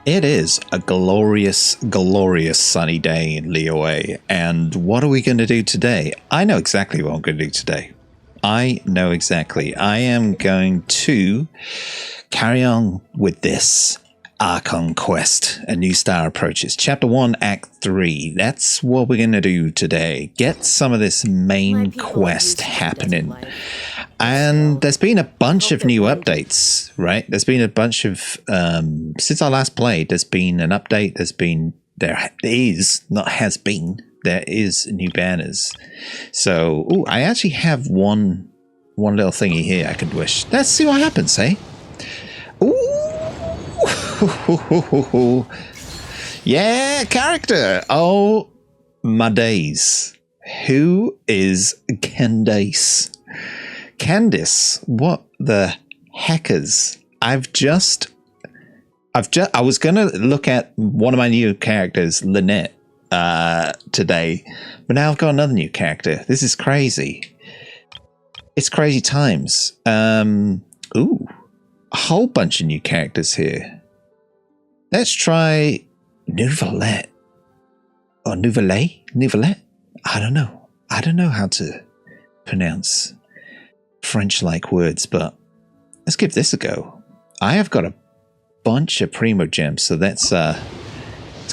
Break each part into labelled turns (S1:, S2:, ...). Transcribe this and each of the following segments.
S1: It is a glorious, glorious sunny day in Liyue. And what are we going to do today? I know exactly what I'm going to do today. I know exactly. I am going to carry on with this Archon quest. A new star approaches. Chapter 1, Act 3. That's what we're going to do today. Get some of this main quest happening. And there's been a bunch of new updates, right? There's been a bunch of, since I last played, there's been an update. There is new banners. So, ooh, I actually have one little thingy here I could wish. Let's see what happens, eh? Ooh! Yeah, character! Oh, my days. Who is Candace? Candice, what the heckers? I was gonna look at one of my new characters, Lynette, today, but now I've got another new character. This is crazy. It's crazy times. Ooh, a whole bunch of new characters here. Let's try Nouvelette or Nouvelette. I don't know. I don't know how to pronounce French-like words, but let's give this a go. I have got a bunch of Primo Gems, so let's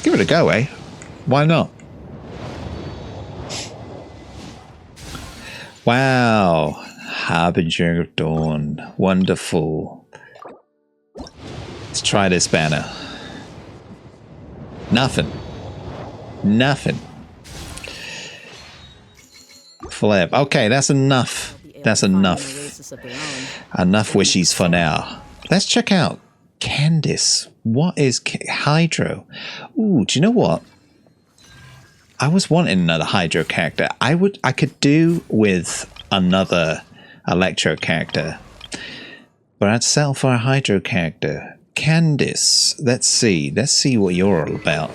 S1: give it a go, eh? Why not? Wow, Harbinger of Dawn, wonderful. Let's try this banner. Nothing. Flip. Okay, that's enough. That's enough. Enough wishes for now. Let's check out Candice. What is Hydro? Ooh, do you know what? I was wanting another Hydro character. I could do with another Electro character, but I'd settle for a Hydro character. Candice. Let's see what you're all about.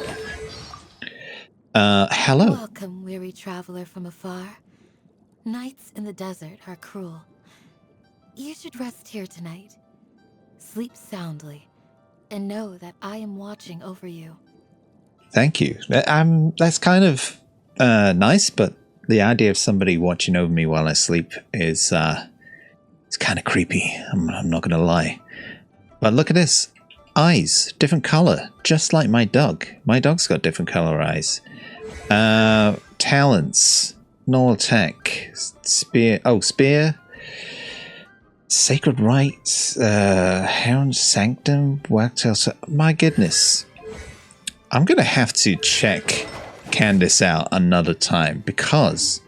S1: Hello.
S2: Welcome, weary traveler from afar. Nights in the desert are cruel. You should rest here tonight. Sleep soundly, and know that I am watching over you.
S1: Thank you. That's kind of nice, but the idea of somebody watching over me while I sleep is it's kind of creepy. I'm not going to lie. But look at this. Eyes, different color, just like my dog. My dog's got different color eyes. Talents, null attack, spear. Oh, spear. Sacred rites, Heron Sanctum, Wagtail. My goodness. I'm going to have to check Candice out another time because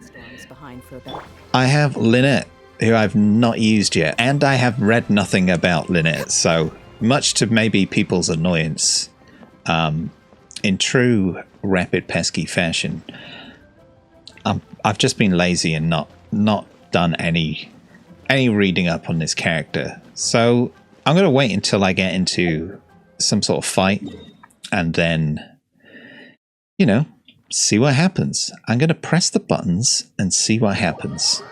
S1: I have Lynette, who I've not used yet, and I have read nothing about Lynette, so much to maybe people's annoyance, in true RapidPesky fashion, I've just been lazy and not done any reading up on this character. So I'm going to wait until I get into some sort of fight and then, you know, see what happens. I'm going to press the buttons and see what happens.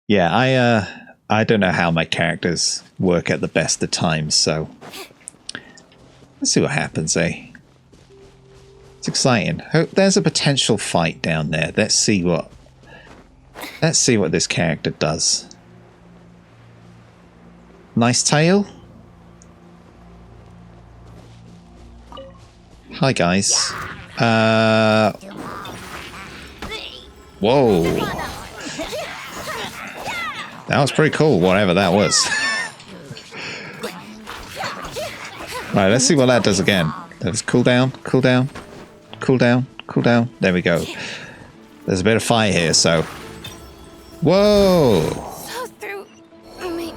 S1: Yeah, I don't know how my characters work at the best of times, so let's see what happens, eh? It's exciting. There's a potential fight down there. Let's see what this character does. Nice tail. Hi guys. Whoa. That was pretty cool, whatever that was. Right, let's see what that does again. Let's cool down, cool down, cool down, cool down. There we go. There's a bit of fire here, so. Whoa!
S2: So through my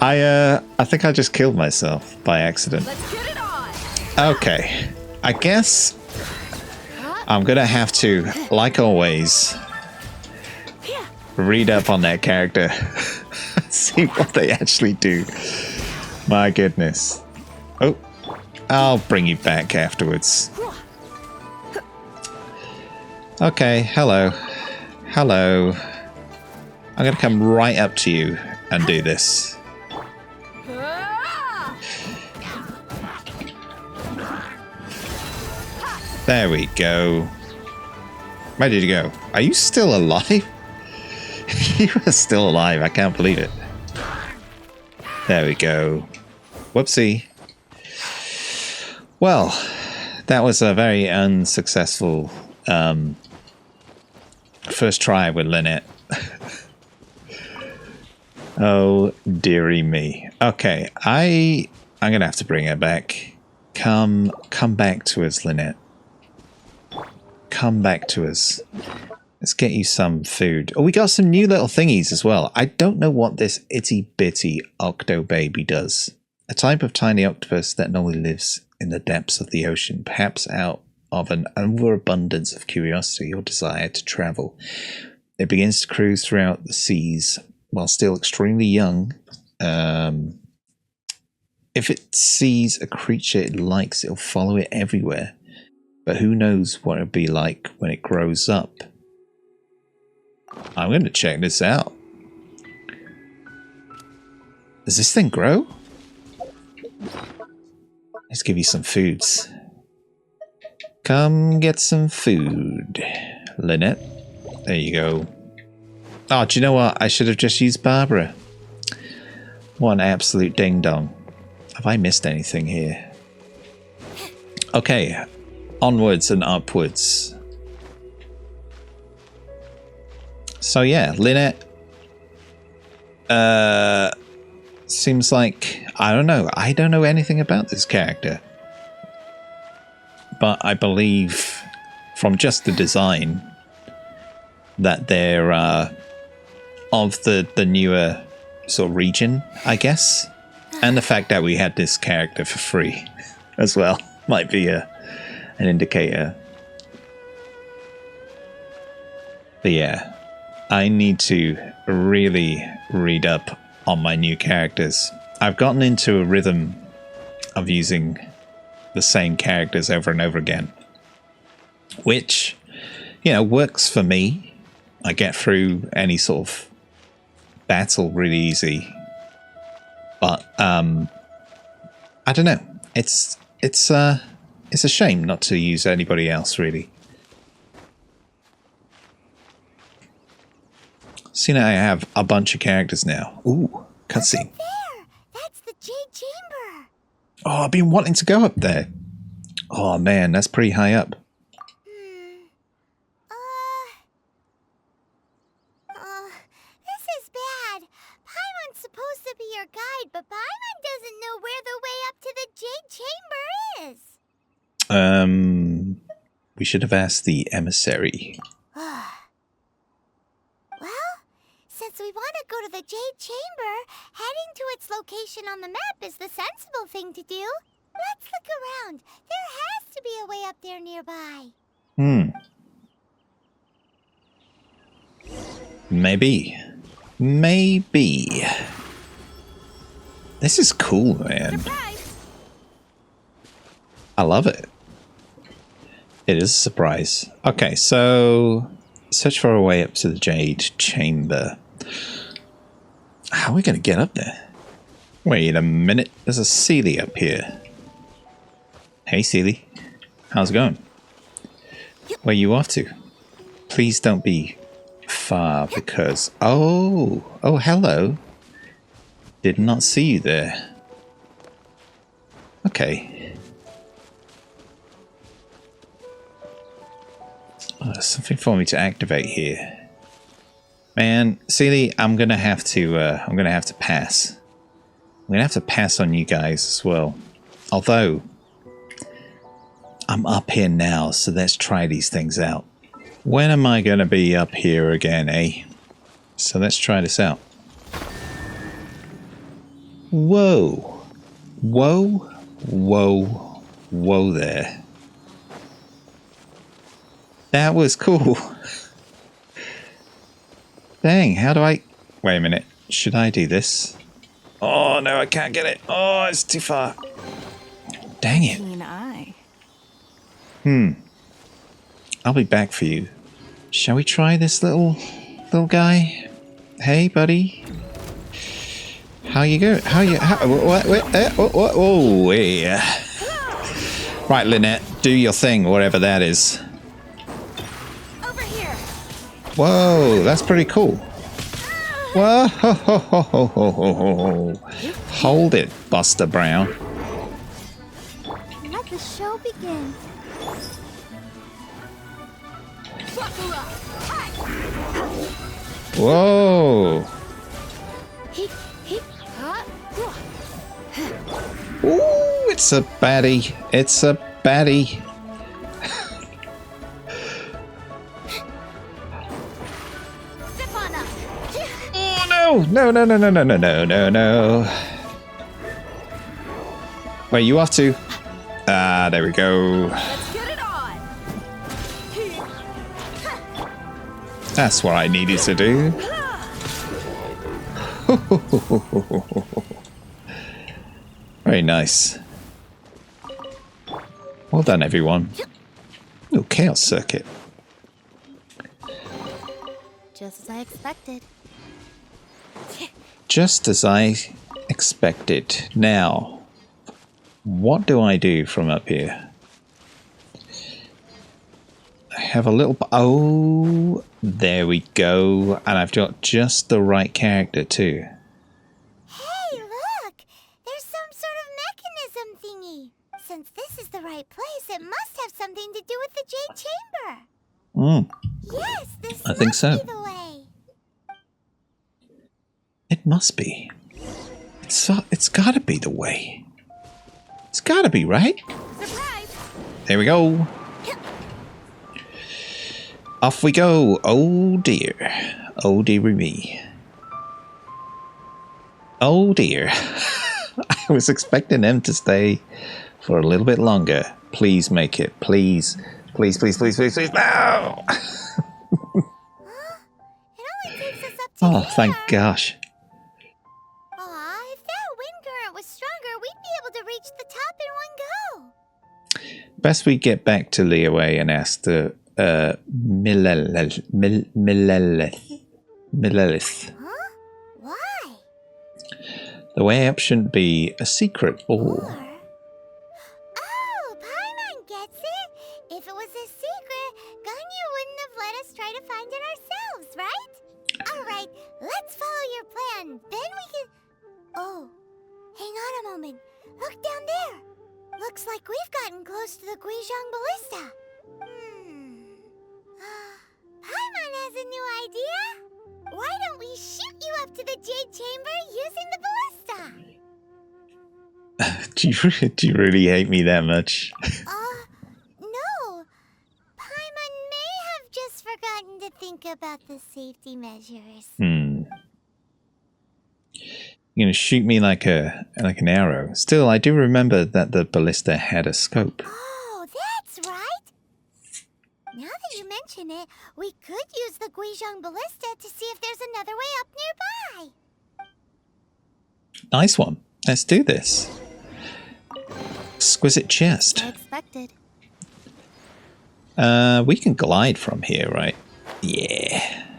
S1: I think I just killed myself by accident.
S2: Let's get it on.
S1: Okay. I guess I'm gonna have to, like always, read up on that character. See what they actually do. My goodness. Oh, I'll bring you back afterwards. Okay, hello. Hello. I'm going to come right up to you and do this. There we go. Where did you go? Are you still alive? You are still alive. I can't believe it. There we go. Whoopsie. Well, that was a very unsuccessful first try with Lynette. Oh, dearie me. Okay, I'm going to have to bring her back. Come back to us, Lynette. Come back to us. Let's get you some food. Oh, we got some new little thingies as well. I don't know what this itty bitty octo baby does. A type of tiny octopus that normally lives in the depths of the ocean, perhaps out of an overabundance of curiosity or desire to travel. It begins to cruise throughout the seas while still extremely young. If it sees a creature it likes, it'll follow it everywhere. But who knows what it'll be like when it grows up. I'm going to check this out. Does this thing grow? Let's give you some foods. Come get some food, Lynette. There you go. Oh, do you know what? I should have just used Barbara. What an absolute ding-dong. Have I missed anything here? Okay. Onwards and upwards. So yeah, Lynette seems like, I don't know anything about this character, but I believe from just the design that they're of the newer sort of region, I guess, and the fact that we had this character for free as well might be an indicator. But yeah, I need to really read up on my new characters. I've gotten into a rhythm of using the same characters over and over again, which, you know, works for me. I get through any sort of battle really easy, but I don't know. It's a shame not to use anybody else, really. See, now I have a bunch of characters now. Ooh, cutscene.
S3: There, that's the Jade Chamber.
S1: Oh, I've been wanting to go up there. Oh man, that's pretty high up.
S3: This is bad. Paimon's supposed to be your guide, but Paimon doesn't know where the way up to the Jade Chamber is.
S1: We should have asked the emissary.
S3: Well, since we want to go to the Jade Chamber, heading to its location on the map is the sensible thing to do. Let's look around. There has to be a way up there nearby.
S1: Maybe. This is cool, man.
S3: Surprise!
S1: I love it. It is a surprise. Okay, so search for a way up to the Jade Chamber. How are we going to get up there? Wait a minute. There's a Sealy up here. Hey, Sealy. How's it going? Where are you off to? Please don't be far because... Oh, hello. Did not see you there. Okay. Oh, there's something for me to activate here. Man, Sealy, I'm gonna have to pass. I'm gonna have to pass on you guys as well. Although I'm up here now, so let's try these things out. When am I gonna be up here again, eh? So let's try this out. Whoa. Whoa. Whoa. Whoa there. That was cool. Dang, how do I... Wait a minute. Should I do this? Oh, no, I can't get it. Oh, it's too far. Dang it. I'll be back for you. Shall we try this little guy? Hey, buddy. How you go? Oh, yeah. Right, Lynette, do your thing, whatever that is.
S3: Over here.
S1: Whoa, that's pretty cool. Whoa, ho, ho, ho, ho, ho, ho. Hold it, Buster Brown.
S3: Let the show begin.
S1: Whoa. Ooh, it's a baddie. It's a baddie. Oh no! No, no, no, no, no, no, no, no, no. Where you off to? Ah, there we go.
S3: Let's get it on.
S1: That's what I needed to do. Very nice. Well done, everyone. Oh, Chaos Circuit.
S3: Just as I expected.
S1: Just as I expected. Now, what do I do from up here? I have a little... Oh, there we go. And I've got just the right character, too.
S3: Hey, look! There's some sort of mechanism thingy. Since this is the right place, it must have something to do with the Jade Chamber. Yes, this
S1: I think
S3: must
S1: so.
S3: be the way.
S1: It must be. It's gotta be the way. It's gotta be, right?
S3: Surprise!
S1: There we go. Off we go. Oh dear. Oh dearie me. Oh dear. I was expecting them to stay for a little bit longer. Please make it. Please. Please, please, please, please, please. No!
S3: It only takes us up to
S1: Oh,
S3: here.
S1: thank gosh.
S3: Aw, if that wind current was stronger, we'd be able to reach the top in one go.
S1: Best we get back to Leeway and ask the Millelith.
S3: Huh? Why?
S1: The way up shouldn't be a secret or...
S3: Oh, Paimon gets it. If it was a secret, Ganyu wouldn't have let us try to find it ourselves, right? Alright, let's follow your plan. Then we can... Oh, hang on a moment. Look down there. Looks like we've gotten close to the Guizhong Ballista. Paimon has a new idea. Why don't we shoot you up to the Jade Chamber using the ballista?
S1: do you really hate me that much?
S3: No. Paimon may have just forgotten to think about the safety measures.
S1: You're gonna shoot me like an arrow. Still, I do remember that the ballista had a scope.
S3: Oh, that's right. Now that you mention it, we could use the Guizhong Ballista to see if there's another way up nearby.
S1: Nice one. Let's do this. Exquisite chest.
S3: I expected.
S1: We can glide from here, right? Yeah.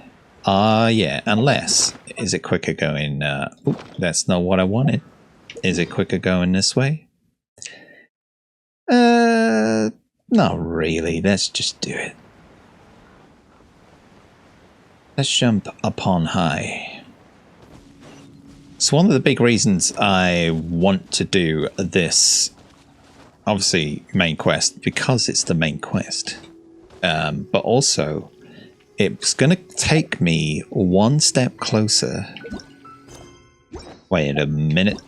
S1: Yeah. Unless, is it quicker going? Oop, that's not what I wanted. Is it quicker going this way? Not really. Let's just do it. Let's jump up on high. So one of the big reasons I want to do this, obviously main quest, because it's the main quest, but also it's going to take me one step closer. Wait a minute.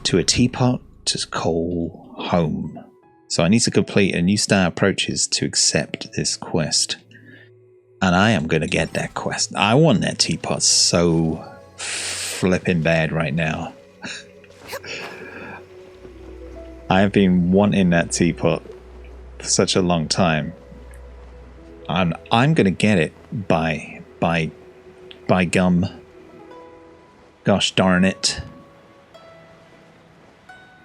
S1: To a teapot to call home. So I need to complete a new star approaches to accept this quest. And I am going to get that quest. I want that teapot so flipping bad right now. I have been wanting that teapot for such a long time. And I'm going to get it by gum. Gosh darn it.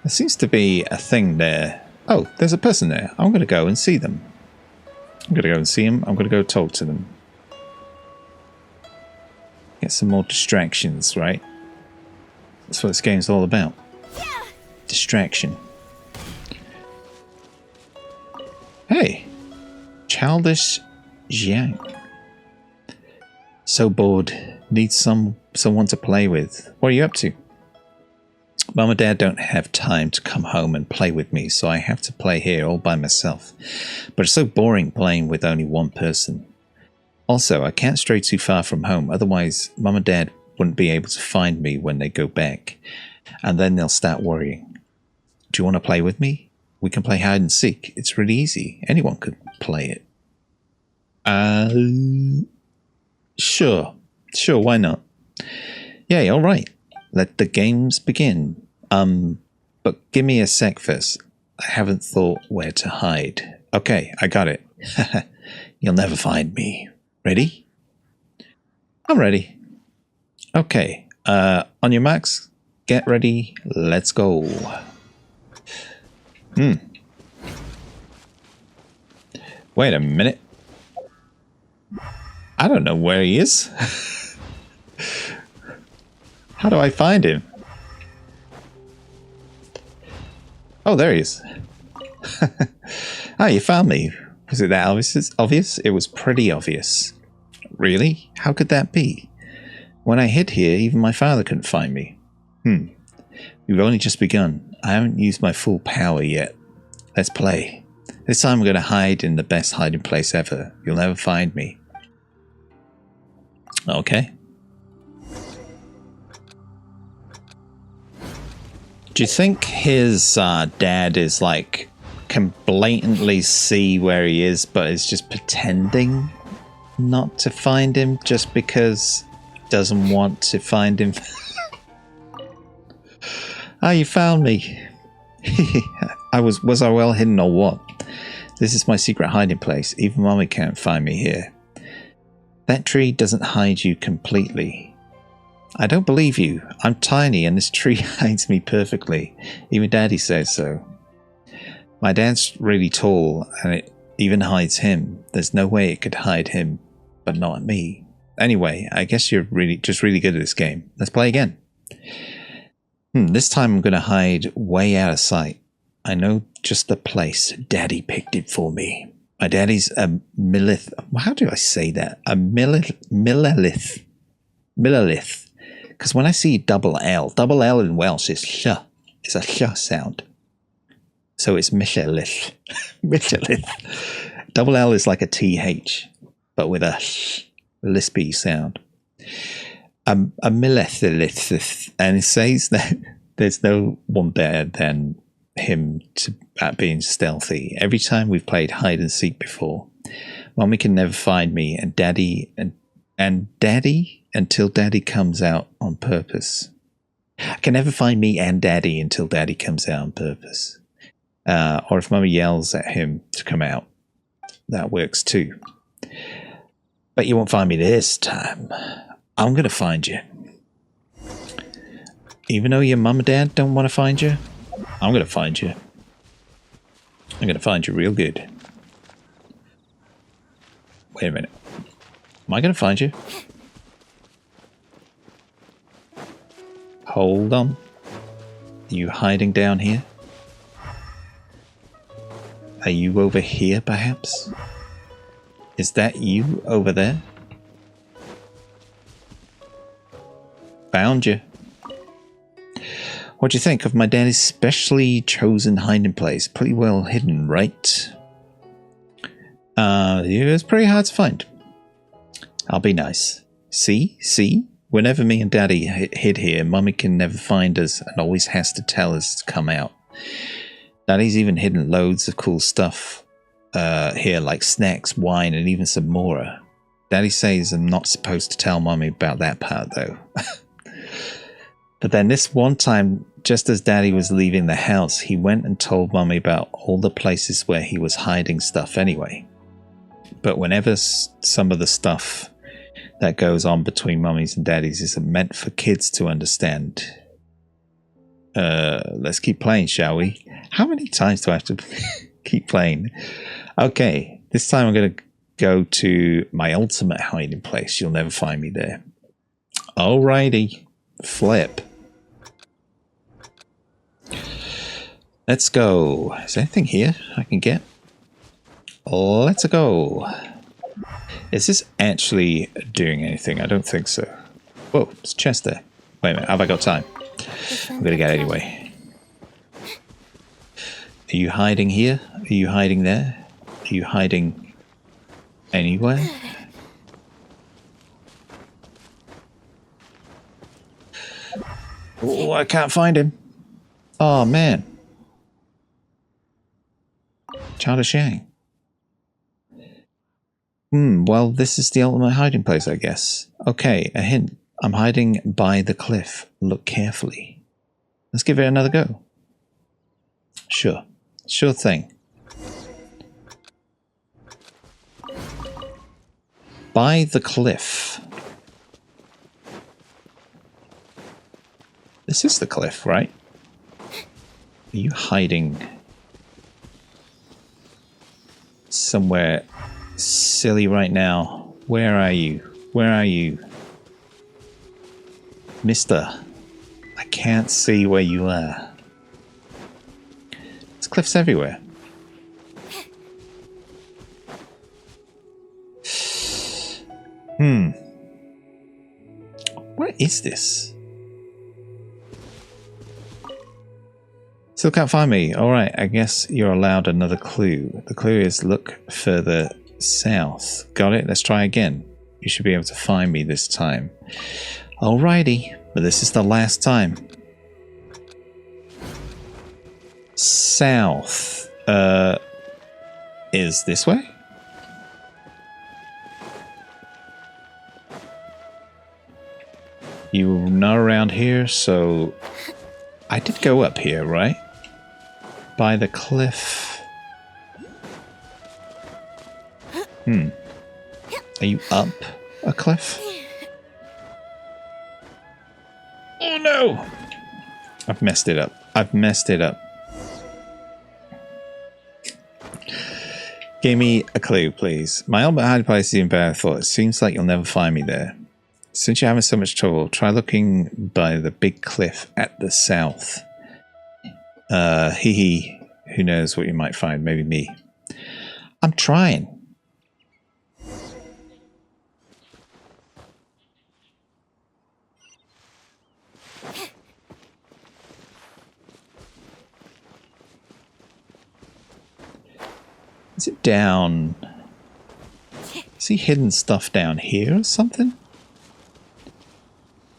S1: There seems to be a thing there. Oh, there's a person there. I'm going to go and see them. I'm going to go and see them. I'm going to go talk to them. Get some more distractions, right? That's what this game's all about. Distraction. Hey! Childish Jiang. So bored. Need someone to play with. What are you up to? Mum and Dad don't have time to come home and play with me, so I have to play here all by myself. But it's so boring playing with only one person. Also, I can't stray too far from home, otherwise Mum and Dad wouldn't be able to find me when they go back. And then they'll start worrying. Do you want to play with me? We can play hide and seek. It's really easy. Anyone could play it. Sure. Sure, why not? Yeah, alright. Let the games begin. But give me a sec first. I haven't thought where to hide. Okay, I got it. You'll never find me. Ready? I'm ready. Okay, on your marks, get ready, let's go. Wait a minute. I don't know where he is. How do I find him? Oh, there he is. Oh, you found me. Was it that obvious? It was pretty obvious. Really? How could that be? When I hid here, even my father couldn't find me. We've only just begun. I haven't used my full power yet. Let's play. This time I'm going to hide in the best hiding place ever. You'll never find me. Okay. Do you think his dad is like can blatantly see where he is, but is just pretending not to find him just because he doesn't want to find him? Ah, you found me. Was I well hidden or what? This is my secret hiding place. Even Mommy can't find me here. That tree doesn't hide you completely. I don't believe you. I'm tiny and this tree hides me perfectly. Even Daddy says so. My dad's really tall and it even hides him. There's no way it could hide him, but not me. Anyway, I guess you're just really good at this game. Let's play again. This time I'm going to hide way out of sight. I know just the place. Daddy picked it for me. My daddy's a millilith. How do I say that? A millilith. Because when I see double L in Welsh is sh. It's a sh sound. So it's millilith. Millilith. Double L is like a TH, but with a lispy sound. A millilith. And it says that there's no one better than him at being stealthy. Every time we've played hide and seek before, Mommy can never find me, and Daddy until Daddy comes out on purpose. Can never find me and Daddy until Daddy comes out on purpose. Or if Mommy yells at him to come out, that works too. But you won't find me this time. I'm gonna find you. Even though your mum and dad don't want to find you, I'm going to find you. I'm going to find you real good. Wait a minute. Am I going to find you? Hold on. Are you hiding down here? Are you over here, perhaps? Is that you over there? Found you. What do you think of my daddy's specially chosen hiding place? Pretty well hidden, right? It's pretty hard to find. I'll be nice. See? Whenever me and Daddy hid here, Mummy can never find us and always has to tell us to come out. Daddy's even hidden loads of cool stuff here, like snacks, wine, and even some more. Daddy says I'm not supposed to tell Mummy about that part, though. But then this one time, just as Daddy was leaving the house, he went and told Mummy about all the places where he was hiding stuff anyway. But whenever some of the stuff that goes on between Mummies and Daddies isn't meant for kids to understand. Let's keep playing, shall we? How many times do I have to keep playing? Okay, this time I'm going to go to my ultimate hiding place. You'll never find me there. Alrighty. Flip. Let's go. Is there anything here I can get? Let's go. Is this actually doing anything? I don't think so. Whoa, there's a chest there. Wait a minute, have I got time? I'm gonna get it anyway. Are you hiding here? Are you hiding there? Are you hiding anywhere? Oh, I can't find him. Oh, man. Childish Yang. Well, this is the ultimate hiding place, I guess. Okay, a hint. I'm hiding by the cliff. Look carefully. Let's give it another go. Sure. Sure thing. By the cliff. This is the cliff, right? Are you hiding somewhere silly right now? Where are you? Where are you? Mister, I can't see where you are. There's cliffs everywhere. Where is this? Still can't find me. Alright, I guess you're allowed another clue. The clue is look further south. Got it? Let's try again. You should be able to find me this time. Alrighty, but this is the last time. South. Is this way? You're not around here, so I did go up here, right? By the cliff. Are you up a cliff? Oh no! I've messed it up. I've messed it up. Give me a clue, please. My ultimate hiding place is even better thought. It seems like you'll never find me there. Since you're having so much trouble, try looking by the big cliff at the south. Who knows what you might find? Maybe me. I'm trying. Is it down? Is he hidden stuff down here or something?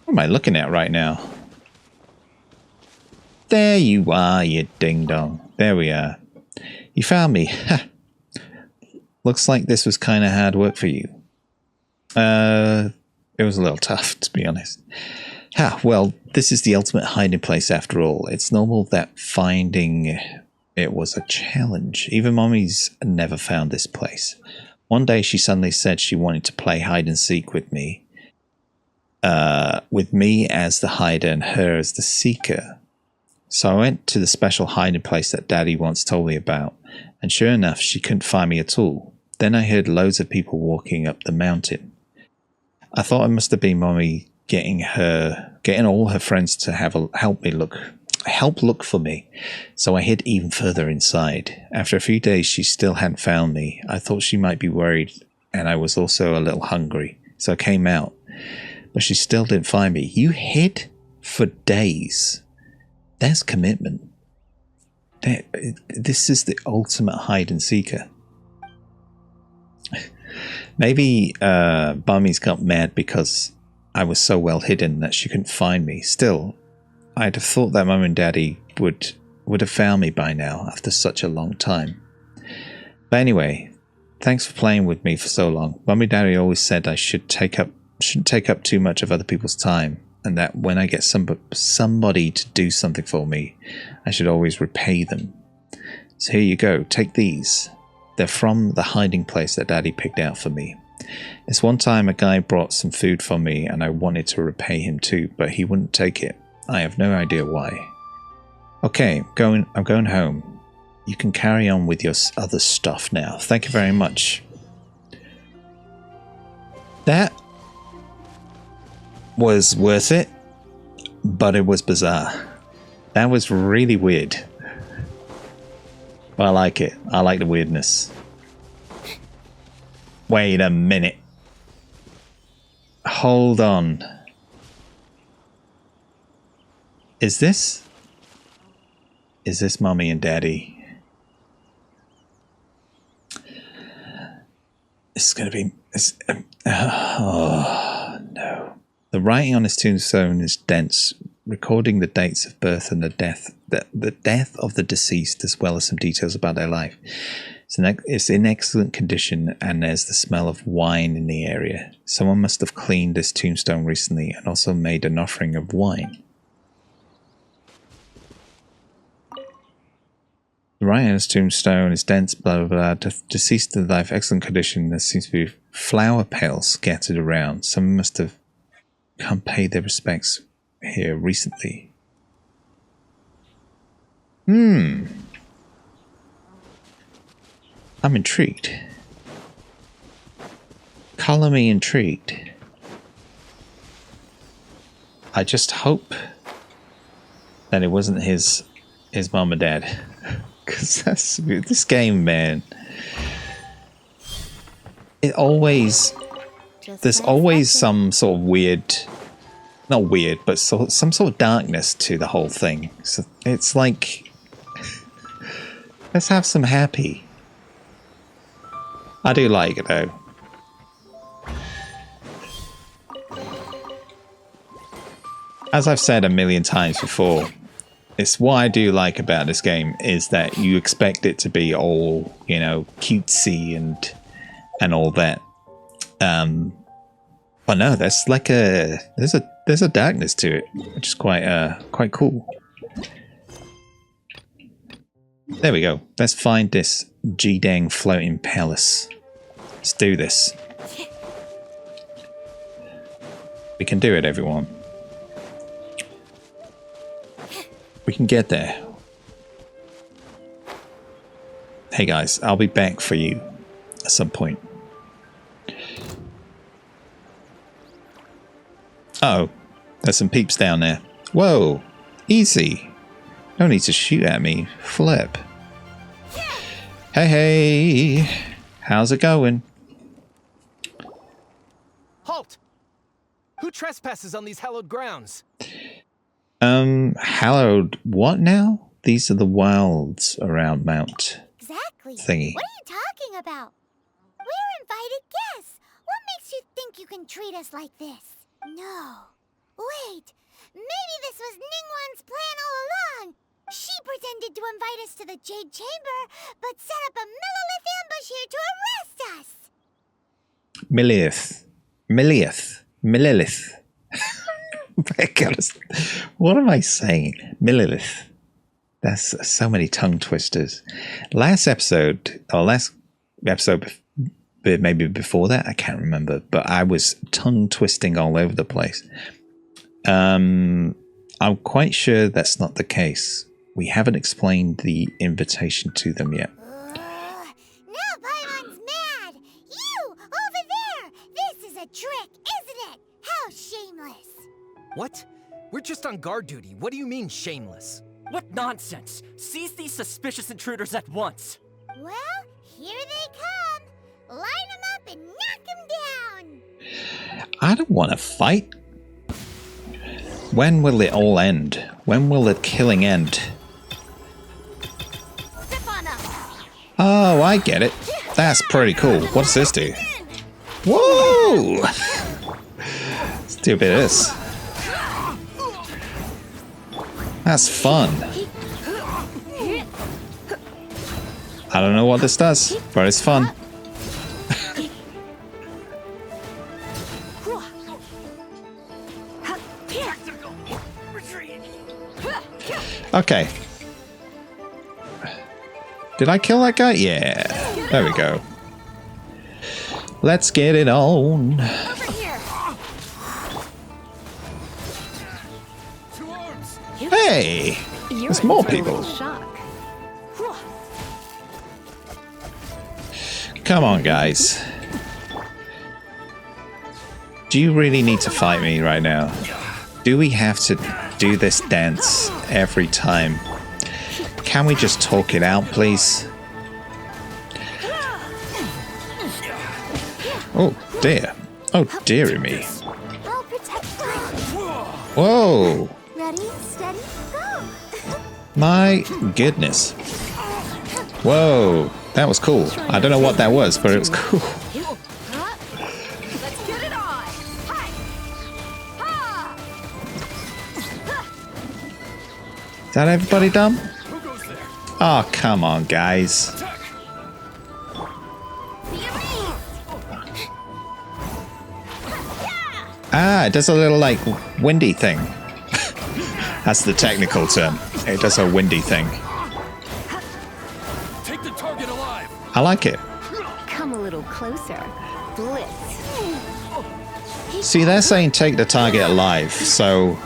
S1: What am I looking at right now? There you are, you ding-dong. There we are. You found me. Looks like this was kind of hard work for you. It was a little tough, to be honest. Well, this is the ultimate hiding place after all. It's normal that finding it was a challenge. Even Mommy's never found this place. One day she suddenly said she wanted to play hide and seek with me. With me as the hider and her as the seeker. So I went to the special hiding place that Daddy once told me about, and sure enough, she couldn't find me at all. Then I heard loads of people walking up the mountain. I thought it must have been Mommy getting all her friends to help look for me. So I hid even further inside. After a few days, she still hadn't found me. I thought she might be worried, and I was also a little hungry, so I came out. But she still didn't find me. You hid for days. That's commitment. This is the ultimate hide and seeker. Maybe Bummy's got mad because I was so well hidden that she couldn't find me. Still, I'd have thought that Mum and Daddy would have found me by now after such a long time. But anyway, thanks for playing with me for so long. Mum and Daddy always said I shouldn't take up too much of other people's time, and that when I get somebody to do something for me, I should always repay them. So here you go, take these. They're from the hiding place that Daddy picked out for me. This one time a guy brought some food for me and I wanted to repay him too, but he wouldn't take it. I have no idea why. Okay, I'm going home. You can carry on with your other stuff now. Thank you very much. That was worth it, but it was bizarre. That was really weird. But I like it. I like the weirdness. Wait a minute. Hold on. Is this Mommy and Daddy? It's gonna be... oh, no. The writing on his tombstone is dense, recording the dates of birth and the death of the deceased, as well as some details about their life. It's in excellent condition, and there's the smell of wine in the area. Someone must have cleaned this tombstone recently and also made an offering of wine. The writing on his tombstone is dense, blah blah blah. Deceased in life, excellent condition. There seems to be flower petals scattered around. Someone must have come pay their respects here recently. I'm intrigued. Color me intrigued. I just hope that it wasn't his mom and dad. Because that's this game, man. It always... There's always some sort of weird... Not weird, but some sort of darkness to the whole thing. So it's like... let's have some happy. I do like it, though. As I've said a million times before, it's what I do like about this game is that you expect it to be all, you know, cutesy and all that. But no, there's like there's a darkness to it, which is quite cool. There we go. Let's find this G-dang floating palace. Let's do this. We can do it, everyone. We can get there. Hey guys, I'll be back for you at some point. Uh-oh, there's some peeps down there. Whoa, easy. No need to shoot at me. Flip. Hey, how's it going?
S4: Halt! Who trespasses on these hallowed grounds?
S1: Hallowed what now? These are the wilds around Mount
S3: Exactly.
S1: Thingy.
S3: What are you talking about? We're invited guests. What makes you think you can treat us like this? No. Wait. Maybe this was Ningguang's plan all along. She pretended to invite us to the Jade Chamber, but set up a Millilith ambush here to arrest us.
S1: Millilith. What am I saying? Millilith. That's so many tongue twisters. Last episode, maybe before that, I can't remember, but I was tongue twisting all over the place. I'm quite sure that's not the case. We haven't explained the invitation to them yet.
S3: Now Paimon's mad. You, over there. This is a trick, isn't it? How shameless.
S4: What? We're just on guard duty. What do you mean, shameless?
S5: What nonsense! Seize these suspicious intruders at once!
S3: Well, here they come. Line them up and knock them down.
S1: I don't want to fight. When will it all end? When will the killing end?
S3: Step on up.
S1: Oh, I get it. That's pretty cool. What does this do? Whoa! Let's do a bit of this. That's fun. I don't know what this does, but it's fun. Okay. Did I kill that guy? Yeah. There we go. Let's get it on.
S3: Over here.
S1: Hey! There's more people. Come on, guys. Do you really need to fight me right now? Do we have to do this dance every time? Can we just talk it out, please? Oh, dear. Oh, dearie me.
S3: I'll protect you.
S1: Whoa!
S3: Ready, steady, go!
S1: My goodness. Whoa, that was cool. I don't know what that was, but it was cool.
S3: Let's get it on! Hi! Ha!
S1: Is that everybody done? Oh, come on, guys. Ah, it does a little, like, windy thing. That's the technical term. It does a windy thing.
S4: Take the target alive.
S1: I like it.
S3: Come a little closer. Blitz.
S1: See, they're saying take the target alive, so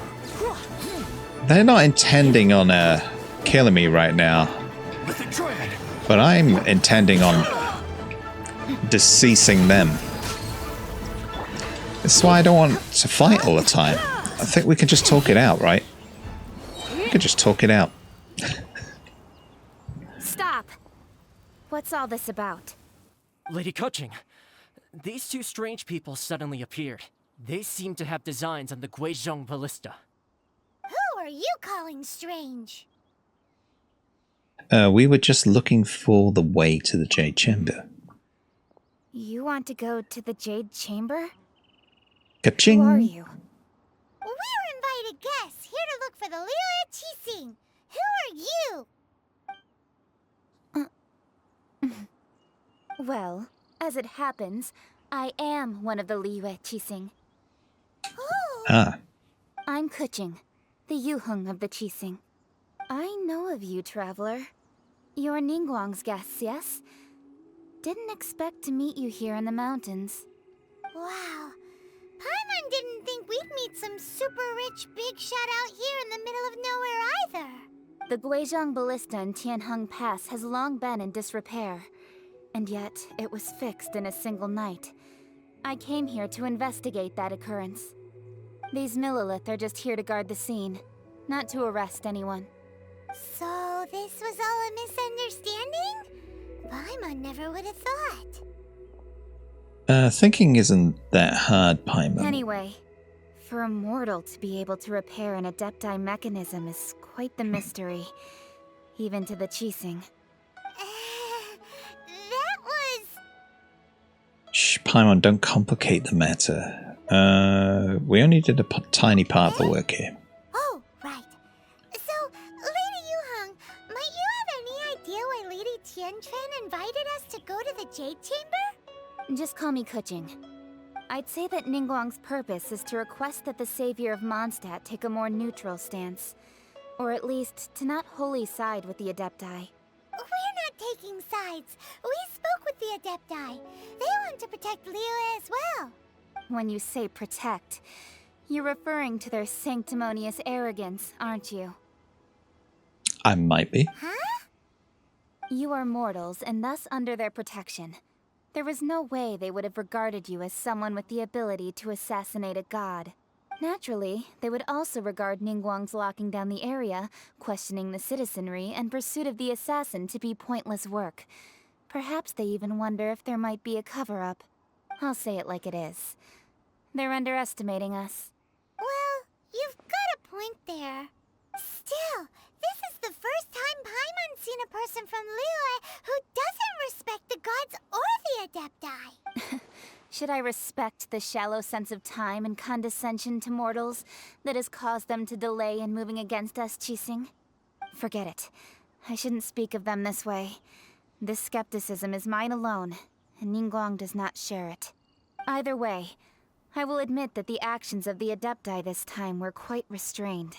S1: they're not intending on killing me right now. But I'm intending on deceasing them. That's why I don't want to fight all the time. I think we can just talk it out, right? We can just talk it out.
S3: Stop! What's all this about?
S5: Lady Kuching, these two strange people suddenly appeared. They seem to have designs on the Guizhong Ballista.
S3: Who are you calling strange?
S1: We were just looking for the way to the Jade Chamber.
S3: You want to go to the Jade Chamber?
S1: Ka-ching!
S3: Who are you? We're invited guests here to look for the Liu Qixing. Who are you? Well, as it happens, I am one of the Liu Qixing. Oh.
S1: Ah,
S3: I'm Kuching, the Yuheng of the Qixing. I know of you, traveler. You're Ningguang's guests, yes? Didn't expect to meet you here in the mountains. Wow. Paimon didn't think we'd meet some super rich big shot out here in the middle of nowhere either. The Guizhong Ballista in Tianheng Pass has long been in disrepair. And yet, it was fixed in a single night. I came here to investigate that occurrence. These Millilith are just here to guard the scene, not to arrest anyone. So, this was all a misunderstanding? Paimon never would have thought.
S1: thinking isn't that hard, Paimon.
S3: Anyway, for a mortal to be able to repair an Adepti mechanism is quite the mystery, even to the Qixing. That was...
S1: Shh, Paimon, don't complicate the matter. We only did a tiny part of the work here.
S3: Oh, right. So, Lady Yuheng, might you have any idea why Lady Tianquan invited us to go to the Jade Chamber? Just call me Kuching. I'd say that Ningguang's purpose is to request that the savior of Mondstadt take a more neutral stance. Or at least, to not wholly side with the Adepti. We're not taking sides. We spoke with the Adepti. They want to protect Liyue as well. When you say protect, you're referring to their sanctimonious arrogance, aren't you?
S1: I might be.
S3: Huh? You are mortals, and thus under their protection. There was no way they would have regarded you as someone with the ability to assassinate a god. Naturally, they would also regard Ningguang's locking down the area, questioning the citizenry, and pursuit of the assassin to be pointless work. Perhaps they even wonder if there might be a cover-up. I'll say it like it is. They're underestimating us. Well, you've got a point there. Still, this is the first time Paimon's seen a person from Liyue who doesn't respect the gods or the Adepti. Should I respect the shallow sense of time and condescension to mortals that has caused them to delay in moving against us, Qixing? Forget it. I shouldn't speak of them this way. This skepticism is mine alone, and Ningguang does not share it. Either way, I will admit that the actions of the Adepti this time were quite restrained.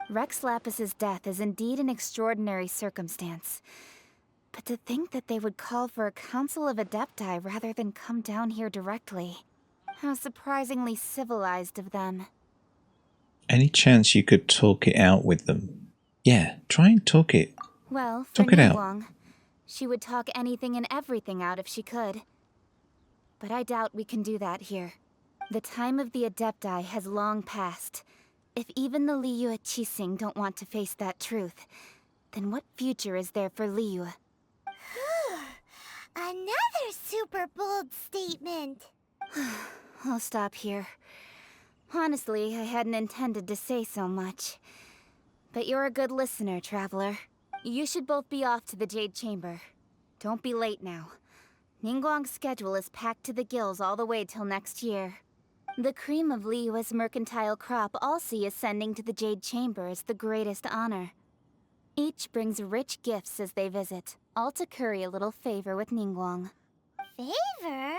S3: Rex Lapis's death is indeed an extraordinary circumstance. But to think that they would call for a council of Adepti rather than come down here directly. How surprisingly civilized of them.
S1: Any chance you could talk it out with them? Yeah, try and talk it.
S3: Well, for
S1: Talk it out.
S3: Ningguang, she would talk anything and everything out if she could. But I doubt we can do that here.
S6: The time of the Adepti has long passed. If even the Liyue Qixing don't want to face that truth, then what future is there for Liyue?
S3: Another super bold statement.
S6: I'll stop here. Honestly, I hadn't intended to say so much. But you're a good listener, Traveler. You should both be off to the Jade Chamber. Don't be late now. Ningguang's schedule is packed to the gills all the way till next year. The cream of Liyue's mercantile crop all see ascending to the Jade Chamber as the greatest honor. Each brings rich gifts as they visit, all to curry a little favor with Ningguang.
S3: Favor?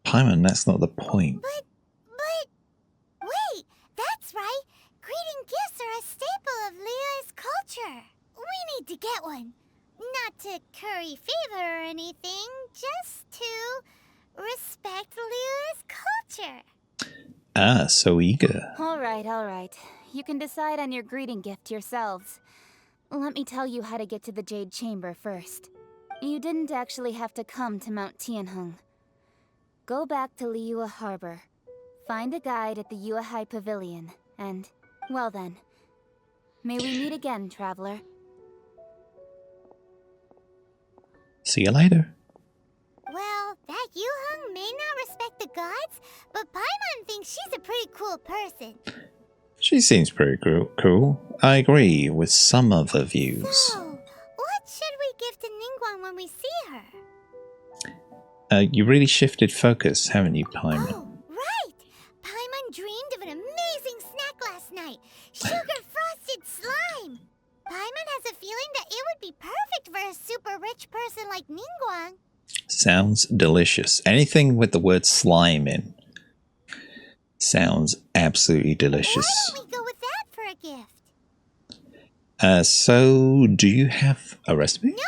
S1: Paimon, that's not the point.
S3: But, wait, that's right. Greeting gifts are a staple of Liyue's culture. We need to get one. Not to curry favor or anything, just to respect Liyue's culture.
S1: Ah, so eager.
S6: All right. You can decide on your greeting gift yourselves. Let me tell you how to get to the Jade Chamber first. You didn't actually have to come to Mount Tianheng. Go back to Liyue Harbor. Find a guide at the Yuehai Pavilion, and, well then, may we meet again, Traveler.
S1: See you later.
S3: Well, that Yuheng may not respect the gods, but Paimon thinks she's a pretty cool person.
S1: She seems pretty cool. I agree with some of her views.
S3: So, what should we give to Ningguang when we see her?
S1: You really shifted focus, haven't you, Paimon?
S3: Oh, right! Paimon dreamed of an amazing snack last night. Sugar-frosted slime! Paimon has a feeling that it would be perfect for a super rich person like Ningguang.
S1: Sounds delicious. Anything with the word slime in sounds absolutely delicious.
S3: Why don't we go with that for a gift?
S1: So do you have a recipe?
S3: Nope.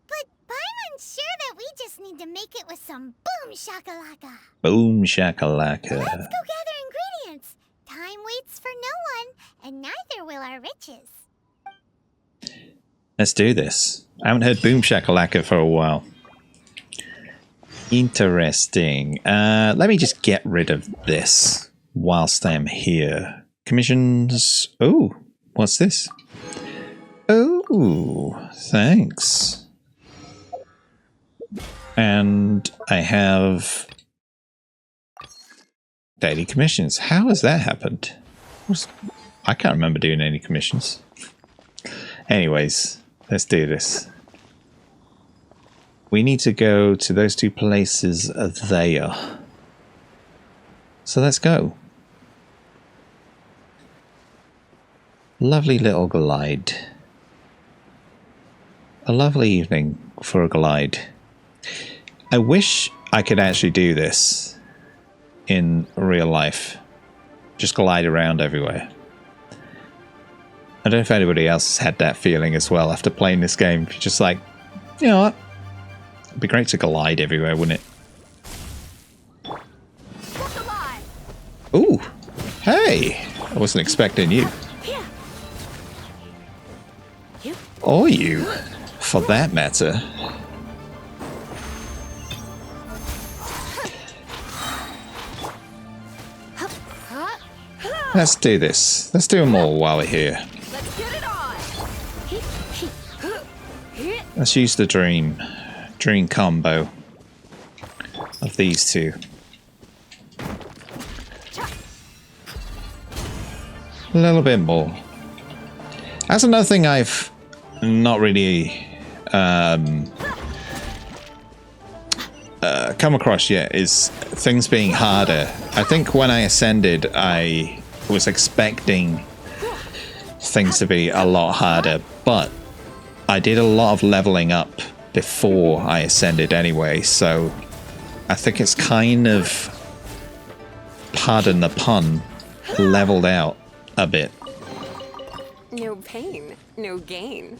S3: But Paimon's sure that we just need to make it with some boom shakalaka.
S1: Boom shakalaka.
S3: Let's go gather ingredients. Time waits for no one, and neither will our riches.
S1: Let's do this. I haven't heard boom shakalaka for a while. Interesting. Let me just get rid of this whilst I'm here. Commissions. Oh, what's this? Oh, thanks. And I have daily commissions. How has that happened? I can't remember doing any commissions. Anyways, let's do this. We need to go to those two places there. So let's go. Lovely little glide. A lovely evening for a glide. I wish I could actually do this in real life. Just glide around everywhere. I don't know if anybody else has had that feeling as well after playing this game. Just like, you know what? It'd be great to glide everywhere, wouldn't it? Ooh! Hey! I wasn't expecting you. Or you, for that matter. Let's do this. Let's do them all while we're here. Let's use the dream combo of these two. A little bit more. That's another thing I've not really come across yet, is things being harder. I think when I ascended, I was expecting things to be a lot harder, but I did a lot of leveling up before I ascended anyway, so I think it's kind of, pardon the pun, leveled out a bit.
S7: No pain, no gain.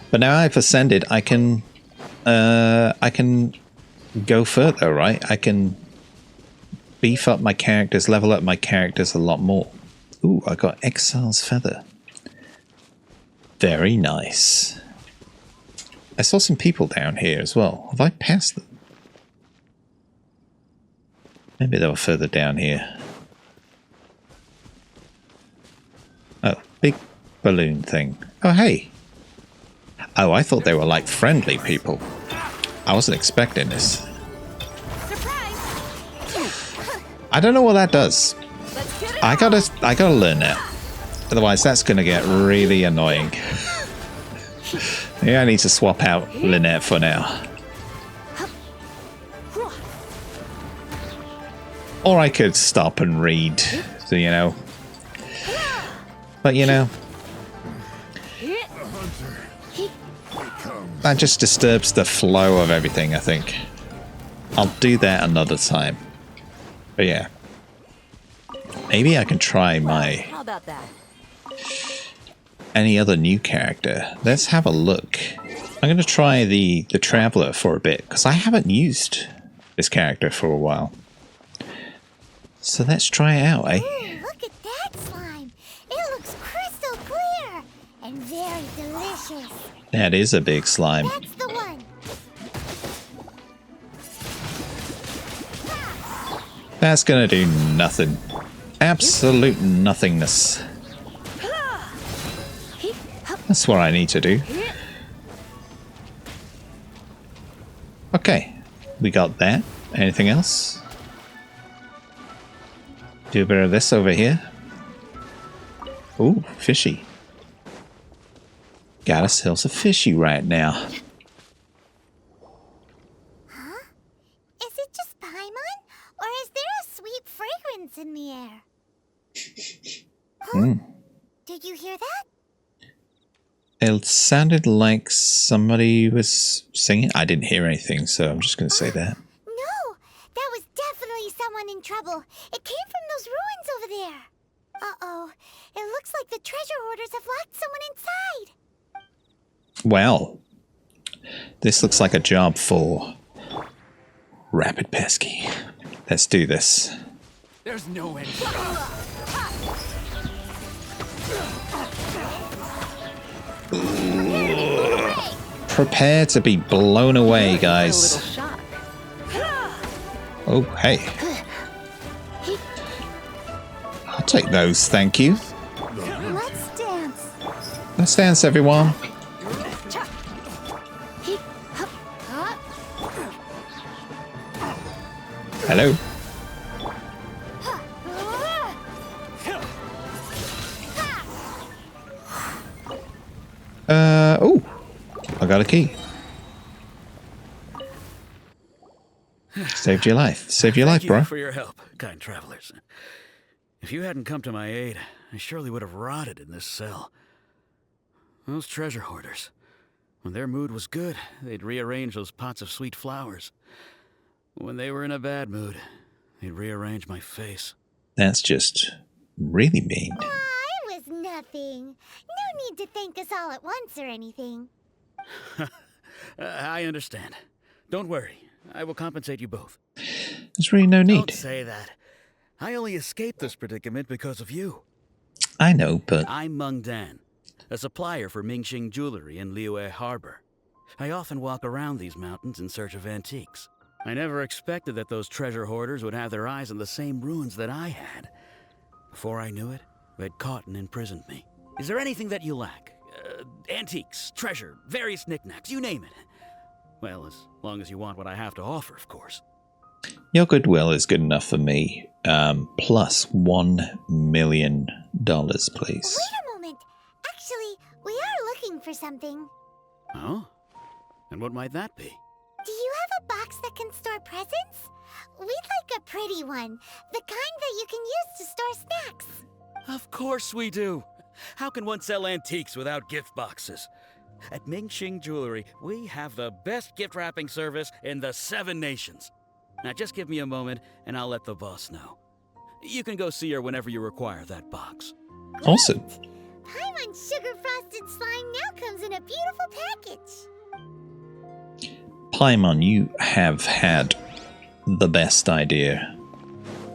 S1: But now I've ascended, I can go further, right? I can beef up my characters, level up my characters a lot more. Ooh, I got Exile's Feather. Very nice. I saw some people down here as well. Have I passed them? Maybe they were further down here. Oh, big balloon thing. Oh, hey. Oh, I thought they were like friendly people. I wasn't expecting this. I don't know what that does. I gotta learn that. Otherwise, that's gonna get really annoying. Yeah, I need to swap out Lynette for now. Or I could stop and read, so, you know. But, you know, that just disturbs the flow of everything, I think. I'll do that another time. But yeah. Maybe I can try my...
S7: How about that?
S1: Any other new character. Let's have a look. I'm going to try the Traveler for a bit, because I haven't used this character for a while. So let's try it out, eh?
S3: Ooh, look at that slime. It looks crystal clear and very delicious.
S1: That is a big slime.
S3: That's the one.
S1: That's going to do nothing. Absolute nothingness. That's what I need to do. Okay, we got that. Anything else? Do a bit of this over here. Ooh, fishy. Got ourselves a fishy right now.
S3: Huh? Is it just Paimon? Or is there a sweet fragrance in the air? Huh? Did you hear that?
S1: It sounded like somebody was singing. I didn't hear anything, so I'm just going to say that.
S3: No, that was definitely someone in trouble. It came from those ruins over there. Uh-oh, it looks like the treasure hoarders have locked someone inside.
S1: Well, this looks like a job for RapidPesky. Let's do this.
S5: There's no end.
S1: Prepare to be blown away, guys. Oh, hey. I'll take those, thank you.
S3: Let's dance.
S1: Let's dance, everyone. Hello. Oh, I got a key. Saved your life. Saved your life, bro.
S8: Thank you for your help, kind travelers. If you hadn't come to my aid, I surely would have rotted in this cell. Those treasure hoarders, when their mood was good, they'd rearrange those pots of sweet flowers. When they were in a bad mood, they'd rearrange my face.
S1: That's just really mean.
S3: Aw, it was nothing. No need to thank us all at once or anything.
S8: I understand. Don't worry. I will compensate you both.
S1: There's really no need.
S8: Don't say that. I only escaped this predicament because of you.
S1: I know, but...
S8: I'm Meng Dan, a supplier for Mingxing Jewelry in Liyue Harbor. I often walk around these mountains in search of antiques. I never expected that those treasure hoarders would have their eyes on the same ruins that I had. Before I knew it, they'd caught and imprisoned me. Is there anything that you lack? Antiques, treasure, various knickknacks, you name it. Well, as long as you want what I have to offer, of course.
S1: Your goodwill is good enough for me. Plus $1 million, please.
S3: Wait a moment. Actually, we are looking for something.
S8: Oh? And what might that be?
S3: Do you have a box that can store presents? We'd like a pretty one. The kind that you can use to store snacks.
S8: Of course we do. How can one sell antiques without gift boxes? At Mingxing Jewelry, we have the best gift wrapping service in the 7 nations. Now just give me a moment and I'll let the boss know. You can go see her whenever you require that box.
S1: Awesome.
S3: Paimon's sugar frosted slime now comes in a beautiful package.
S1: Paimon, you have had the best idea.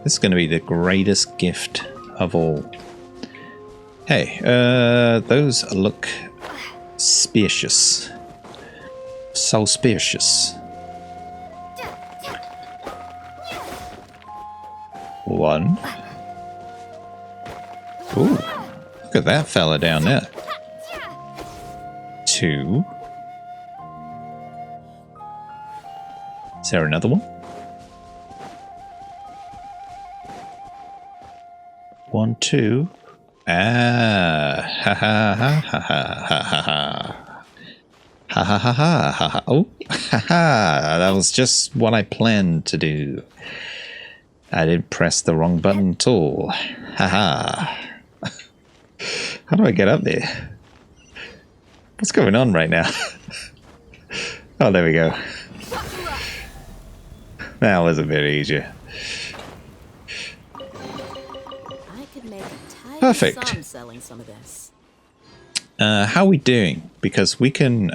S1: This is going to be the greatest gift of all. Hey, those look spacious. So spacious. 1. Ooh, look at that fella down there. 2. Is there another one? 1, 2. Ah, ha ha ha ha ha ha ha. Ha ha ha ha ha ha. Oh, ha ha. That was just what I planned to do. I didn't press the wrong button at all. Ha ha. How do I get up there? What's going on right now? Oh, there we go. That was a bit easier.
S9: I could make a tidy
S1: Perfect.
S9: sum selling some of this.
S1: How are we doing? Because we can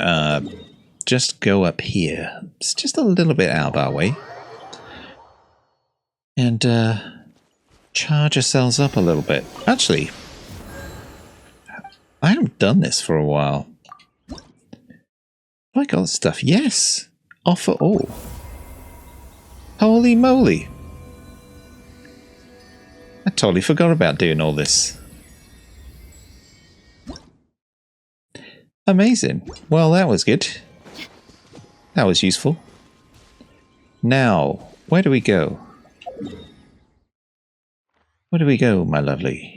S1: just go up here. It's just a little bit out of our way. And charge ourselves up a little bit. Actually, I haven't done this for a while. Have I got stuff? Yes! Offer all. Holy moly! I totally forgot about doing all this. Amazing. Well, that was good. That was useful. Now, where do we go? Where do we go, my lovely?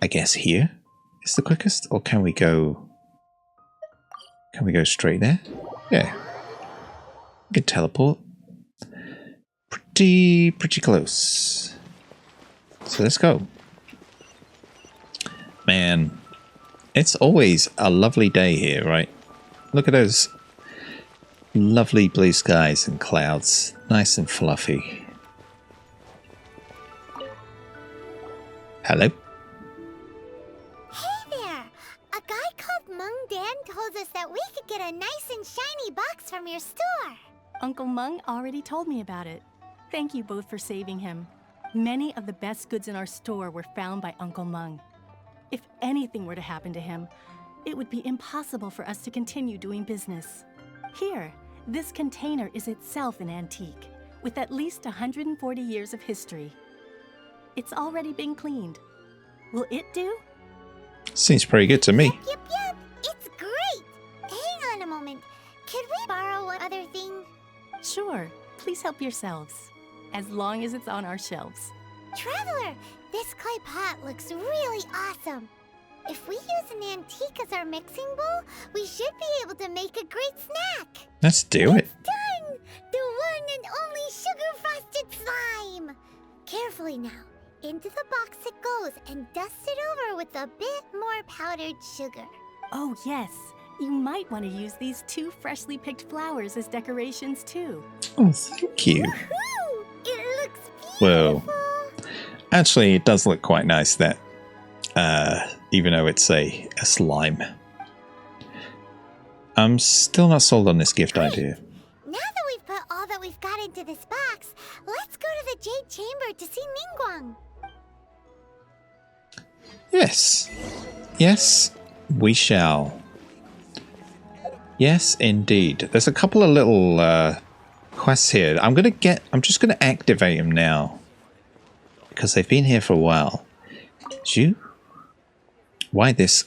S1: I guess here is the quickest, or can we go? Can we go straight there? Yeah. We can teleport. Pretty close. So let's go. Man, it's always a lovely day here, right? Look at those lovely blue skies and clouds, nice and fluffy. Hello?
S3: Hey there! A guy called Mung Dan told us that we could get a nice and shiny box from your store.
S10: Uncle Mung already told me about it. Thank you both for saving him. Many of the best goods in our store were found by Uncle Mung. If anything were to happen to him, it would be impossible for us to continue doing business. Here, this container is itself an antique, with at least 140 years of history. It's already been cleaned. Will it do?
S1: Seems pretty good to me.
S3: Yep, it's great! Hang on a moment. Could we borrow one other thing?
S10: Sure, please help yourselves, as long as it's on our shelves.
S3: Traveler, this clay pot looks really awesome. If we use an antique as our mixing bowl, we should be able to make a great snack.
S1: Let's do it.
S3: Done! The one and only sugar-frosted slime! Carefully now. Into the box it goes and dust it over with a bit more powdered sugar.
S10: Oh yes, you might want to use these 2 freshly picked flowers as decorations too.
S1: Oh, thank you.
S3: Woohoo! It looks
S1: Well,
S3: beautiful.
S1: actually, it does look quite nice, that, even though it's a slime. I'm still not sold on this gift idea.
S3: Now that we've put all that we've got into this box, let's go to the Jade Chamber to see Ningguang.
S1: Yes. Yes, we shall. Yes, indeed. There's a couple of little quests here. I'm just gonna activate them now, because they've been here for a while. Why this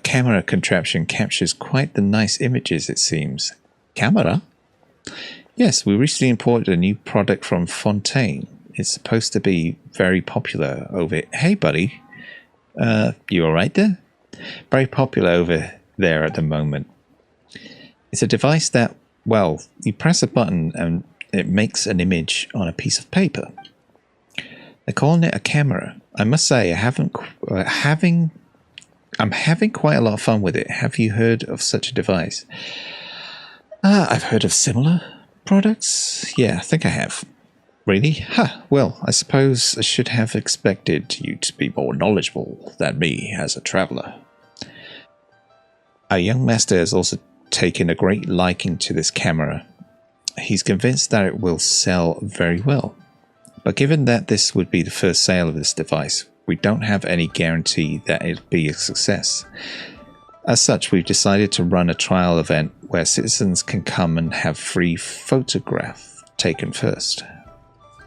S1: camera contraption captures quite the nice images, it seems. Camera? Yes, we recently imported a new product from Fontaine. It's supposed to be very popular over... Hey, buddy. You alright there? Very popular over there at the moment. It's a device that, well, you press a button and it makes an image on a piece of paper. They're calling it a camera. I must say, I'm having quite a lot of fun with it. Have you heard of such a device? I've heard of similar products. Yeah, I think I have. Really? Huh. Well, I suppose I should have expected you to be more knowledgeable than me as a traveler. Our young master has also taken a great liking to this camera. He's convinced that it will sell very well. But given that this would be the first sale of this device, we don't have any guarantee that it'll be a success. As such, we've decided to run a trial event where citizens can come and have free photograph taken first.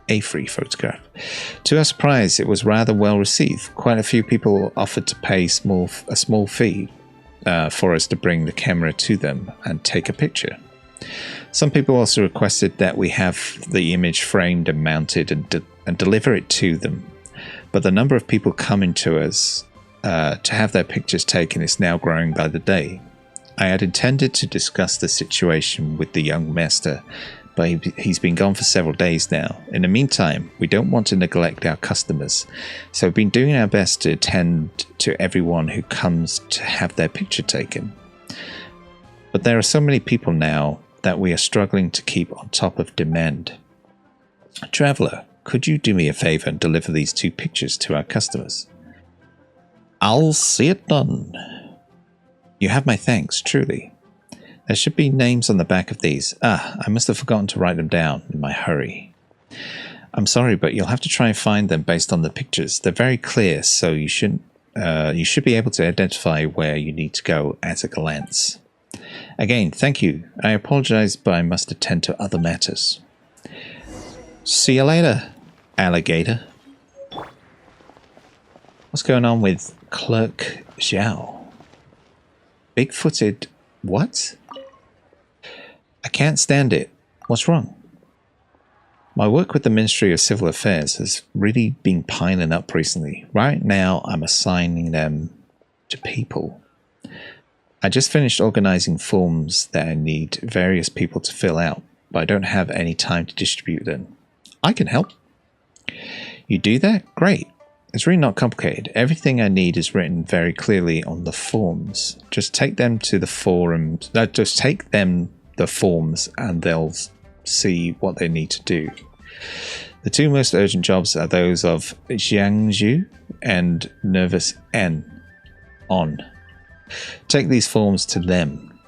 S1: A free photograph. To our surprise, it was rather well received. Quite a few people offered to pay a small fee for us to bring the camera to them and take a picture. Some people also requested that we have the image framed and mounted and deliver it to them. But the number of people coming to us to have their pictures taken is now growing by the day. I had intended to discuss the situation with the young master, but he's been gone for several days now. In the meantime, we don't want to neglect our customers, so we've been doing our best to attend to everyone who comes to have their picture taken. But there are so many people now that we are struggling to keep on top of demand. Traveler, could you do me a favor and deliver these 2 pictures to our customers? I'll see it done. You have my thanks, truly. There should be names on the back of these. I must have forgotten to write them down in my hurry. I'm sorry, but you'll have to try and find them based on the pictures. They're very clear, so you should be able to identify where you need to go at a glance. Again, thank you. I apologize, but I must attend to other matters. See you later, alligator. What's going on with Clerk Zhao? Big-footed what? I can't stand it. What's wrong? My work with the Ministry of Civil Affairs has really been piling up recently. Right now, I'm assigning them to people. I just finished organizing forms that I need various people to fill out, but I don't have any time to distribute them. I can help. You do that? Great. It's really not complicated. Everything I need is written very clearly on the forms. Just take them to the forums. The forms and they'll see what they need to do. The 2 most urgent jobs are those of Jiangzhu and Nervous N. On. Take these forms to them.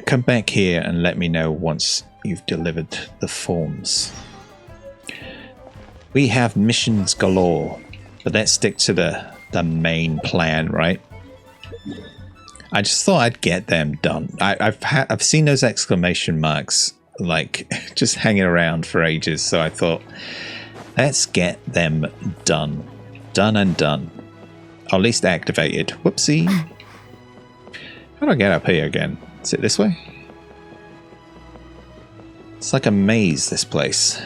S1: Come back here and let me know once you've delivered the forms. We have missions galore, but let's stick to the main plan, right? I just thought I'd get them done. I've seen those exclamation marks like just hanging around for ages, so I thought let's get them done. Done and done. Or at least activated. Whoopsie. How do I get up here again? Is it this way? It's like a maze, this place.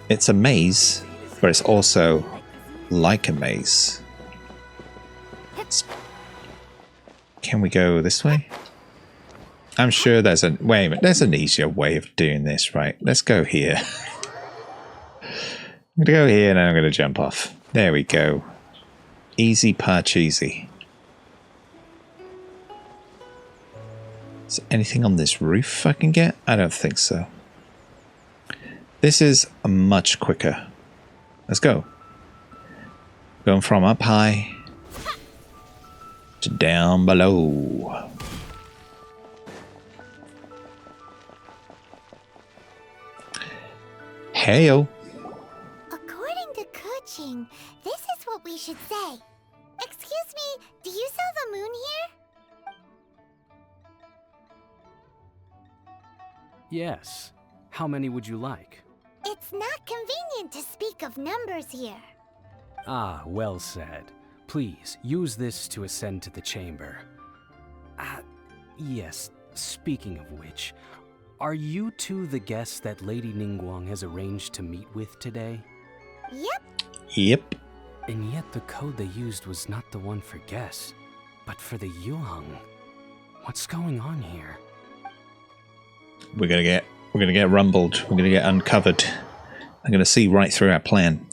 S1: It's a maze, but it's also like a maze. Can we go this way? I'm sure there's a... Wait a minute, there's an easier way of doing this, right? Let's go here. I'm going to go here and then I'm going to jump off. There we go. Easy parcheesy. Is there anything on this roof I can get? I don't think so. This is much quicker. Let's go. Going from up high to down below. Heyo.
S3: According to Kuching, this is what we should say. Excuse me, do you sell the moon here?
S11: Yes. How many would you like?
S3: It's not convenient to speak of numbers here.
S11: Ah, well said. Please, use this to ascend to the chamber. Yes, speaking of which, are you two the guests that Lady Ningguang has arranged to meet with today?
S3: Yep.
S1: Yep.
S11: And yet the code they used was not the one for guests, but for the Yuheng. What's going on here?
S1: We're gonna get rumbled. We're gonna get uncovered. I'm gonna see right through our plan.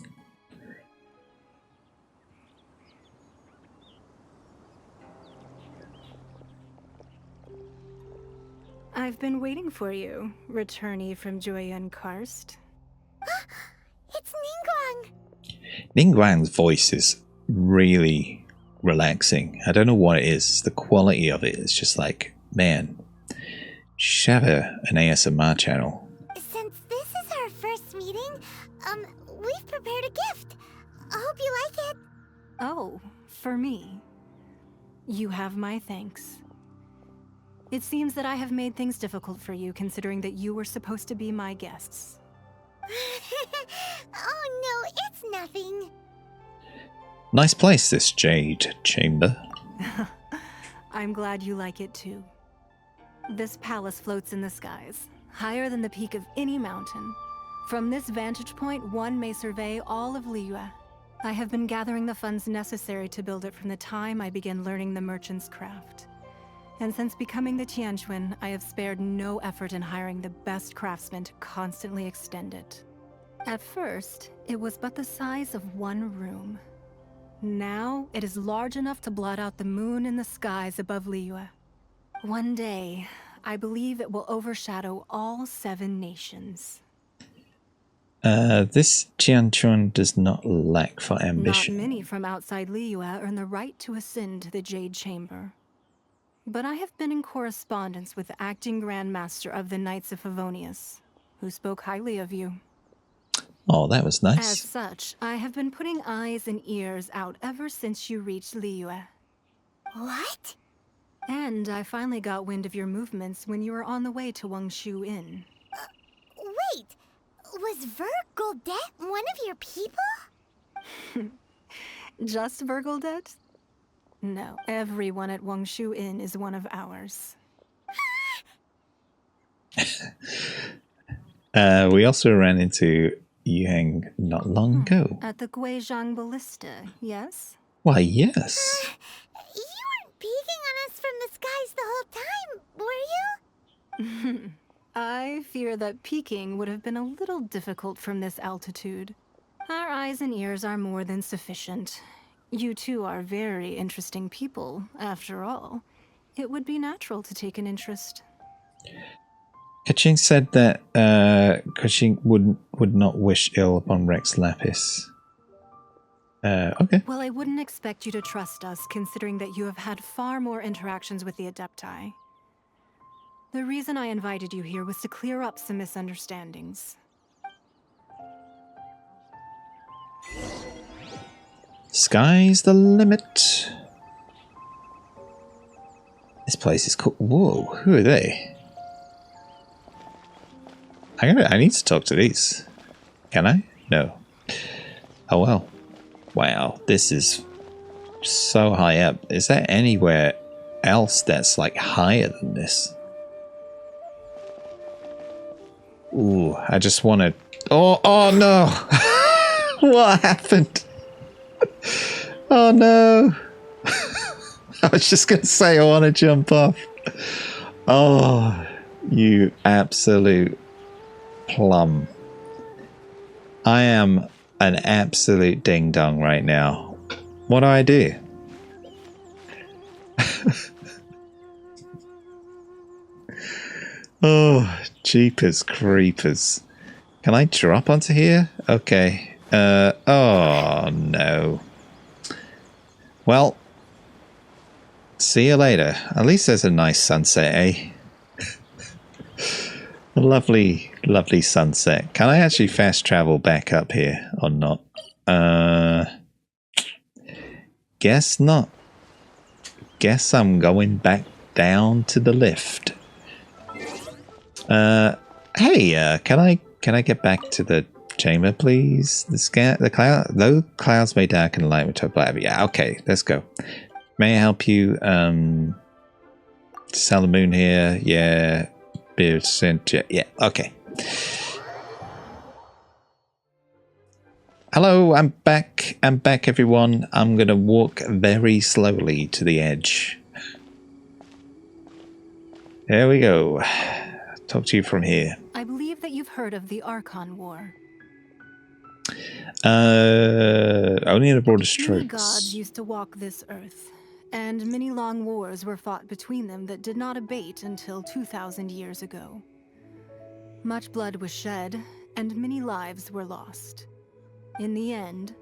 S12: I've been waiting for you, returnee from Joyun Karst.
S3: It's Ningguang!
S1: Ningguang's voice is really relaxing. I don't know what it is. The quality of it is just like, man, should have an ASMR channel.
S3: Since this is our first meeting, we've prepared a gift. I hope you like it.
S12: Oh, for me. You have my thanks. It seems that I have made things difficult for you, considering that you were supposed to be my guests.
S3: Oh no, it's nothing.
S1: Nice place, this Jade Chamber.
S12: I'm glad you like it too. This palace floats in the skies, higher than the peak of any mountain. From this vantage point, one may survey all of Liyue. I have been gathering the funds necessary to build it from the time I began learning the merchant's craft. And since becoming the Tianquan, I have spared no effort in hiring the best craftsmen to constantly extend it. At first, it was but the size of one room. Now, it is large enough to blot out the moon in the skies above Liyue. One day, I believe it will overshadow all 7 nations.
S1: This Tianquan does not lack for ambition.
S12: Not many from outside Liyue earn the right to ascend to the Jade Chamber. But I have been in correspondence with the acting Grand Master of the Knights of Favonius, who spoke highly of you.
S1: Oh, that was nice.
S12: As such, I have been putting eyes and ears out ever since you reached Liyue.
S3: What?
S12: And I finally got wind of your movements when you were on the way to Wangshu Inn.
S3: Wait, was Vergoldet one of your people?
S12: Just Vergoldet? No, everyone at Wangshu Inn is one of ours.
S1: We also ran into Yang not long ago.
S12: At the Guizhang Ballista, yes?
S1: Why, yes.
S3: You weren't peeking on us from the skies the whole time, were you?
S12: I fear that peeking would have been a little difficult from this altitude. Our eyes and ears are more than sufficient. You two are very interesting people, after all. It would be natural to take an interest.
S1: Kaching said that Kaching would not wish ill upon Rex Lapis. Okay.
S12: Well, I wouldn't expect you to trust us, considering that you have had far more interactions with the Adepti. The reason I invited you here was to clear up some misunderstandings.
S1: Sky's the limit. This place is cool. Whoa, who are they? I need to talk to these. Can I? No. Oh well. Wow, this is so high up. Is there anywhere else that's like higher than this? Ooh, I just want to... Oh no! What happened? Oh no! I was just going to say I want to jump off. Oh, you absolute plum. I am an absolute ding-dong right now. What do? Oh, jeepers creepers. Can I drop onto here? Okay. Oh no. Well, see you later. At least there's a nice sunset, eh? A lovely, lovely sunset. Can I actually fast travel back up here or not? Guess not. Guess I'm going back down to the lift. Hey, can I get back to the chamber, please? Though clouds may darken the light with black. Yeah, okay, let's go. May I help you? Sell the moon here. Yeah. Beard sent. Yeah. Okay. Hello, I'm back. I'm back, everyone. I'm gonna walk very slowly to the edge. There we go. Talk to you from here.
S12: I believe that you've heard of the Archon War.
S1: Only in the broader strokes.
S12: Many gods used to walk this earth, and many long wars were fought between them that did not abate until 2,000 years ago. Much blood was shed, and many lives were lost. In the end,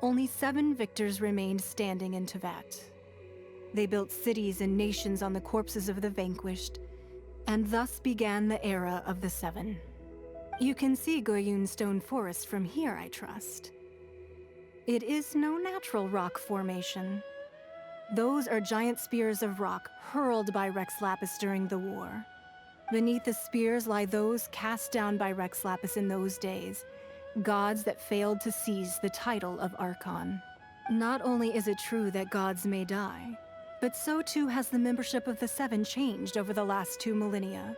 S12: only 7 victors remained standing in Tevat. They built cities and nations on the corpses of the vanquished, and thus began the era of the 7. You can see Goyun Stone Forest from here, I trust. It is no natural rock formation. Those are giant spears of rock hurled by Rex Lapis during the war. Beneath the spears lie those cast down by Rex Lapis in those days, gods that failed to seize the title of Archon. Not only is it true that gods may die, but so too has the membership of the Seven changed over the last 2 millennia.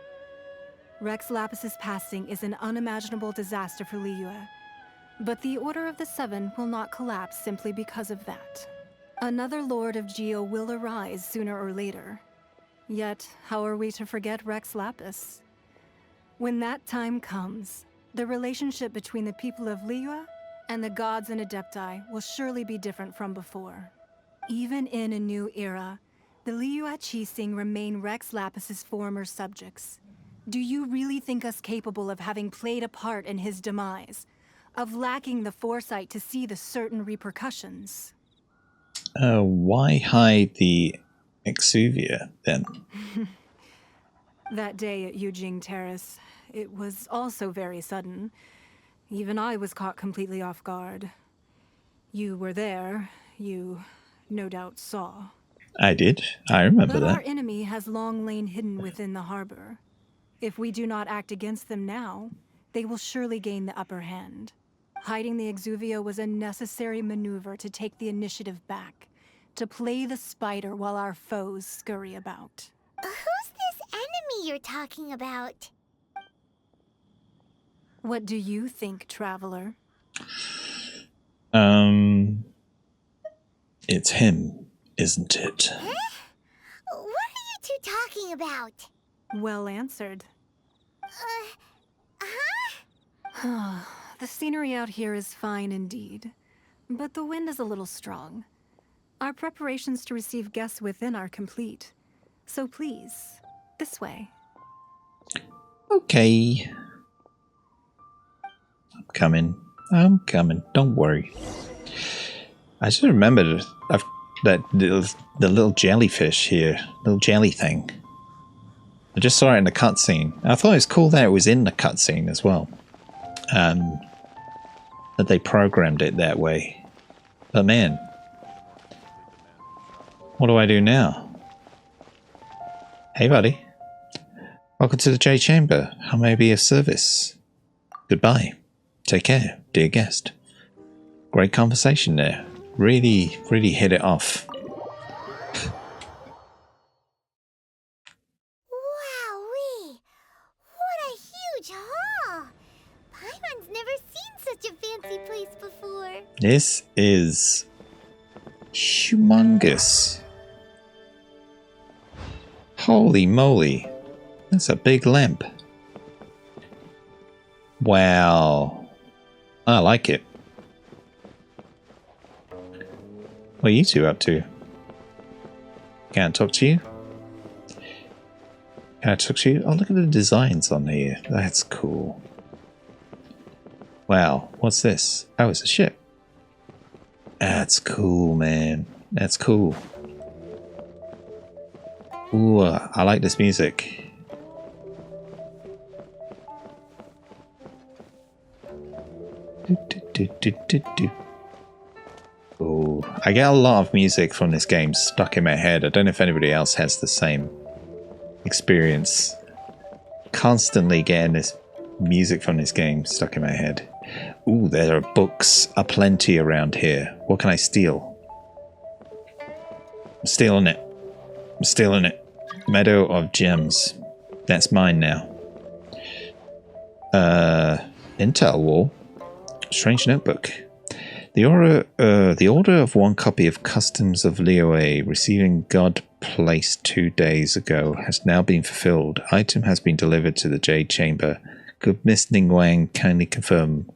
S12: Rex Lapis's passing is an unimaginable disaster for Liyue, but the Order of the Seven will not collapse simply because of that. Another Lord of Geo will arise sooner or later. Yet, how are we to forget Rex Lapis? When that time comes, the relationship between the people of Liyue and the gods and Adepti will surely be different from before. Even in a new era, the Liyue Qixing remain Rex Lapis's former subjects. Do you really think us capable of having played a part in his demise? Of lacking the foresight to see the certain repercussions?
S1: Why hide the Exuvia, then?
S12: That day at Yujing Terrace, it was also very sudden. Even I was caught completely off guard. You were there. You no doubt saw.
S1: I did. I remember
S12: but
S1: that.
S12: Our enemy has long lain hidden within the harbor. If we do not act against them now, they will surely gain the upper hand. Hiding the Exuvia was a necessary maneuver to take the initiative back, to play the spider while our foes scurry about.
S3: Who's this enemy you're talking about?
S12: What do you think, Traveler?
S1: It's him, isn't it?
S3: Huh? What are you two talking about?
S12: Well answered. The scenery out here is fine indeed, but the wind is a little strong. Our preparations to receive guests within are complete. So please, this way.
S1: Okay. I'm coming. Don't worry. I just remembered that the little jellyfish here, little jelly thing. I just saw it in the cutscene. I thought it was cool that it was in the cutscene as well. That they programmed it that way. But man, what do I do now? Hey buddy. Welcome to the J Chamber. How may I be of service? Goodbye. Take care, dear guest. Great conversation there. Really hit it off.
S3: Wowee! What a huge hall! Paimon's never seen such a fancy place before.
S1: This is humongous. Holy moly. That's a big lamp. Wow. I like it. What are you two up to? Can I talk to you? Can I talk to you? Oh, look at the designs on here. That's cool. Wow, what's this? Oh, it's a ship. That's cool, man. That's cool. Ooh, I like this music. Oh, I get a lot of music from this game stuck in my head. I don't know if anybody else has the same experience. Constantly getting this music from this game stuck in my head. Ooh, there are books aplenty around here. What can I steal? I'm stealing it. I'm stealing it. Meadow of Gems. That's mine now. Intel wall. Strange notebook. The order of one copy of Customs of Liyue, receiving God placed 2 days ago, has now been fulfilled. Item has been delivered to the Jade Chamber. Could Miss Ningguang kindly confirm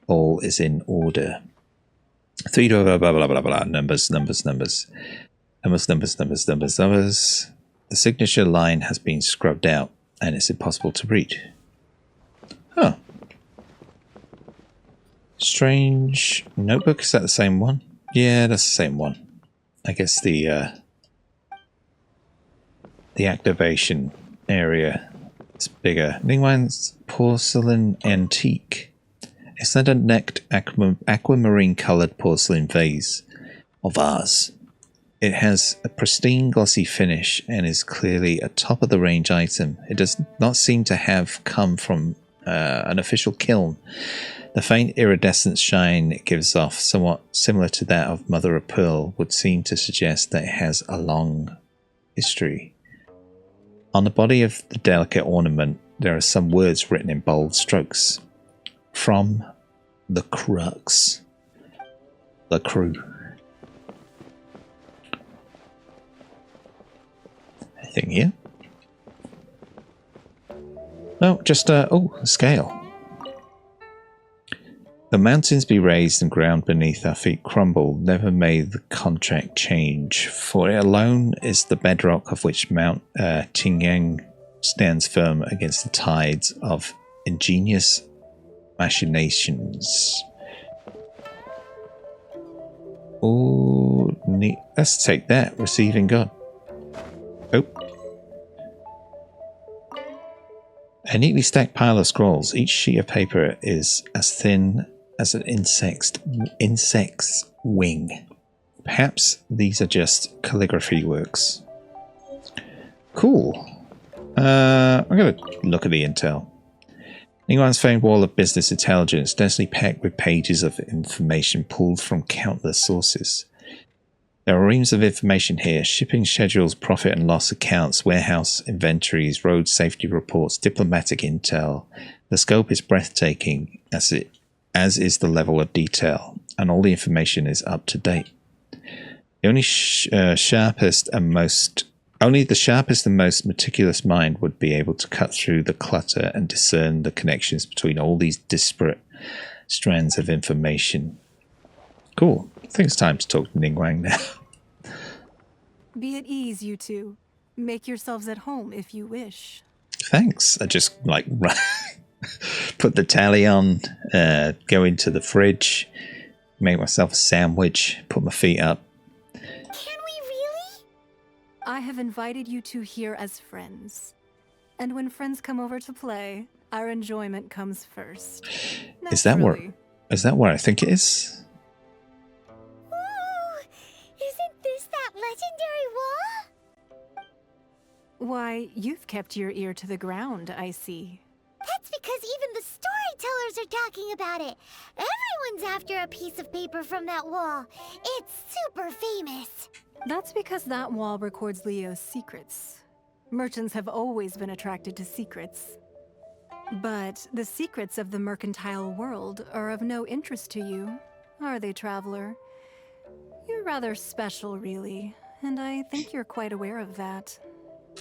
S1: all is in order? 3 blah blah blah blah blah. Numbers. The signature line has been scrubbed out and it's impossible to read. Huh. Strange notebook, is that the same one? Yeah, that's the same one. I guess the activation area is bigger. Ningguang's porcelain antique. It's that a necked aquamarine coloured porcelain vase or vase. It has a pristine glossy finish and is clearly a top-of-the-range item. It does not seem to have come from an official kiln. The faint iridescent shine it gives off, somewhat similar to that of Mother of Pearl, would seem to suggest that it has a long history. On the body of the delicate ornament, there are some words written in bold strokes. From the Crux. The Crew. Anything here? No, just a scale. The mountains be raised and ground beneath our feet crumble, never may the contract change, for it alone is the bedrock of which Mount Qingyang stands firm against the tides of ingenious machinations. Oh, neat. Let's take that. Receiving God. Oh. A neatly stacked pile of scrolls. Each sheet of paper is as thin as an insect's wing. Perhaps these are just calligraphy works. Cool. I'm going to look at the intel. Ningguang's famed wall of business intelligence, densely packed with pages of information pulled from countless sources. There are reams of information here: shipping schedules, profit and loss accounts, warehouse inventories, road safety reports, diplomatic intel. The scope is breathtaking, as is the level of detail, and all the information is up to date. Only the sharpest and most meticulous mind would be able to cut through the clutter and discern the connections between all these disparate strands of information. Cool. I think it's time to talk to Ningguang now.
S12: Be at ease, you two. Make yourselves at home if you wish.
S1: Thanks. I just put the tally on, go into the fridge, make myself a sandwich, put my feet up.
S3: Can we really?
S12: I have invited you two here as friends. And when friends come over to play, our enjoyment comes first.
S1: Is that where I think it is?
S3: Isn't this that legendary wall?
S12: Why, you've kept your ear to the ground, I see.
S3: That's because even the storytellers are talking about it. Everyone's after a piece of paper from that wall. It's super famous.
S12: That's because that wall records Leo's secrets. Merchants have always been attracted to secrets. But the secrets of the mercantile world are of no interest to you, are they, traveler? You're rather special, really, and I think you're quite aware of that.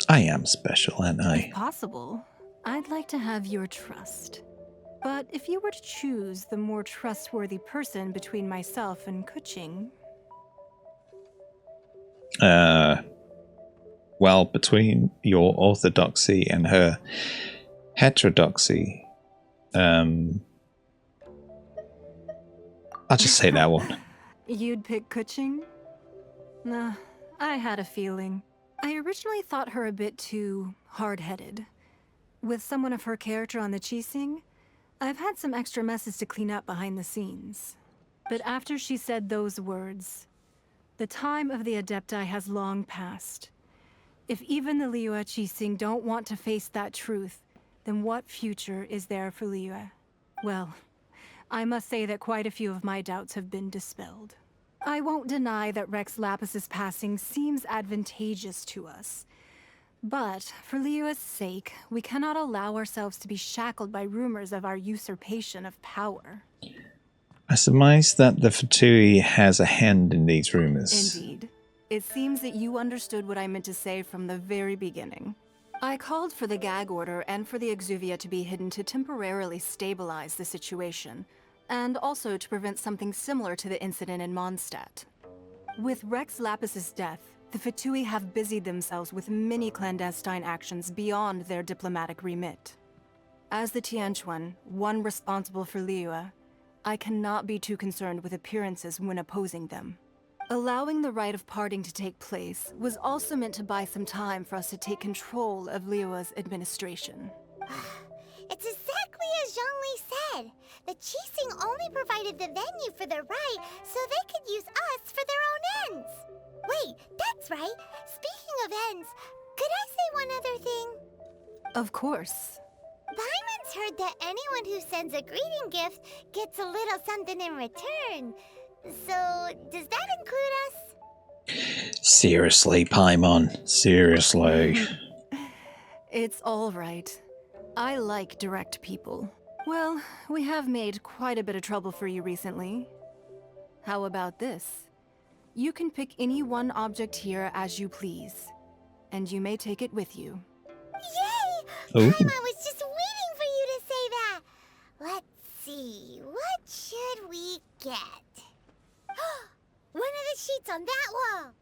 S1: I am special, aren't I?
S12: If possible, I'd like to have your trust. But if you were to choose the more trustworthy person between myself and Kuching...
S1: Well, between your orthodoxy and her heterodoxy, I'll just say that one.
S12: You'd pick Kuching? Nah, I had a feeling. I originally thought her a bit too hard-headed. With someone of her character on the Qixing, I've had some extra messes to clean up behind the scenes. But after she said those words, the time of the Adepti has long passed. If even the Liyue Qixing don't want to face that truth, then what future is there for Liyue? Well, I must say that quite a few of my doubts have been dispelled. I won't deny that Rex Lapis's passing seems advantageous to us. But, for Liyue's sake, we cannot allow ourselves to be shackled by rumors of our usurpation of power.
S1: I surmise that the Fatui has a hand in these rumors.
S12: Indeed. It seems that you understood what I meant to say from the very beginning. I called for the gag order and for the Exuvia to be hidden to temporarily stabilize the situation, and also to prevent something similar to the incident in Mondstadt. With Rex Lapis's death, the Fatui have busied themselves with many clandestine actions beyond their diplomatic remit. As the Tianquan, one responsible for Liyue, I cannot be too concerned with appearances when opposing them. Allowing the rite of parting to take place was also meant to buy some time for us to take control of Liyue's administration.
S3: It's exactly as Zhongli said. The Qixing only provided the venue for the rite so they could use us for their own ends. Wait, that's right. Speaking of ends, could I say one other thing?
S12: Of course.
S3: Paimon's heard that anyone who sends a greeting gift gets a little something in return. So, does that include us?
S1: Seriously, Paimon. Seriously.
S12: It's all right. I like direct people. Well, we have made quite a bit of trouble for you recently. How about this? You can pick any one object here as you please, and you may take it with you.
S3: Yay!
S1: Ooh.
S3: Paimon was just waiting for you to say that. Let's see, what should we get? One of the sheets on that wall.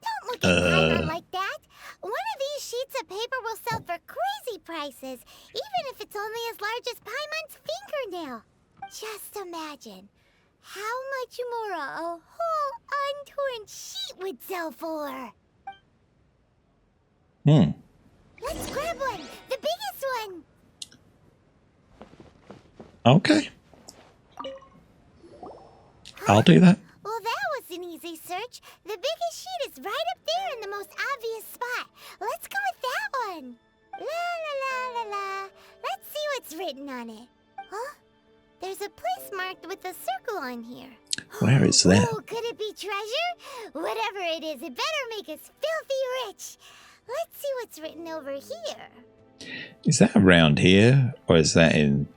S3: Don't look at Paimon like that. One of these sheets of paper will sell for crazy prices, even if it's only as large as Paimon's fingernail. Just imagine how much more a whole untorn sheet would sell for. Let's grab one, the biggest one.
S1: Okay. I'll do that.
S3: Well, that was an easy search. The biggest sheet is right up there in the most obvious spot. Let's go with that one. La la la la la. Let's see what's written on it. Huh? There's a place marked with a circle on here.
S1: Where is that?
S3: Oh, could it be treasure? Whatever it is, it better make us filthy rich. Let's see what's written over here.
S1: Is that around here, or is that in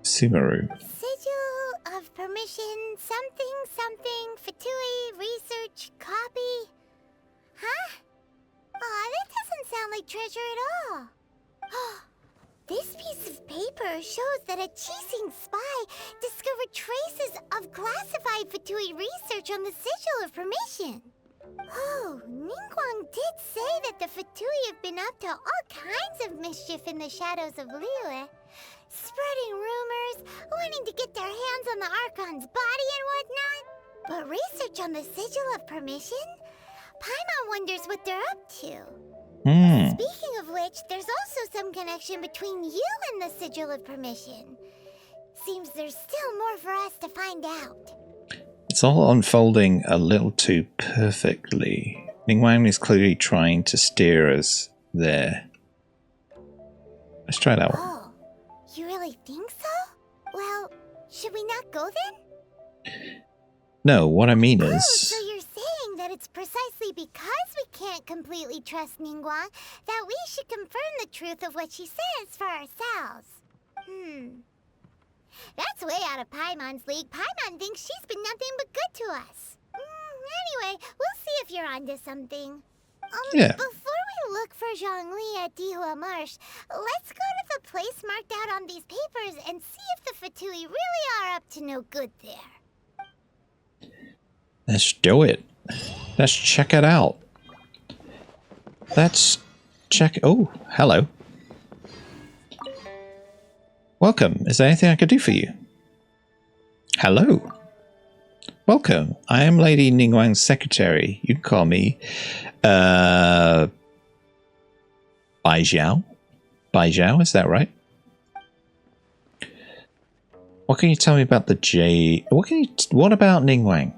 S1: Sumeru?
S3: Sigil of permission, something, Fatui, research, copy. Huh? Aw, that doesn't sound like treasure at all. This piece of paper shows that a Chising spy discovered traces of classified Fatui research on the Sigil of permission. Oh, Ningguang did say that the Fatui have been up to all kinds of mischief in the shadows of Liyue. Spreading rumors, wanting to get their hands on the Archon's body and whatnot. But research on the Sigil of permission? Paimon wonders what they're up to. Speaking of which, there's also some connection between you and the Sigil of permission. Seems there's still more for us to find out.
S1: It's all unfolding a little too perfectly. Ningguang is clearly trying to steer us there. Let's try that one.
S3: Oh, you really think so? Well, should we not go then?
S1: No, what I mean is...
S3: So you're saying that it's precisely because we can't completely trust Ningguang that we should confirm the truth of what she says for ourselves. That's way out of Paimon's league. Paimon thinks she's been nothing but good to us. Anyway, we'll see if you're onto something.
S1: Yeah.
S3: Before we look for Zhongli at Dihua Marsh, let's go to the place marked out on these papers and see if the Fatui really are up to no good there.
S1: Let's do it. Let's check it out. Let's check... Oh, hello. Welcome. Is there anything I could do for you? Hello. Welcome. I am Lady Ningguang's secretary. You can call me Bai Zhao. Bai Zhao, is that right? What can you tell me about the Jade? What about Ningguang?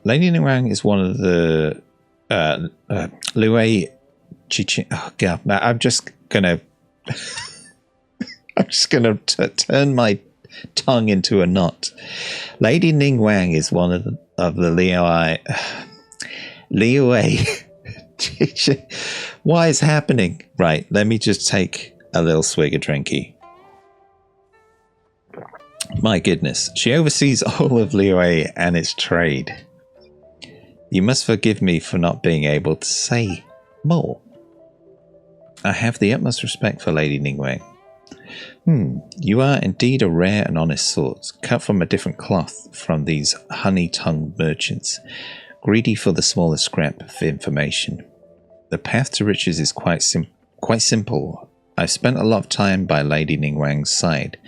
S1: Lady Ningguang is one of the Liyue Chichin. Oh god, I'm just gonna turn my tongue into a knot. Lady Ningguang is one of the Liyue Chichin. What is happening? Right, let me just take a little swig of drinky. My goodness, she oversees all of Liyue and its trade. You must forgive me for not being able to say more. I have the utmost respect for Lady Ningguang. You are indeed a rare and honest sort, cut from a different cloth from these honey-tongued merchants, greedy for the smallest scrap of information. The path to riches is quite simple. I've spent a lot of time by Lady Ningguang's side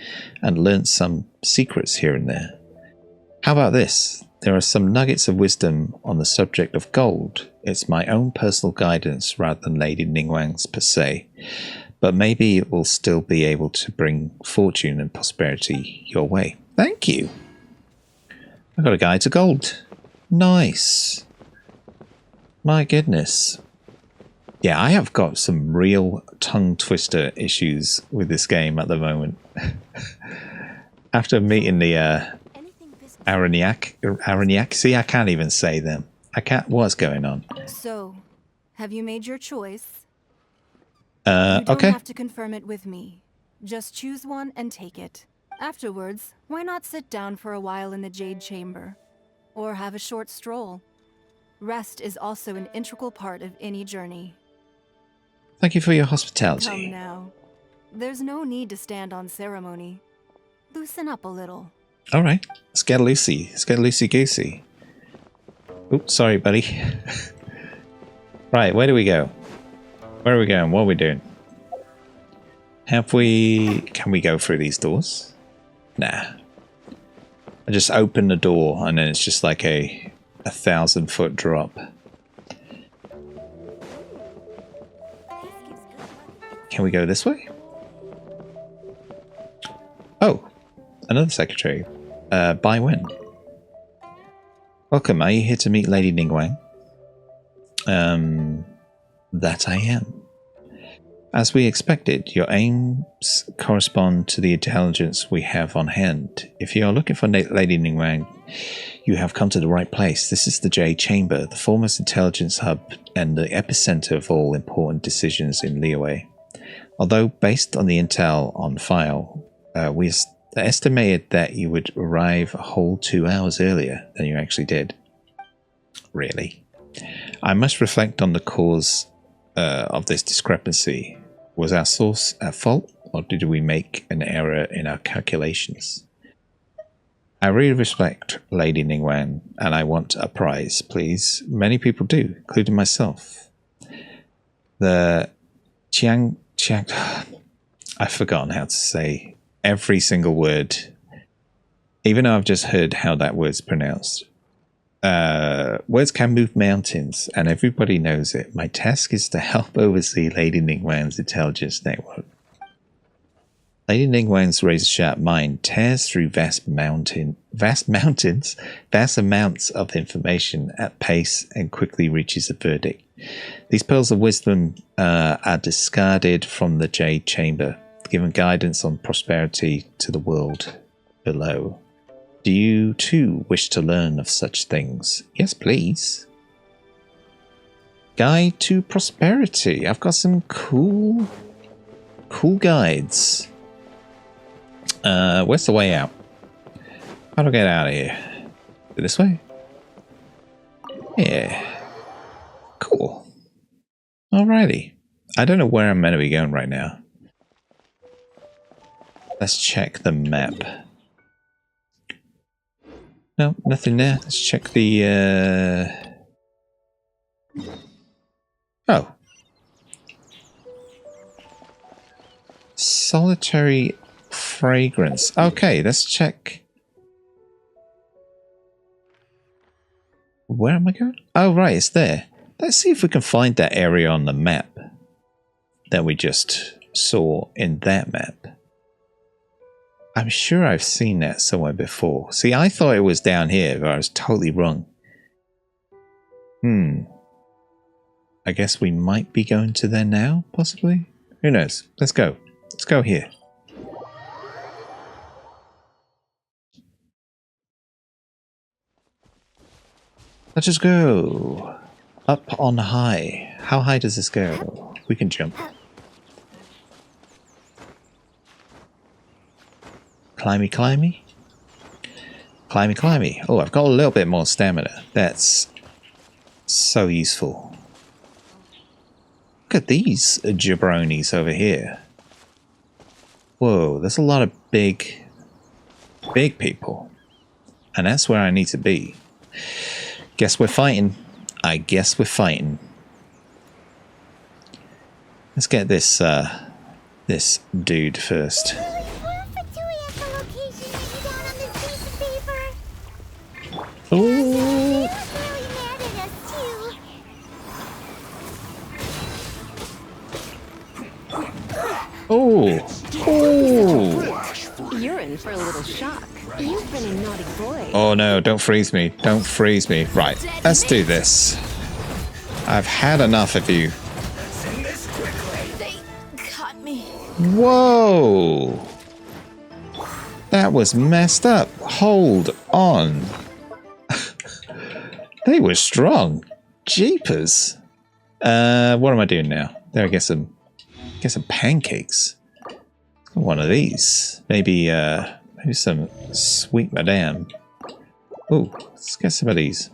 S1: and learnt some secrets here and there. How about this? There are some nuggets of wisdom on the subject of gold. It's my own personal guidance rather than Lady Ningguang's per se, but maybe it will still be able to bring fortune and prosperity your way. Thank you. I got a guide to gold. Nice. My goodness. Yeah, I have got some real tongue twister issues with this game at the moment. After meeting the Araniac, see, I can't even say them. I can't. What's going on?
S12: So, have you made your choice? You don't
S1: okay.
S12: have to confirm it with me. Just choose one and take it. Afterwards, why not sit down for a while in the Jade Chamber? Or have a short stroll? Rest is also an integral part of any journey.
S1: Thank you for your hospitality.
S12: Come now. There's no need to stand on ceremony. Loosen up a little.
S1: All right. Let's get loosey. Let's get loosey-goosey. Oops, sorry, buddy. Right, where do we go? Where are we going? What are we doing? Have we... Can we go through these doors? Nah. I just open the door and then it's just like a 1,000-foot drop. Can we go this way? Oh, another secretary. By when? Welcome, are you here to meet Lady Ningguang? That I am. As we expected, your aims correspond to the intelligence we have on hand. If you are looking for Lady Ningguang, you have come to the right place. This is the Jade Chamber, the foremost intelligence hub and the epicenter of all important decisions in Liyue. Although based on the intel on file, we estimated that you would arrive a whole 2 hours earlier than you actually did. Really? I must reflect on the cause of this discrepancy. Was our source at fault, or did we make an error in our calculations? I really respect Lady Ningguang, and I want a prize, please. Many people do, including myself. The I've forgotten how to say every single word, even though I've just heard how that word's pronounced. Words can move mountains, and everybody knows it. My task is to help oversee Lady Ningguang's intelligence network. Lady Ningguang's razor-sharp mind tears through vast amounts of information at pace and quickly reaches a verdict. These pearls of wisdom are discarded from the Jade Chamber, giving guidance on prosperity to the world below. Do you too wish to learn of such things? Yes, please. Guide to prosperity. I've got some cool guides. Where's the way out? How do I get out of here? This way? Yeah. Cool. Alrighty. I don't know where I'm meant to be going right now. Let's check the map. No, nothing there. Let's check the... Oh. Solitary fragrance. Okay, let's check. Where am I going? Oh, right, it's there. Let's see if we can find that area on the map that we just saw in that map. I'm sure I've seen that somewhere before. See, I thought it was down here, but I was totally wrong. I guess we might be going to there now, possibly? Who knows? Let's go. Let's go here. Let's just go. Up on high. How high does this go? We can jump. Climby, climby. Climby, climby. Oh, I've got a little bit more stamina. That's so useful. Look at these jabronis over here. Whoa, there's a lot of big people. And that's where I need to be. Guess we're fighting. I guess we're fighting. Let's get this this dude first. Oh.
S7: Oh. You're in for a little shock. You've been a naughty boy.
S1: Oh no, don't freeze me. Don't freeze me. Right, let's do this. I've had enough of you.
S2: They caught me.
S1: Whoa! That was messed up. Hold on. They were strong. Jeepers. What am I doing now? There, get some pancakes. One of these. Maybe some sweet madame. Ooh, let's get some of these.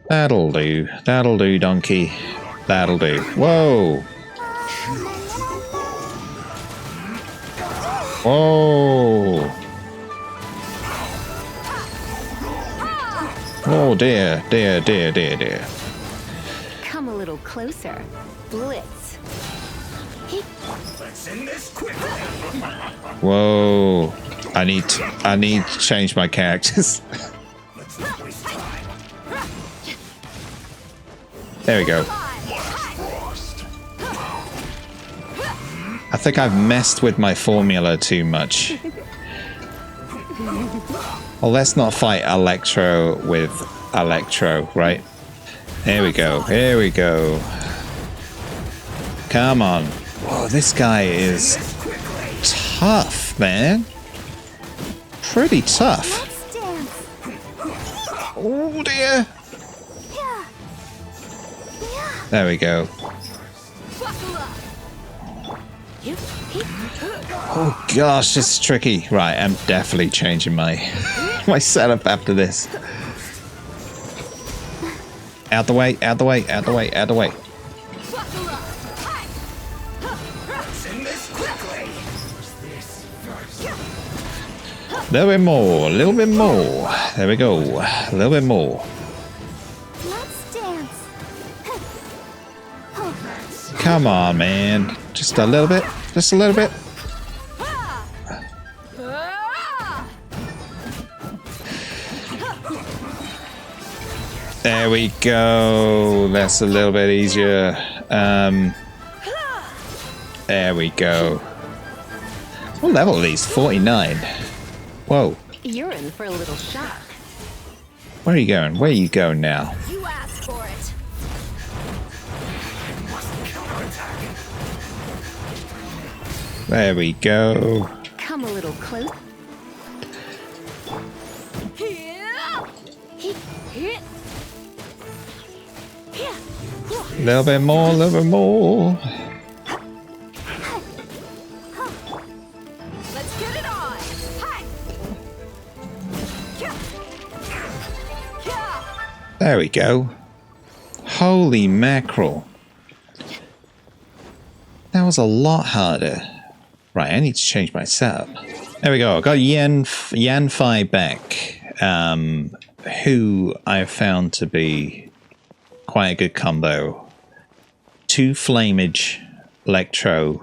S1: That'll do. That'll do, donkey. That'll do. Whoa! Whoa! Oh dear, dear, dear, dear, dear.
S7: Come a little closer. Blitz.
S4: Let's end this quickly.
S1: Whoa! I need to change my characters.
S4: Let's not waste time.
S1: There we go. I think I've messed with my formula too much. Well, let's not fight Electro with Electro, right? Here we go. Here we go. Come on. Whoa, this guy is tough, man. Pretty tough. Oh dear. There we go. Oh gosh, this is tricky. Right, I'm definitely changing my my setup after this. Out the way, out the way, out the way, out the way. A little bit more, a little bit more. There we go. A little bit more.
S3: Let's dance.
S1: Come on, man. Just a little bit. Just a little bit. There we go. That's a little bit easier. There we go. What level are these? 49. Whoa.
S7: You're in for a little shock.
S1: Where are you going? Where are you going now?
S2: You asked for it.
S1: There we go.
S7: Come a little close.
S1: A little bit more, a little bit more.
S2: Let's get it on.
S1: There we go. Holy mackerel. That was a lot harder. Right, I need to change my setup. There we go. I got Yanfei back, who I found to be quite a good combo. 2 Flamage, Electro,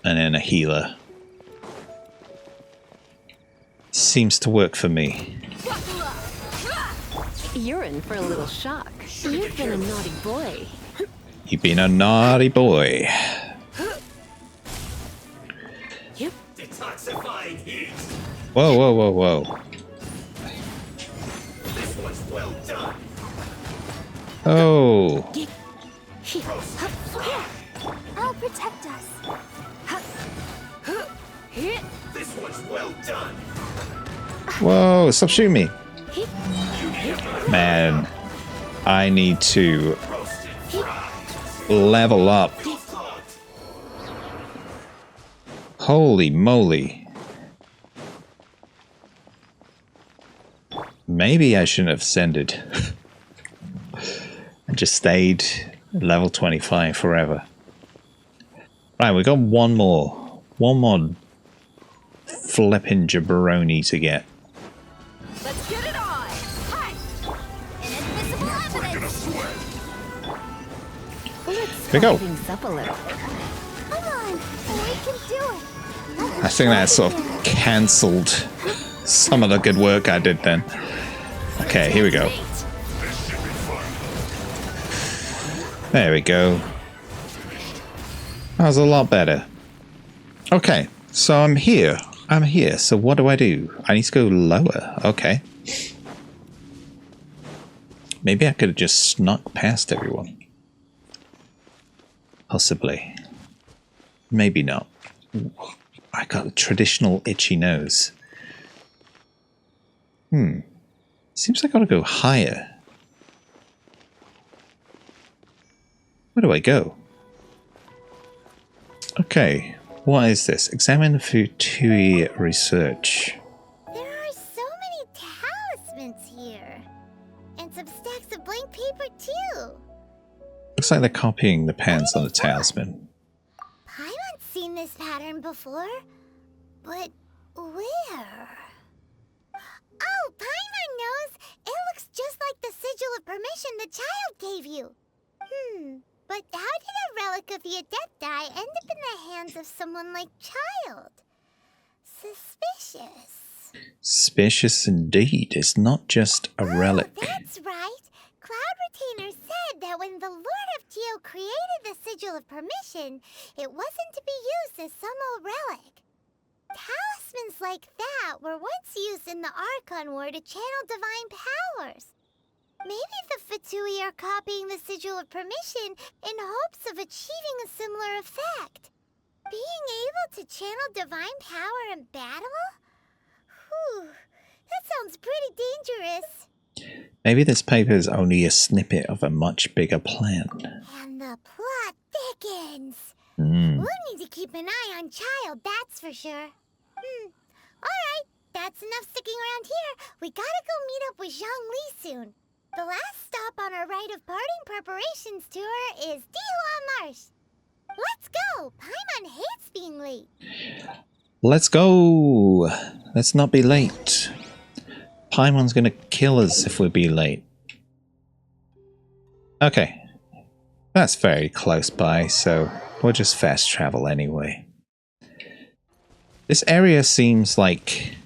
S1: and then a healer. Seems to work for me.
S7: You're in for a little shock. You've been a naughty boy.
S1: You've been a naughty boy.
S4: Detoxifying heat.
S1: Whoa, whoa, whoa, whoa.
S4: This one's well done.
S1: Oh.
S3: I'll protect us.
S4: This one's well done.
S1: Whoa, stop shooting me. Man, I need to level up. Holy moly. Maybe I shouldn't have ascended. I just stayed level 25 forever. Right, we got one more. One more flipping jabroni to get.
S2: Let's get it on. Inadmissible evidence.
S7: Let's
S1: Here we go.
S7: things up a little.
S3: Come on, we can do it.
S1: I think that sort of cancelled some of the good work I did then. Okay, here we go. There we go. That was a lot better. Okay, so I'm here. I'm here. So what do? I need to go lower. Okay. Maybe I could have just snuck past everyone. Possibly. Maybe not. Ooh, I got a traditional itchy nose. Seems like I gotta go higher. Where do I go? Okay, what is this? Examine Futui research.
S3: There are so many talismans here. And some stacks of blank paper too.
S1: Looks like they're copying the patterns on the talisman.
S3: Paimon's seen this pattern before. But where? Oh, Paimon knows! It looks just like the sigil of permission the child gave you. But how did a relic of the Adepti end up in the hands of someone like Child? Suspicious.
S1: Suspicious indeed. It's not just a relic.
S3: That's right. Cloud Retainer said that when the Lord of Geo created the sigil of permission, it wasn't to be used as some old relic. Talismans like that were once used in the Archon War to channel divine powers. Maybe the Fatui are copying the sigil of permission in hopes of achieving a similar effect. Being able to channel divine power in battle? Whew, that sounds pretty dangerous.
S1: Maybe this paper is only a snippet of a much bigger plan.
S3: And the plot thickens.
S1: We'll
S3: need to keep an eye on Child, that's for sure. Alright, that's enough sticking around here. We gotta go meet up with Zhang Li soon. The last stop on our rite of parting preparations tour is Dihua Marsh. Let's go! Paimon hates being late.
S1: Let's go! Let's not be late. Paimon's gonna kill us if we be late. Okay. That's very close by, so we'll just fast travel anyway. This area seems like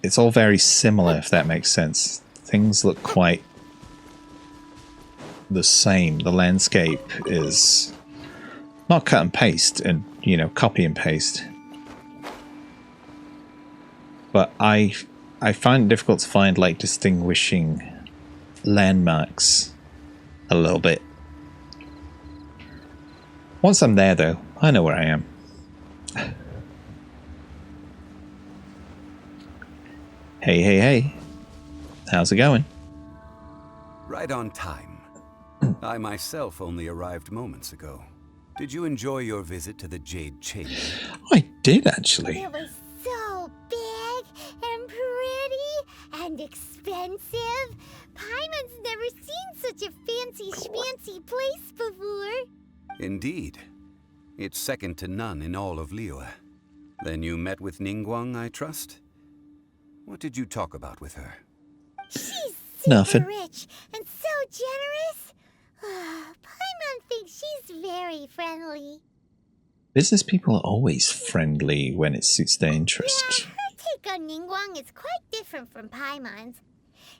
S1: it's all very similar, if that makes sense. Things look quite the same. The landscape is not cut and paste and, you know, copy and paste. But I find it difficult to find, like, distinguishing landmarks a little bit. Once I'm there, though, I know where I am. Hey, hey, hey. How's it going?
S13: Right on time. I myself only arrived moments ago. Did you enjoy your visit to the Jade Chamber?
S1: I did, actually.
S3: It was so big and pretty and expensive. Paimon's never seen such a fancy schmancy place before.
S13: Indeed. It's second to none in all of Liyue. Then you met with Ningguang, I trust? What did you talk about with her?
S3: She's
S1: Nothing.
S3: rich and so generous. Paimon thinks she's very friendly.
S1: Business people are always friendly when it suits their interest.
S3: Yeah, her take on Ningguang is quite different from Paimon's.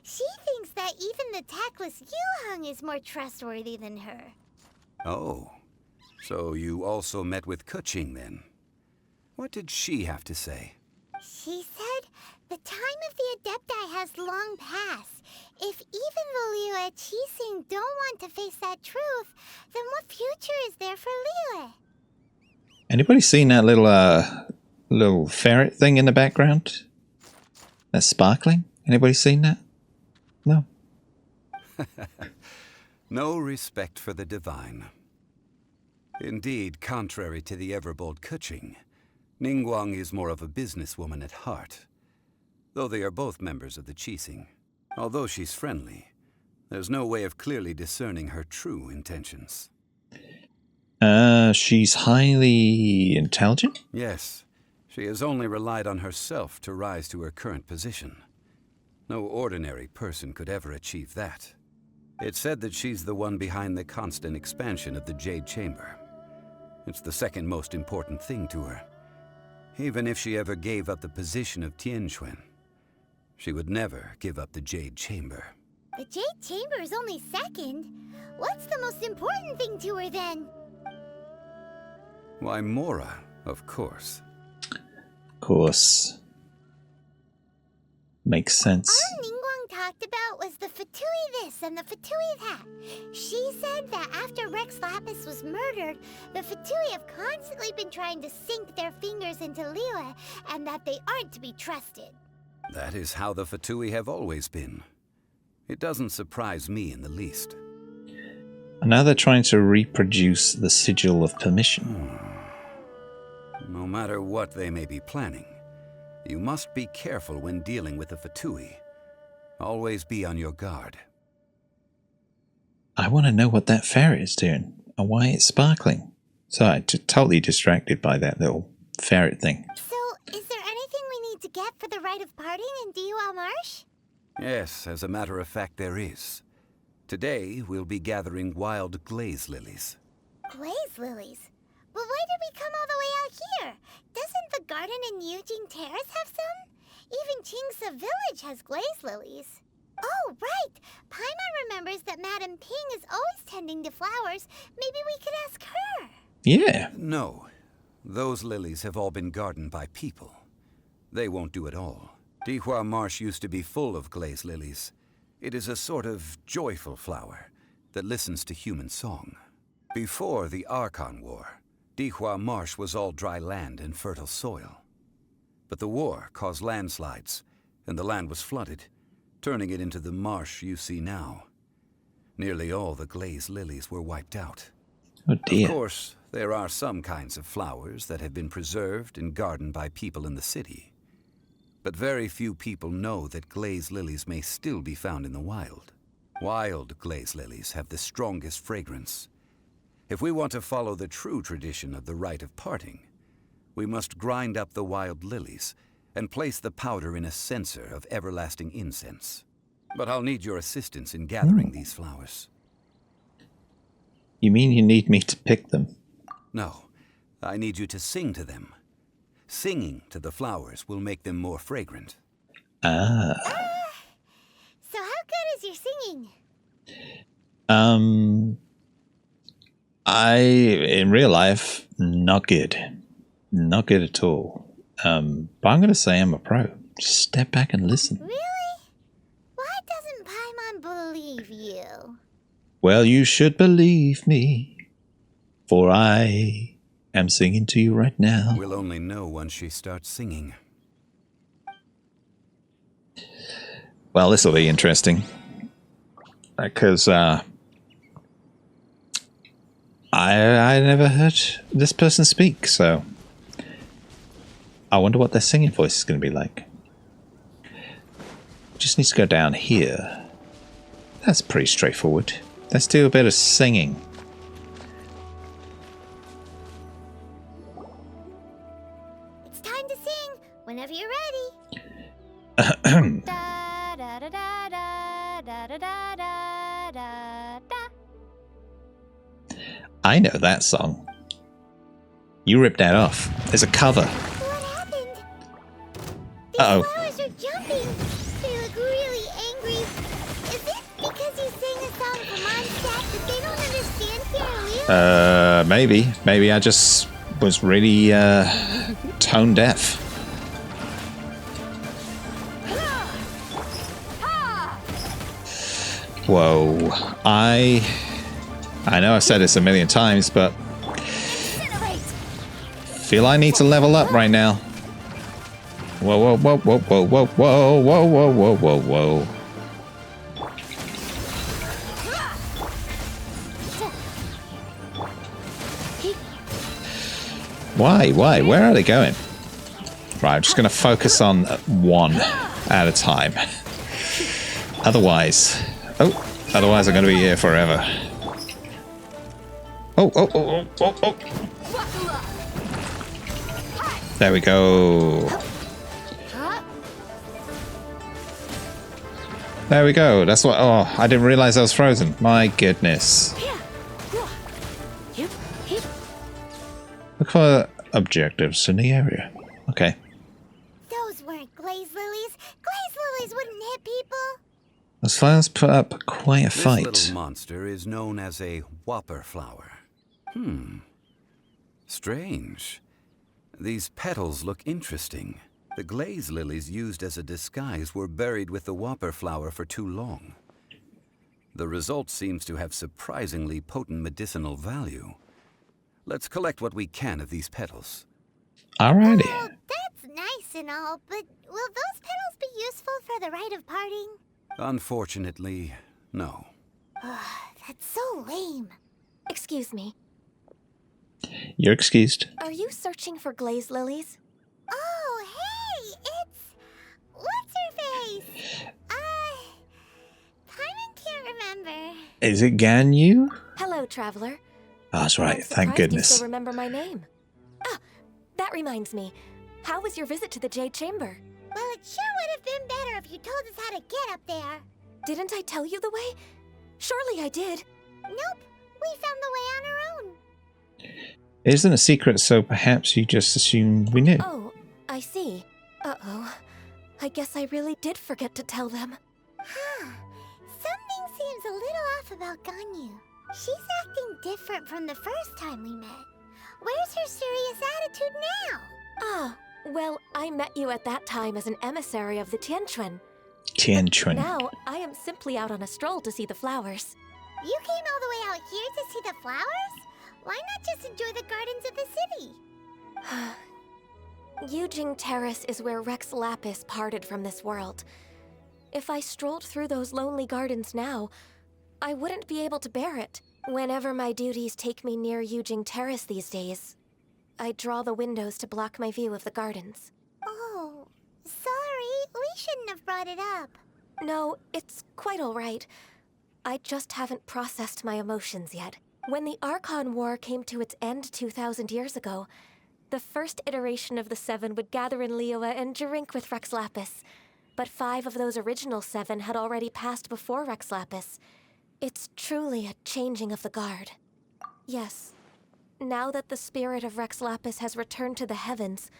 S3: She thinks that even the tactless Yuheng is more trustworthy than her.
S13: Oh, so you also met with Keqing then? What did she have to say?
S3: She said the time of the Adepti has long passed. If even the Liyue Qixing don't want to face that truth, then what future is there for Liyue?
S1: Anybody seen that little ferret thing in the background? That's sparkling? Anybody seen that? No.
S13: No respect for the divine. Indeed, contrary to the ever-bold Keqing, Ningguang is more of a businesswoman at heart. Though they are both members of the Qixing. Although she's friendly, there's no way of clearly discerning her true intentions.
S1: She's highly intelligent?
S13: Yes. She has only relied on herself to rise to her current position. No ordinary person could ever achieve that. It's said that she's the one behind the constant expansion of the Jade Chamber. It's the second most important thing to her. Even if she ever gave up the position of Tianquan, she would never give up the Jade Chamber.
S3: The Jade Chamber is only second. What's the most important thing to her then?
S13: Why, Mora, of course.
S1: Of course. Makes sense.
S3: Are Ningguang talked about was the Fatui this and the Fatui that. She said that after Rex Lapis was murdered, the Fatui have constantly been trying to sink their fingers into Liyue, and that they aren't to be trusted.
S13: That is how the Fatui have always been. It doesn't surprise me in the least.
S1: And now they're trying to reproduce the sigil of permission.
S13: No matter what they may be planning, you must be careful when dealing with the Fatui. Always be on your guard.
S1: I want to know what that ferret is doing and why it's sparkling. Sorry, totally distracted by that little ferret thing.
S3: So, is there anything we need to get for the rite of parting in Dihua Marsh?
S13: Yes, as a matter of fact, there is. Today, we'll be gathering wild glaze lilies.
S3: Glaze lilies? But why did we come all the way out here? Doesn't the garden in Yujing Terrace have some? Even Qingse Village has glaze lilies. Oh, right! Paimon remembers that Madame Ping is always tending to flowers. Maybe we could ask her.
S1: Yeah.
S13: No. Those lilies have all been gardened by people. They won't do it all. Dihua Marsh used to be full of glaze lilies. It is a sort of joyful flower that listens to human song. Before the Archon War, Dihua Marsh was all dry land and fertile soil. But the war caused landslides, and the land was flooded, turning it into the marsh you see now. Nearly all the glaze lilies were wiped out.
S1: Oh dear.
S13: Of course, there are some kinds of flowers that have been preserved and gardened by people in the city. But very few people know that glaze lilies may still be found in the wild. Wild glaze lilies have the strongest fragrance. If we want to follow the true tradition of the rite of parting, we must grind up the wild lilies and place the powder in a censer of everlasting incense. But I'll need your assistance in gathering these flowers.
S1: You mean you need me to pick them?
S13: No, I need you to sing to them. Singing to the flowers will make them more fragrant.
S1: Ah.
S3: So how good is your singing?
S1: In real life, not good. Not good at all. But I'm going to say I'm a pro. Just step back and listen.
S3: Really? Why doesn't Paimon believe you?
S1: Well, you should believe me, for I am singing to you right now.
S13: We'll only know once she starts singing.
S1: Well, this will be interesting. Because I never heard this person speak, so I wonder what their singing voice is going to be like. Just needs to go down here. That's pretty straightforward. Let's do a bit of singing.
S3: It's time to sing whenever you're ready.
S1: I know that song. You ripped that off. There's a cover.
S3: What happened? These
S1: Uh-oh.
S3: flowers are jumping. They look really angry. Is it because you sang a song for Mondstadt that they don't understand here, Leo?
S1: Maybe. Maybe I just was really tone deaf. Whoa. I know I've said this a million times, but feel I need to level up right now. Whoa, whoa, whoa, whoa, whoa, whoa, whoa, whoa, whoa, whoa, whoa, whoa. Why? Where are they going? Right, I'm just going to focus on one at a time. Otherwise I'm going to be here forever. Oh. There we go. There we go. That's what. Oh, I didn't realize I was frozen. My goodness. Look for objectives in the area. Okay.
S3: Those weren't glaze lilies. Glaze lilies wouldn't hit people.
S1: Those flowers put up quite a
S13: This
S1: fight.
S13: little monster is known as a whopper flower. Strange. These petals look interesting. The glaze lilies used as a disguise were buried with the whopper flower for too long. The result seems to have surprisingly potent medicinal value. Let's collect what we can of these petals.
S1: Alrighty.
S3: Oh, that's nice and all, but will those petals be useful for the rite of parting?
S13: Unfortunately, no.
S3: That's so lame.
S14: Excuse me.
S1: You're excused.
S14: Are you searching for glaze lilies?
S3: Oh, hey, it's... What's her face? Paimon can't remember.
S1: Is it Ganyu?
S14: Hello, traveler.
S1: Oh, that's right.
S14: I'm
S1: Thank
S14: surprised
S1: goodness.
S14: You still remember my name. Ah, that reminds me. How was your visit to the Jade Chamber?
S3: Well, it sure would have been better if you told us how to get up there.
S14: Didn't I tell you the way? Surely I did.
S3: Nope, we found the way on our own.
S1: It isn't a secret, so perhaps you just assumed we knew.
S14: Oh, I see. Uh-oh. I guess I really did forget to tell them.
S3: Huh. Something seems a little off about Ganyu. She's acting different from the first time we met. Where's her serious attitude now?
S14: Ah, well, I met you at that time as an emissary of the Tianquan.
S1: Tianquan.
S14: Now, I am simply out on a stroll to see the flowers.
S3: You came all the way out here to see the flowers? Why not just enjoy the gardens of the city?
S14: Yujing Terrace is where Rex Lapis parted from this world. If I strolled through those lonely gardens now, I wouldn't be able to bear it. Whenever my duties take me near Yujing Terrace these days, I draw the windows to block my view of the gardens.
S3: Oh, sorry. We shouldn't have brought it up.
S14: No, it's quite all right. I just haven't processed my emotions yet. When the Archon War came to its end 2,000 years ago, the first iteration of the Seven would gather in Liyue and drink with Rex Lapis. But 5 of those original 7 had already passed before Rex Lapis. It's truly a changing of the guard. Yes, now that the spirit of Rex Lapis has returned to the heavens,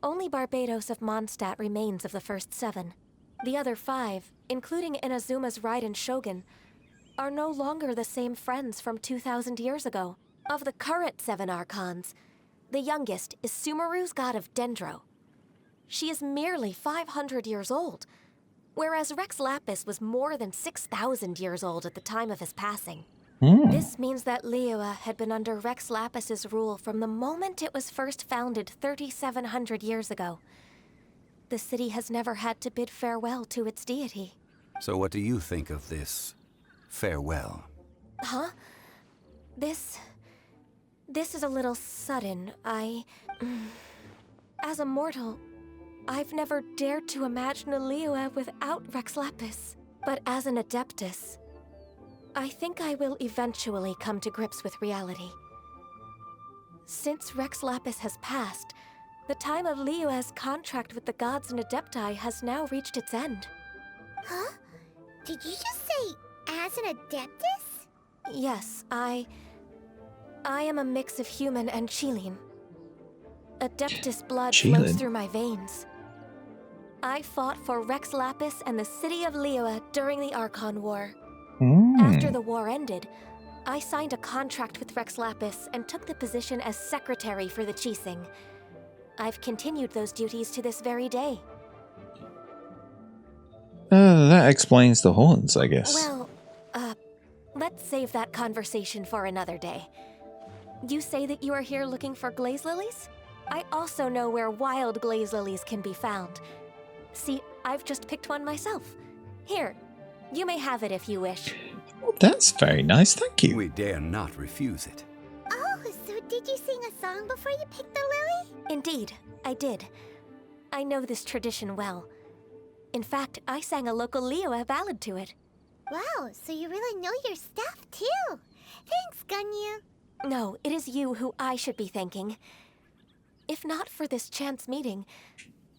S14: only Barbados of Mondstadt remains of the first 7. The other 5, including Inazuma's Raiden Shogun, are no longer the same friends from 2,000 years ago. Of the current 7 Archons, the youngest is Sumeru's god of Dendro. She is merely 500 years old, whereas Rex Lapis was more than 6,000 years old at the time of his passing. This means that Liyue had been under Rex Lapis's rule from the moment it was first founded 3,700 years ago. The city has never had to bid farewell to its deity.
S13: So what do you think of this farewell?
S14: Huh? This is a little sudden. As a mortal, I've never dared to imagine a Liyue without Rex Lapis. But as an Adeptus, I think I will eventually come to grips with reality. Since Rex Lapis has passed, the time of Liyue's contract with the gods and Adepti has now reached its end.
S3: Huh? Did you just say, as an Adeptus?
S14: Yes, I am a mix of human and Qilin. Adeptus blood flows through my veins. I fought for Rex Lapis and the city of Liyue during the Archon War. After the war ended, I signed a contract with Rex Lapis and took the position as secretary for the Qixing. I've continued those duties to this very day.
S1: That explains the horns, I guess.
S14: Well, let's save that conversation for another day. You say that you are here looking for glaze lilies? I also know where wild glaze lilies can be found. See, I've just picked one myself. Here, you may have it if you wish.
S1: Oh, that's very nice, thank you.
S13: We dare not refuse it.
S3: Oh, so did you sing a song before you picked the lily?
S14: Indeed, I did. I know this tradition well. In fact, I sang a local Liyue ballad to it.
S3: Wow, so you really know your stuff, too. Thanks, Ganyu.
S14: No, it is you who I should be thanking. If not for this chance meeting,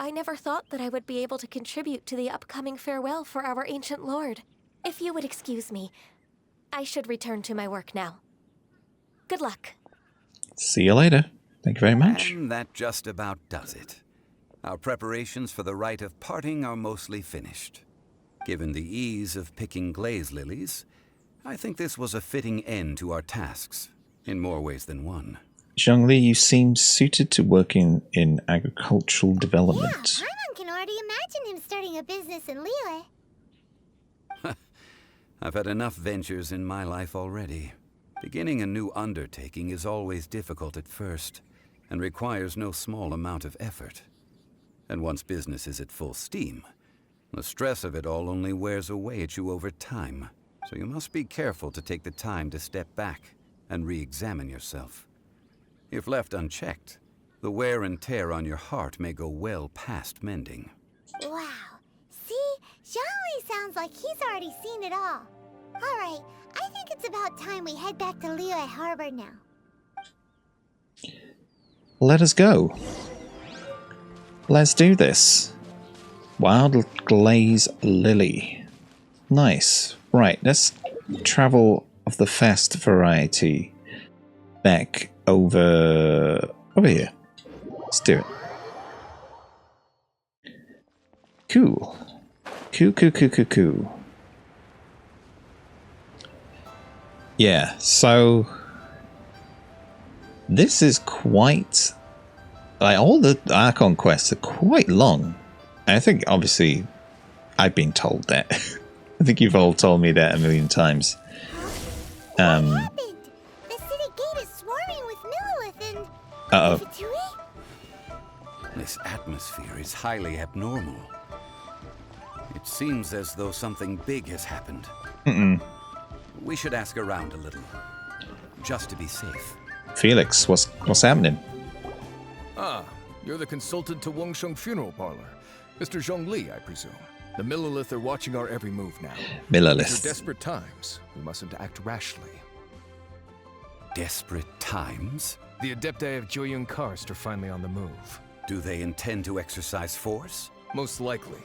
S14: I never thought that I would be able to contribute to the upcoming farewell for our ancient lord. If you would excuse me, I should return to my work now. Good luck.
S1: See you later. Thank you very much.
S13: And that just about does it. Our preparations for the rite of parting are mostly finished. Given the ease of picking glaze lilies, I think this was a fitting end to our tasks, in more ways than one.
S1: Zhongli, you seem suited to working in agricultural development.
S3: Yeah, a business in Liyue.
S13: I've had enough ventures in my life already. Beginning a new undertaking is always difficult at first, and requires no small amount of effort. And once business is at full steam, the stress of it all only wears away at you over time. So you must be careful to take the time to step back and re-examine yourself. If left unchecked, the wear and tear on your heart may go well past mending.
S3: Wow. See? Zhongli sounds like he's already seen it all. Alright, I think it's about time we head back to Liyue Harbor now.
S1: Let us go. Let's do this. Wild Glaze Lily. Nice. Right, let's travel of the fast variety back over here. Let's do it. Cool. Cool. Yeah, so this is quite like all the Archon quests are quite long. I think obviously I've been told that. I think you've all told me that a million times.
S3: What happened? The city gate is swarming with Millilith and Fatui?
S13: This atmosphere is highly abnormal. It seems as though something big has happened. We should ask around a little, just to be safe.
S1: Felix, what's happening?
S15: Ah, you're the consultant to Wangsheng Funeral Parlor. Mr. Zhongli, I presume. The Millilith are watching our every move now.
S1: Millilith.
S15: These are desperate times. We mustn't act rashly.
S13: Desperate times?
S15: The Adepti of Joyun Karst are finally on the move.
S13: Do they intend to exercise force?
S15: Most likely.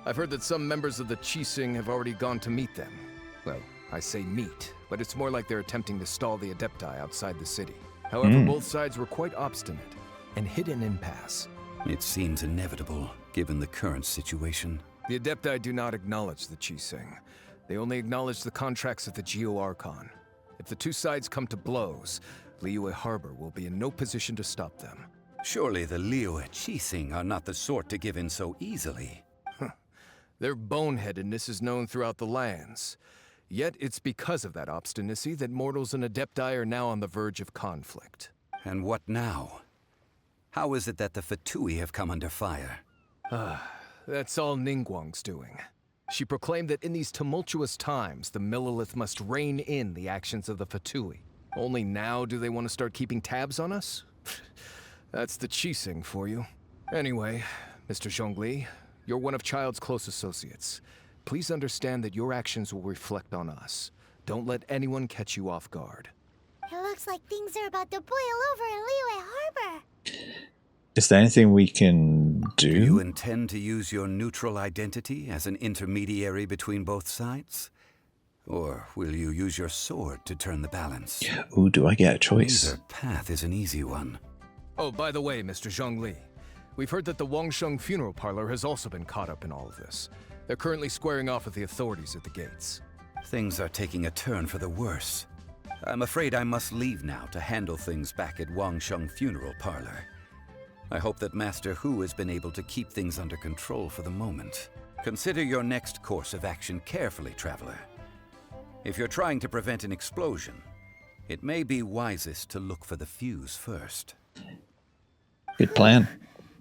S15: I've heard that some members of the Qixing have already gone to meet them. Well, I say meet, but it's more like they're attempting to stall the Adepti outside the city. However, both sides were quite obstinate and hit an impasse.
S13: It seems inevitable, given the current situation.
S15: The Adepti do not acknowledge the Qixing. They only acknowledge the contracts of the Geo Archon. If the two sides come to blows, Liyue Harbor will be in no position to stop them.
S13: Surely the Liyue Qixing are not the sort to give in so easily.
S15: Their boneheadedness is known throughout the lands. Yet it's because of that obstinacy that mortals and Adepti are now on the verge of conflict.
S13: And what now? How is it that the Fatui have come under fire?
S15: That's all Ningguang's doing. She proclaimed that in these tumultuous times, the Millilith must rein in the actions of the Fatui. Only now do they want to start keeping tabs on us? That's the Qixing for you. Anyway, Mr. Zhongli, you're one of Child's close associates. Please understand that your actions will reflect on us. Don't let anyone catch you off guard.
S3: It looks like things are about to boil over in Liyue Harbor.
S1: Is there anything we can do?
S13: Do you intend to use your neutral identity as an intermediary between both sides? Or will you use your sword to turn the balance?
S1: Ooh, do I get a choice?
S13: Neither path is an easy one.
S15: Oh, by the way, Mr. Zhongli, we've heard that the Wangsheng Funeral Parlor has also been caught up in all of this. They're currently squaring off with the authorities at the gates.
S13: Things are taking a turn for the worse. I'm afraid I must leave now to handle things back at Wangsheng Funeral Parlor. I hope that Master Hu has been able to keep things under control for the moment. Consider your next course of action carefully, Traveler. If you're trying to prevent an explosion, it may be wisest to look for the fuse first.
S1: Good plan.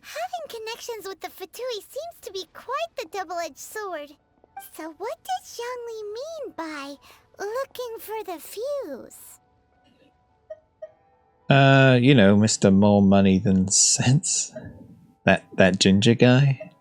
S3: Having connections with the Fatui seems to be quite the double-edged sword. So what does Zhongli mean by looking for the fuse?
S1: You know, Mr. More Money Than Sense. That ginger guy.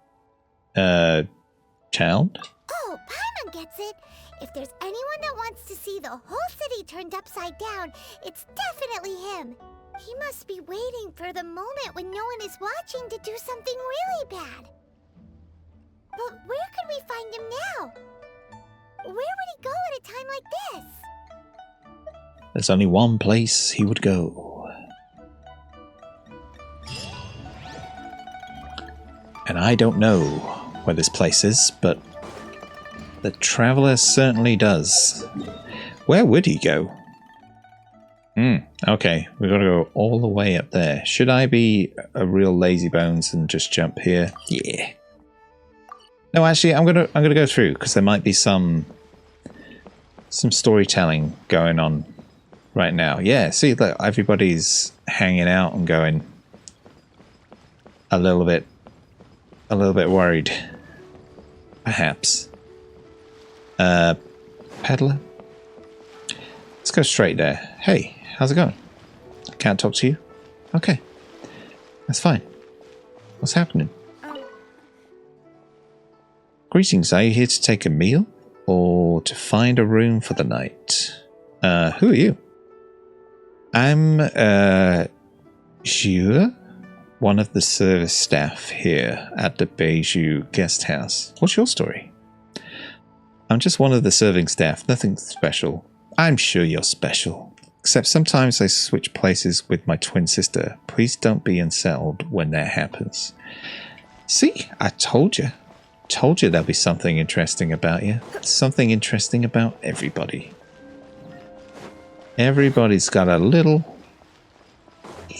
S1: Child?
S3: Oh, Paimon gets it. If there's anyone that wants to see the whole city turned upside down, it's definitely him. He must be waiting for the moment when no one is watching to do something really bad. But where could we find him now? Where would he go at a time like this?
S1: There's only one place he would go. And I don't know where this place is, but the Traveler certainly does. Where would he go? Okay, we've got to go all the way up there. Should I be a real lazy bones and just jump here? Yeah. No, actually, I'm gonna go through because there might be some storytelling going on right now. Yeah, see, look, everybody's hanging out and going a little bit worried, perhaps. Peddler, let's go straight there. Hey, how's it going? Can't talk to you? Okay, that's fine. What's happening? Greetings, are you here to take a meal? Or to find a room for the night? Who are you? I'm, Jure, one of the service staff here at the Beiju guest house. What's your story? I'm just one of the serving staff, nothing special. I'm sure you're special. Except sometimes I switch places with my twin sister. Please don't be unsettled when that happens. See, I told you. Told you there'll be something interesting about you. Something interesting about everybody. Everybody's got a little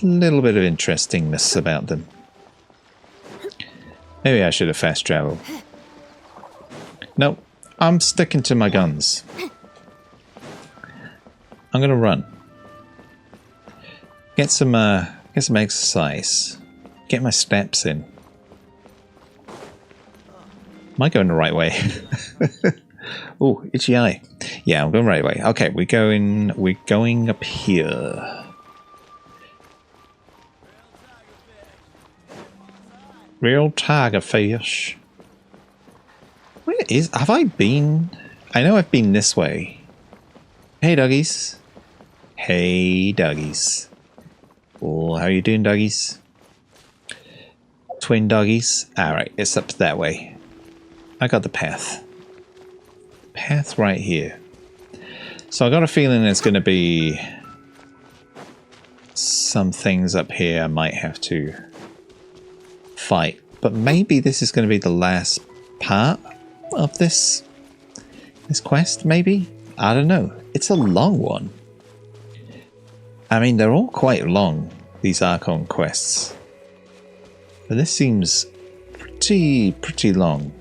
S1: bit of interestingness about them. Maybe I should have fast traveled. Nope, I'm sticking to my guns. I'm gonna run. Get some exercise. Get my steps in. Am I going the right way? Oh, itchy eye. Yeah, I'm going the right way. Okay, we're going up here. Real tiger fish. Where have I been? I know I've been this way. Hey, doggies. Hey, doggies. Oh, how you doing, doggies? Twin doggies. Alright, it's up that way. I got the path. Path right here. So I got a feeling there's going to be some things up here I might have to fight. But maybe this is going to be the last part of this quest, maybe? I don't know. It's a long one. I mean, they're all quite long, these Archon quests. But this seems pretty long.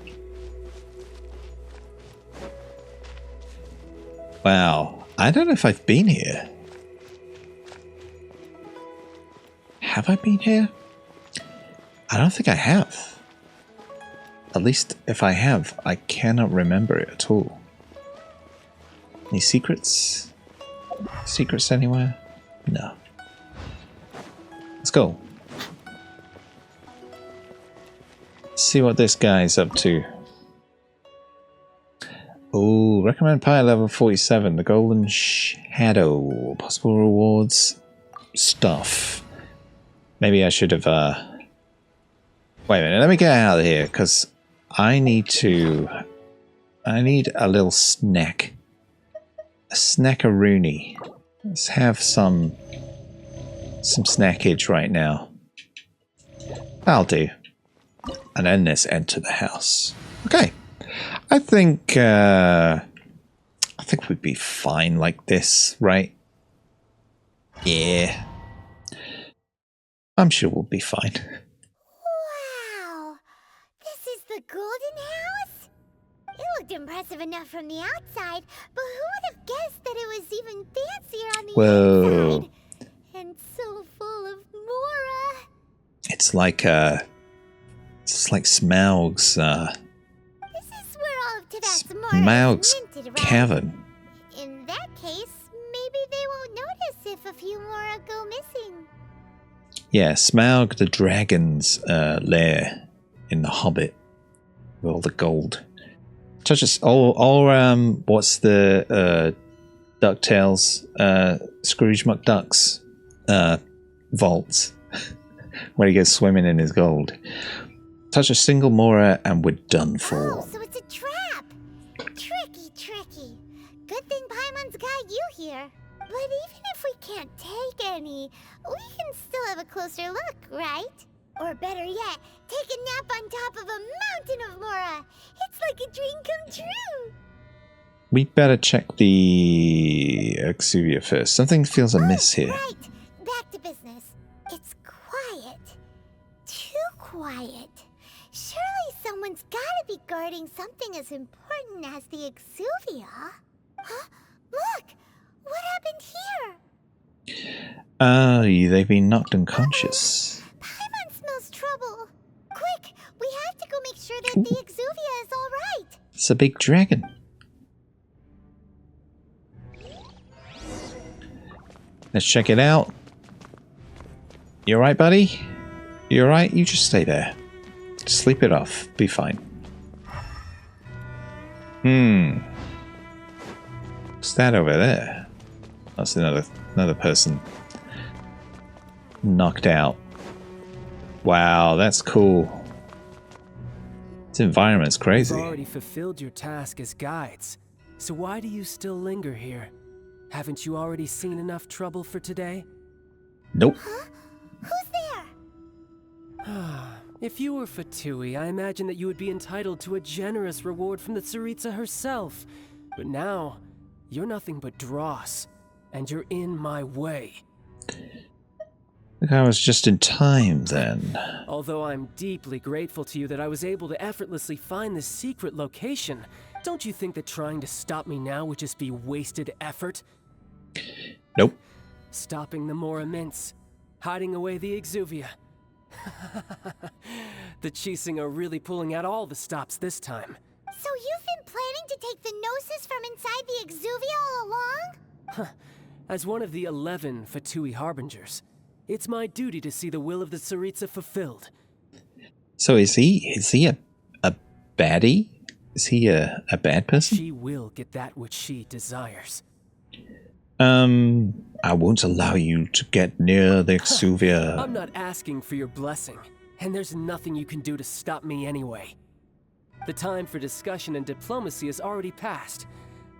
S1: Wow, I don't know if I've been here. Have I been here? I don't think I have. At least if I have, I cannot remember it at all. Any secrets? Secrets anywhere? No. Let's go. Let's see what this guy's up to. Oh, recommend pie level 47. The Golden Shadow. Possible rewards. Stuff. Maybe I should have, Wait a minute, let me get out of here, because I need a little snack. A snackaroony. Let's have some snackage right now. That'll do. And then let's enter the house. Okay. I think we'd be fine like this, right? Yeah. I'm sure we'll be fine.
S3: Wow! This is the Golden House? It looked impressive enough from the outside, but who would have guessed that it was even fancier on the inside? And so full of Mora.
S1: It's like Smaug's Smaug's cavern.
S3: In that case, maybe they won't notice if a few Mora go missing.
S1: Yeah, Smaug the dragon's lair in The Hobbit with all the gold. Touch us what's the DuckTales Scrooge McDuck's vaults where he goes swimming in his gold. Touch a single Mora and we're done for.
S3: Oh, so it's a trap! Tricky. Good thing Paimon's got you here. But even if we can't take any, we can still have a closer look, right? Or better yet, take a nap on top of a mountain of Mora. It's like a dream come true.
S1: We better check the Exuvia first. Something feels amiss here.
S3: Right. Back to business. It's quiet. Too quiet. Surely Someone's gotta be guarding something as important as the Exuvia. Huh? Look! What happened here?
S1: They've been knocked unconscious.
S3: Paimon smells trouble. Quick! We have to go make sure that the Exuvia is alright.
S1: It's a big dragon. Let's check it out. You alright, buddy? You alright? You just stay there. Sleep it off. Be fine. What's that over there? That's another person knocked out. Wow, that's cool. This environment's crazy.
S11: You've already fulfilled your task as guides, so why do you still linger here? Haven't you already seen enough trouble for today?
S1: Nope.
S3: Huh? Who's there?
S11: If you were Fatui, I imagine that you would be entitled to a generous reward from the Tsaritsa herself. But now, you're nothing but dross, and you're in my way.
S1: Look, I was just in time then.
S11: Although I'm deeply grateful to you that I was able to effortlessly find this secret location, don't you think that trying to stop me now would just be wasted effort?
S1: Nope.
S11: Stopping the Mora Mints, hiding away the Exuvia. The Chising are really pulling out all the stops this time.
S3: So you've been planning to take the Gnosis from inside the Exuvia all along?
S11: As one of the 11 Fatui Harbingers, it's my duty to see the will of the Tsaritsa fulfilled.
S1: So is he a baddie? Is he a bad person?
S11: She will get that which she desires.
S1: I won't allow you to get near the Exuvia.
S11: I'm not asking for your blessing, and there's nothing you can do to stop me anyway. The time for discussion and diplomacy has already passed.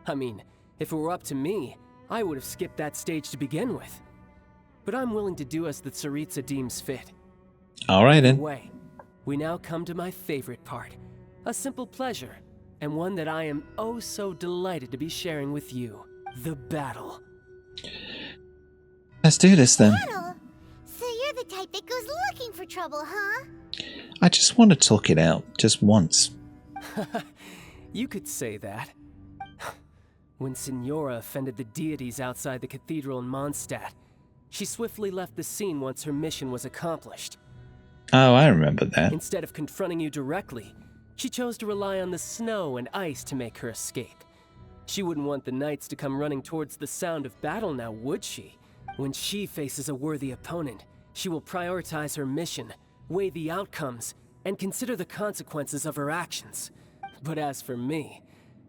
S11: I mean, if it were up to me, I would have skipped that stage to begin with. But I'm willing to do as the Tsaritsa deems fit.
S1: Alright then.
S11: Anyway, we now come to my favorite part. A simple pleasure, and one that I am oh so delighted to be sharing with you. The battle.
S1: Let's do this then.
S3: Battle? So you're the type that goes looking for trouble, huh?
S1: I just want to talk it out, just once.
S11: You could say that. When Signora offended the deities outside the cathedral in Mondstadt, she swiftly left the scene once her mission was accomplished.
S1: Oh, I remember that.
S11: Instead of confronting you directly, she chose to rely on the snow and ice to make her escape. She wouldn't want the knights to come running towards the sound of battle now, would she? When she faces a worthy opponent, she will prioritize her mission, weigh the outcomes, and consider the consequences of her actions. But as for me,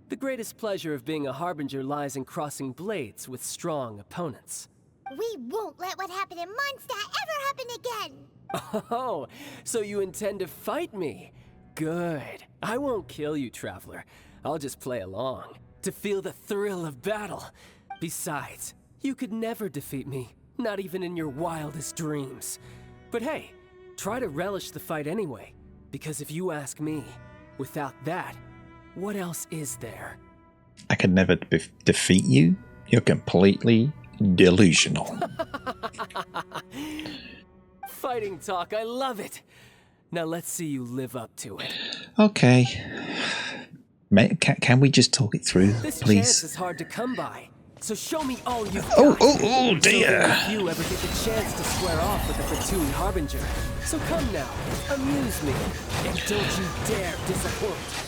S11: the greatest pleasure of being a harbinger lies in crossing blades with strong opponents.
S3: We won't let what happened in Mondstadt ever happen again!
S11: Oh, so you intend to fight me? Good. I won't kill you, Traveler. I'll just play along, to feel the thrill of battle. Besides, you could never defeat me, not even in your wildest dreams. But hey, try to relish the fight anyway, because if you ask me, without that, what else is there?
S1: I could never defeat you? You're completely delusional.
S11: Fighting talk, I love it. Now let's see you live up to it.
S1: Okay. Can we just talk it through,
S11: This
S1: please?
S11: chance is hard to come by, so show me all you've got.
S1: Oh dear.
S11: So few ever get the chance to square off with the Fatui Harbinger. So come now, amuse me, and don't you dare disappoint.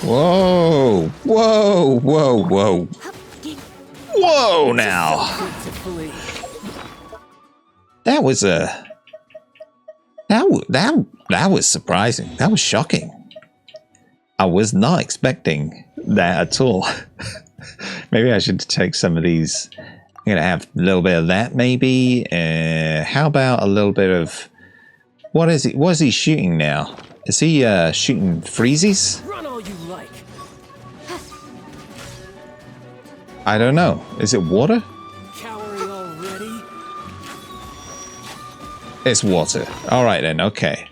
S1: Whoa, whoa, whoa, whoa. Whoa now. That was that was surprising. That was shocking. I was not expecting that at all. Maybe I should take some of these. I'm gonna have a little bit of that maybe. How about a little bit of what is he? What is he shooting now? Is he shooting freezies?
S11: Run all you like.
S1: I don't know. Is it water?
S11: Cowering already?
S1: It's water. All right then. Okay.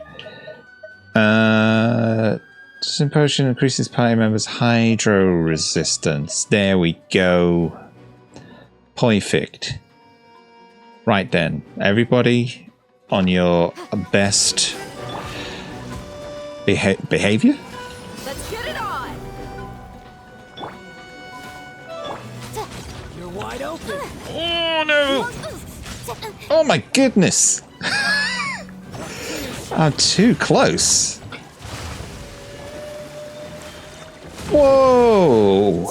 S1: This potion increases party members' hydro resistance. There we go. Perfect. Right then, everybody, on your best behavior?
S7: Let's get it on.
S11: You're wide open.
S1: Oh no! Oh my goodness! I'm too close. Whoa!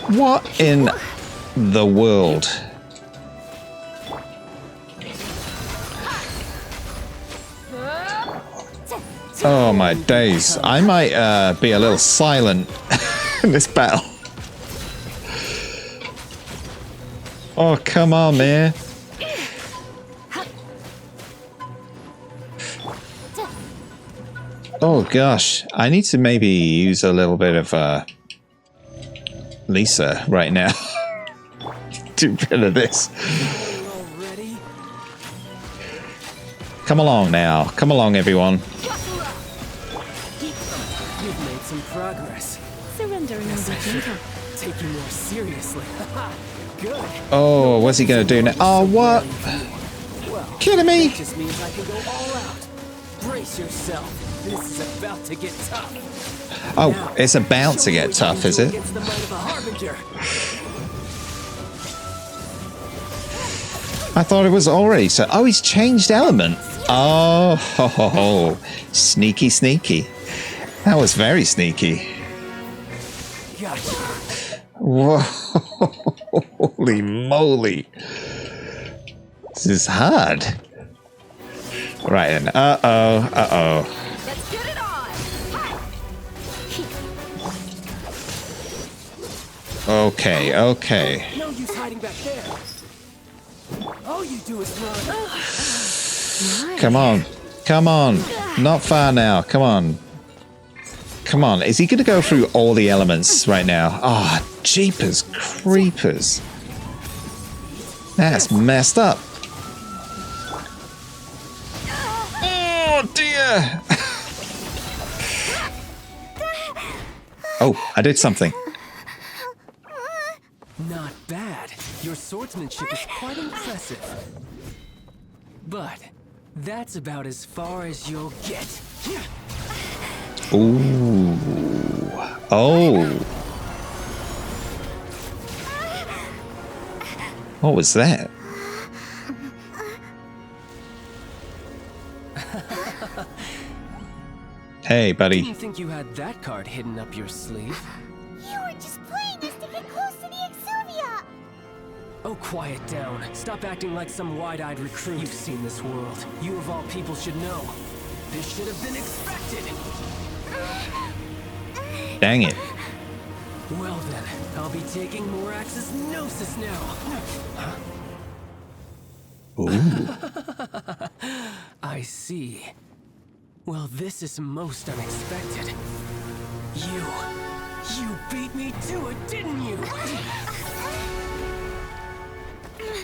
S1: What in the world? Oh my days. I might be a little silent in this battle. Oh, come on, man. Oh gosh, I need to maybe use a little bit of Lisa right now. Do rid of this. Come along now. Come along, everyone.
S11: You've made some progress.
S10: Surrendering will be gentle.
S11: Take you more seriously. Good.
S1: Oh, what's he gonna do now? Oh, what? Kidding me?
S11: That just means I can go all out. Brace yourself. This is about to get tough.
S1: Oh, it's about to get tough, is it?
S11: Against the might of a harbinger.
S1: I thought it was already so. Oh, he's changed element. Oh, ho, ho, ho. Sneaky, sneaky. That was very sneaky.
S11: Gotcha.
S1: Whoa. Holy moly. This is hard. Right then. Uh-oh. Uh-oh.
S7: Let's get it on.
S1: Okay, okay.
S11: No use hiding back there. All you do is run.
S1: Come on. Come on. Not far now. Come on. Come on. Is he going to go through all the elements right now? Ah, oh, jeepers creepers. That's messed up. Oh, dear. Oh, I did something.
S11: Not bad. Your swordsmanship is quite impressive. But that's about as far as you'll get.
S1: Ooh. Oh. What was that? Hey, buddy.
S11: Didn't think you had that card hidden up your sleeve.
S3: You were just playing us to get close to the Exuvia!
S11: Oh, quiet down. Stop acting like some wide-eyed recruit. You've seen this world. You of all people should know. This should have been expected.
S1: Dang it.
S11: Well then, I'll be taking Morax's Gnosis now.
S1: Ooh.
S11: I see. Well, this is most unexpected. You beat me to it, didn't you?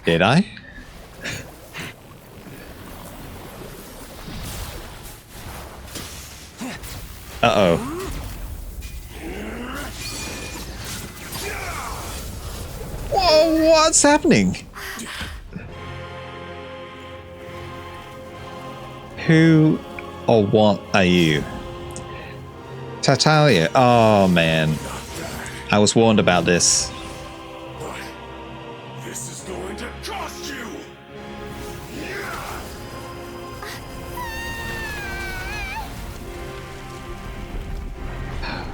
S1: Did I? Uh-oh. Whoa, what's happening? Who or what are you? Tatalia. Oh, man. I was warned about this.
S16: This is going to cost you!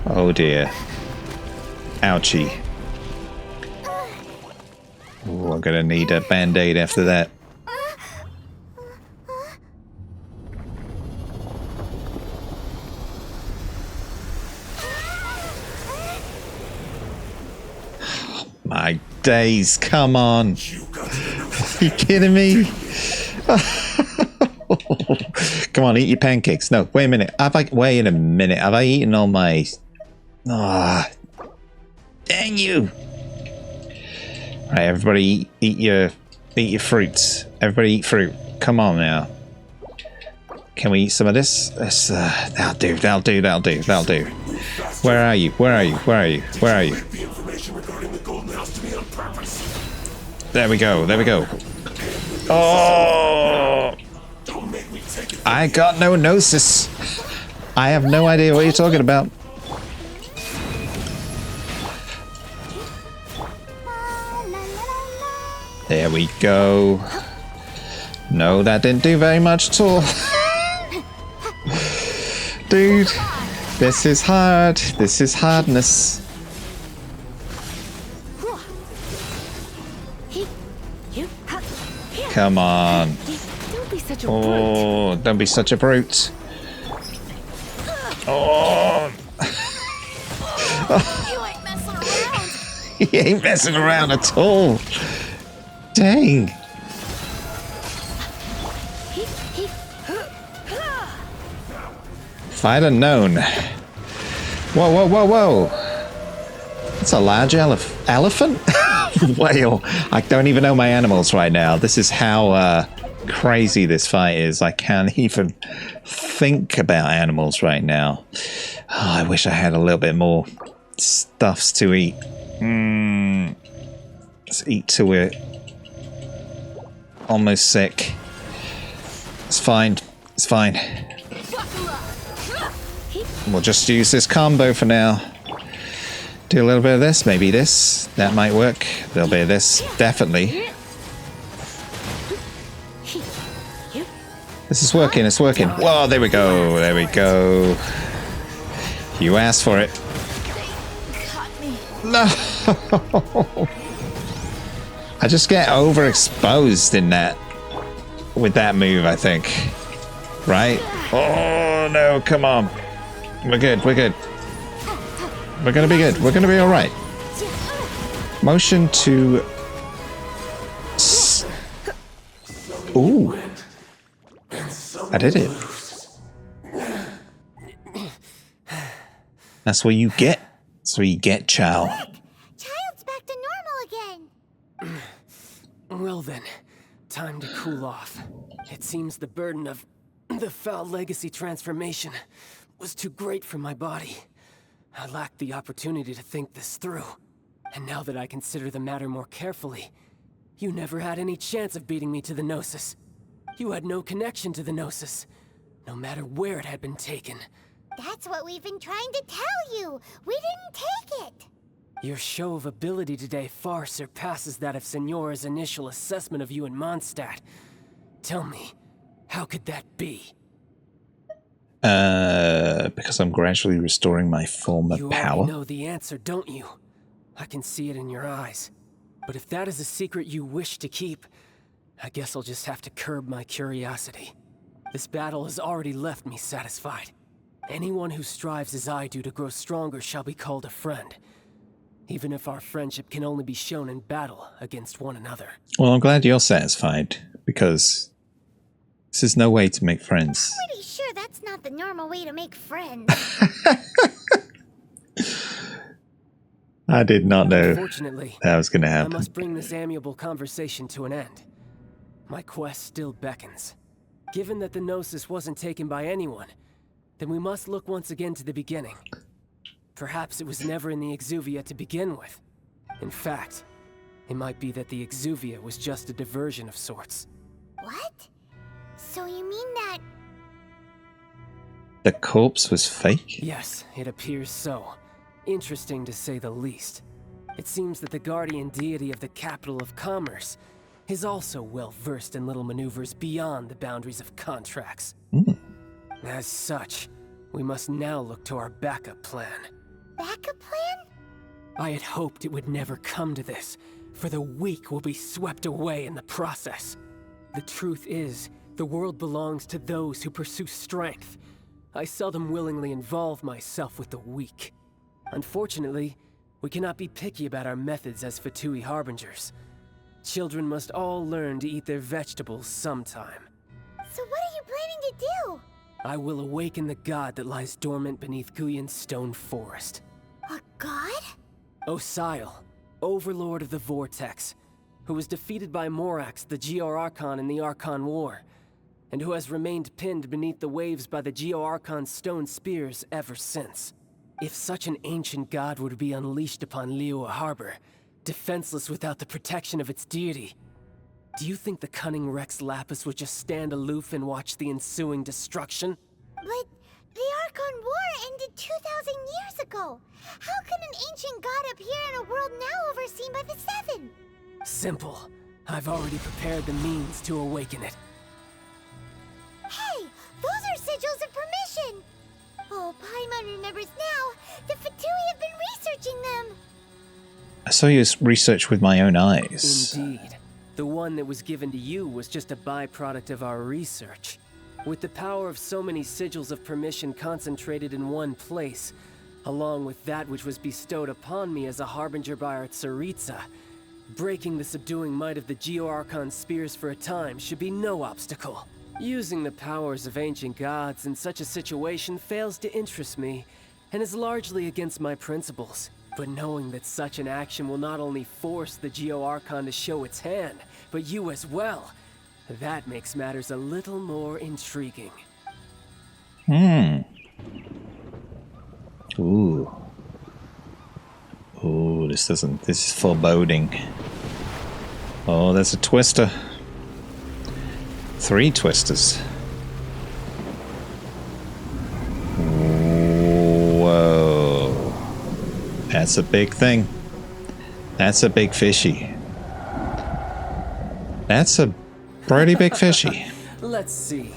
S1: Oh, dear. Ouchie. Ooh, I'm gonna need a band-aid after that. My days, come on. Are you kidding me? Come on, eat your pancakes. No, wait a minute. Wait a minute. Have I eaten all my... Ah, dang you. Right, everybody eat your fruits. Everybody eat fruit. Come on now. Can we eat some of this? That'll do. Where are you? There we go. Oh! I got no gnosis. I have no idea what you're talking about. There we go. No, that didn't do very much at all. Dude, this is hard. This is hardness. Come on.
S7: Don't be such a
S1: Oh, don't be such a brute. Oh.
S3: You ain't messing around.
S1: He ain't messing around at all. Dang. If I'd have known. Whoa, whoa, whoa, whoa. That's a large elephant? Whale. I don't even know my animals right now. This is how crazy this fight is. I can't even think about animals right now. Oh, I wish I had a little bit more stuffs to eat. Let's eat till we're almost sick. It's fine. It's fine. We'll just use this combo for now. Do a little bit of this, maybe this. That might work. A little bit of this, definitely. This is working, it's working. Whoa, there we go, there we go. You asked for it. No! I just get overexposed in that. With that move, I think. Right? Oh, no, come on. We're good, we're good. We're gonna be good. We're gonna be alright. Motion to... Ooh. I did it. That's what you get. That's what you get, Chow.
S3: Child's back to normal again.
S11: Well then, time to cool off. It seems the burden of the foul legacy transformation was too great for my body. I lacked the opportunity to think this through. And now that I consider the matter more carefully, you never had any chance of beating me to the Gnosis. You had no connection to the Gnosis, no matter where it had been taken.
S3: That's what we've been trying to tell you. We didn't take it.
S11: Your show of ability today far surpasses that of Signora's initial assessment of you in Mondstadt. Tell me, how could that be?
S1: Because I'm gradually restoring my former power.
S11: You know the answer, don't you? I can see it in your eyes. But if that is a secret you wish to keep, I guess I'll just have to curb my curiosity. This battle has already left me satisfied. Anyone who strives as I do to grow stronger shall be called a friend. Even if our friendship can only be shown in battle against one another.
S1: Well, I'm glad you're satisfied, because this is no way to make friends.
S3: Pretty sure that's not the normal way to make friends.
S1: I did not know
S11: Unfortunately,
S1: that was going to happen.
S11: I must bring this amiable conversation to an end. My quest still beckons. Given that the Gnosis wasn't taken by anyone, then we must look once again to the beginning. Perhaps it was never in the Exuvia to begin with. In fact, it might be that the Exuvia was just a diversion of sorts.
S3: What? So you mean that...
S1: The corpse was fake?
S11: Yes, it appears so. Interesting to say the least. It seems that the guardian deity of the capital of commerce is also well versed in little maneuvers beyond the boundaries of contracts. As such, we must now look to our backup plan.
S3: Backup plan?
S11: I had hoped it would never come to this, for the weak will be swept away in the process. The truth is, the world belongs to those who pursue strength. I seldom willingly involve myself with the weak. Unfortunately, we cannot be picky about our methods as Fatui Harbingers. Children must all learn to eat their vegetables sometime.
S3: So what are you planning to do?
S11: I will awaken the god that lies dormant beneath Guyon's stone forest.
S3: A god?
S11: Osial, overlord of the Vortex, who was defeated by Morax, the Geo-Archon in the Archon War, and who has remained pinned beneath the waves by the Geo-Archon's stone spears ever since. If such an ancient god were to be unleashed upon Liyue Harbor, defenseless without the protection of its deity, Do you think the cunning Rex Lapis would just stand aloof and watch the ensuing destruction?
S3: But the Archon War ended 2,000 years ago. How can an ancient god appear in a world now overseen by the Seven?
S11: Simple. I've already prepared the means to awaken it.
S3: Hey, those are sigils of permission! Oh, Paimon remembers now. The Fatui have been researching them.
S1: I saw your research with my own eyes.
S11: Indeed. The one that was given to you was just a byproduct of our research. With the power of so many sigils of permission concentrated in one place, along with that which was bestowed upon me as a harbinger by our Tsaritsa, breaking the subduing might of the Geo-Archon spears for a time should be no obstacle. Using the powers of ancient gods in such a situation fails to interest me, and is largely against my principles. But knowing that such an action will not only force the Geo-Archon to show its hand, but you as well, that makes matters a little more intriguing.
S1: Ooh. Ooh, this is foreboding. Oh, there's a twister. 3 twisters. Whoa. That's a big thing. That's a big fishy. That's a pretty big fishy.
S11: Let's see.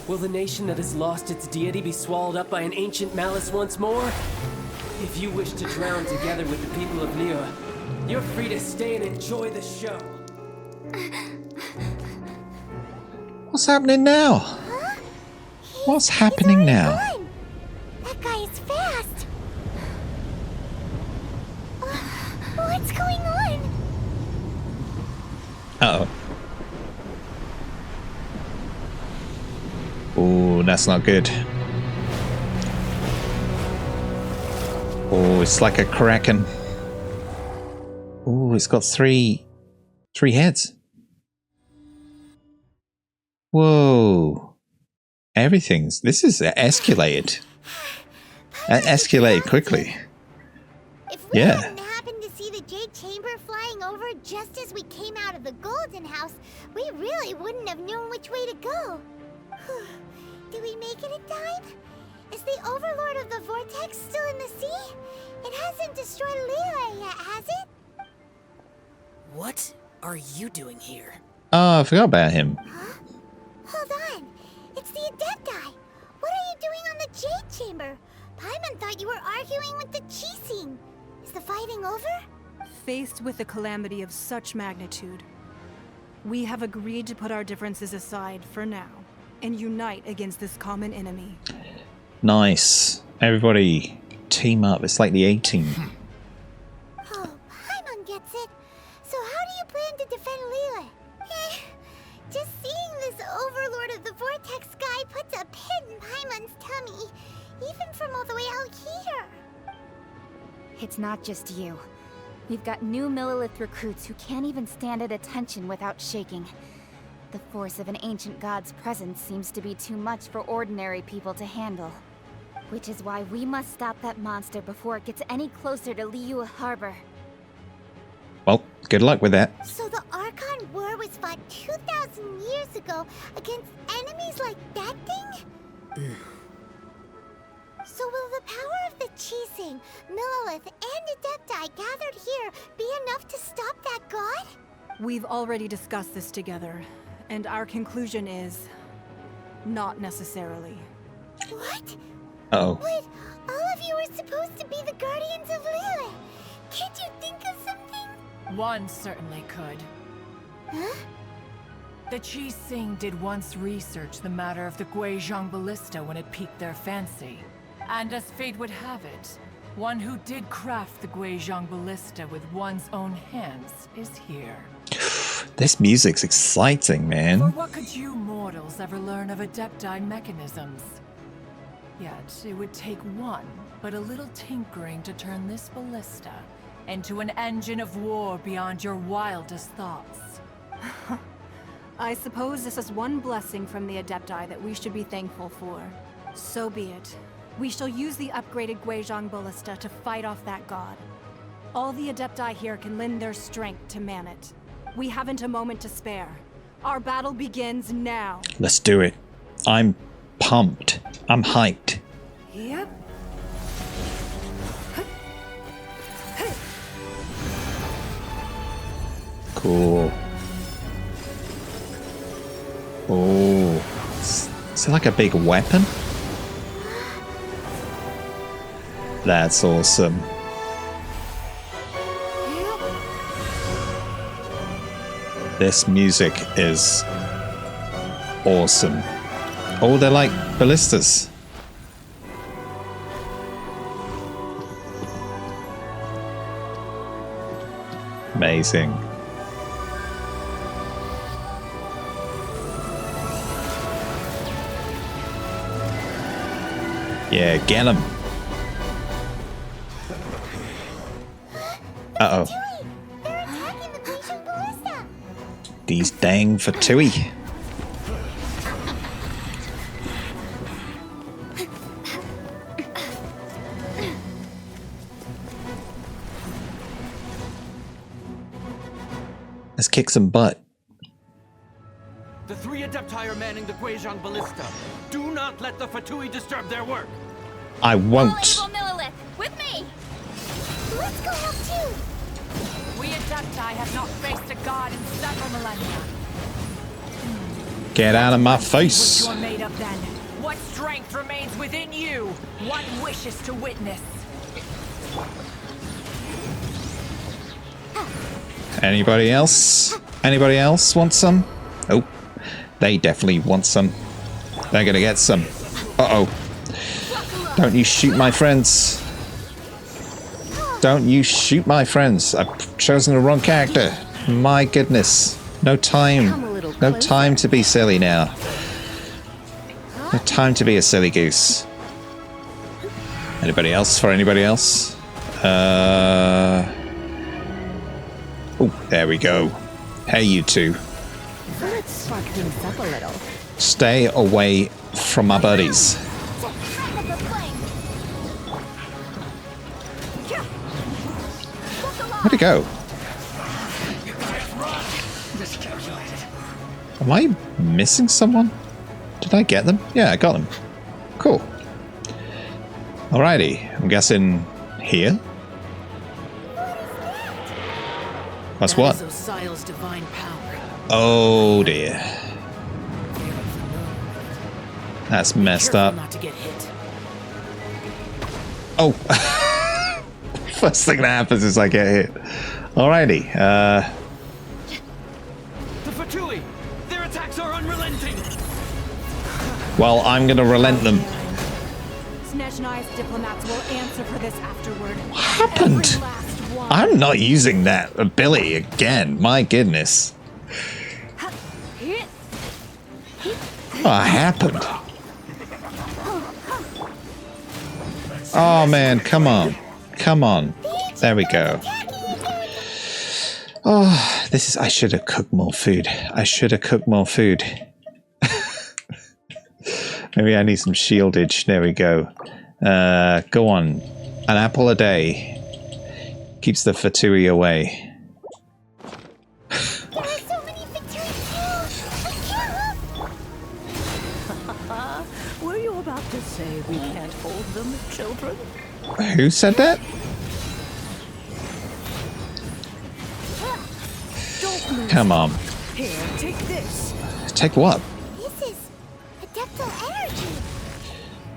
S11: Will the nation that has lost its deity be swallowed up by an ancient malice once more? If you wish to drown together with the people of Liyue, you're free to stay and enjoy the show.
S1: What's happening now?
S3: Huh?
S1: What's happening now?
S3: Gone. That guy is fast. What's going on?
S1: Uh-oh. Oh, that's not good. Oh, it's like a kraken. Oh, it's got three heads. Whoa. This is escalated. Escalated quickly.
S3: If we hadn't happened to see the Jade Chamber flying over just as we came out of the Golden House, we really wouldn't have known which way to go. Did we make it in time? Is the Overlord of the Vortex still in the sea? It hasn't destroyed Liyue yet, has it?
S9: What are you doing here?
S1: Oh, I forgot about him.
S3: Huh? Hold on. It's the Adepti. What are you doing on the Jade Chamber? Paimon thought you were arguing with the Qixing. Is the fighting over?
S12: Faced with a calamity of such magnitude, we have agreed to put our differences aside for now and unite against this common enemy.
S1: Nice. Everybody team up. It's like the A-Team.
S3: Oh, Paimon gets it. So how do you plan to defend Liyue? Just seeing this Overlord of the Vortex guy puts a pit in Paimon's tummy, even from all the way out here.
S6: It's not just you. We've got new Millilith recruits who can't even stand at attention without shaking. The force of an ancient god's presence seems to be too much for ordinary people to handle. Which is why we must stop that monster before it gets any closer to Liyue Harbor.
S1: Well, good luck with that.
S3: So the Archon War was fought 2,000 years ago against enemies like that thing? So will the power of the Qixing, Millilith, and Adepti gathered here be enough to stop that god?
S12: We've already discussed this together, and our conclusion is... not necessarily.
S3: What?
S1: Uh-oh.
S3: But all of you are supposed to be the guardians of Liyue. Can't you think of something?
S17: One certainly could.
S3: Huh?
S17: The Qixing did once research the matter of the Guizhong Ballista when it piqued their fancy. And as fate would have it, one who did craft the Guizhong Ballista with one's own hands is here.
S1: This music's exciting,
S17: For
S1: man.
S17: what could you mortals ever learn of Adepti mechanisms? Yet, it would take one, but a little tinkering to turn this ballista into an engine of war beyond your wildest thoughts.
S12: I suppose this is one blessing from the Adepti that we should be thankful for. So be it. We shall use the upgraded Guizhong Ballista to fight off that god. All the Adepti here can lend their strength to man it. We haven't a moment to spare. Our battle begins now.
S1: Let's do it. I'm pumped. I'm hyped.
S12: Yep.
S1: Cool. Oh. Is it like a big weapon? That's awesome. This music is awesome. Oh, they're like ballistas. Amazing. Yeah, get him. Uh-oh.
S3: They're attacking the Genshin Ballista.
S1: These dang Fatui. Let's kick some butt.
S8: The 3 Adepti are manning the Guizhong Ballista. Do not let the Fatui disturb their work.
S1: I won't.
S6: All evil Millelith, with me!
S3: Let's go help too.
S17: We Adepti have not faced a god in several millennia.
S1: Get out of my face.
S17: What you're made of then? What strength remains within you? What wishes to witness?
S1: Anybody else? Anybody else want some? Oh, they definitely want some. They're gonna get some. Uh-oh. Don't you shoot my friends. Don't you shoot my friends. I've chosen the wrong character. My goodness. No time. No time to be silly now. No time to be a silly goose. Anybody else? For anybody else? Oh, there we go. Hey, you two.
S7: Let's spark things up a little.
S1: Stay away from my buddies. Where'd it go? Am I missing someone? Did I get them? Yeah, I got them. Cool. Alrighty, I'm guessing here? What's what?
S9: Osial's divine power.
S1: Oh dear. That's messed up.
S9: Not to get hit.
S1: Oh. First thing that happens is I get hit. Alrighty.
S8: The Fatui! Their attacks are unrelenting!
S1: Well, I'm gonna relent them.
S12: Snezhnai's diplomats will answer for this afterward.
S1: What happened? I'm not using that ability again. My goodness. What happened? Oh man, come on. Come on. There we go. Oh, this is... I should have cooked more food. I should have cooked more food. Maybe I need some shieldage. There we go. Go on. An apple a day. Keeps the Fatui away.
S3: There are so many Fatui too.
S7: Were you about to say we can't hold them, children?
S1: Who said that? Come on.
S7: Here, take this.
S1: Take what?
S3: This is adeptal energy.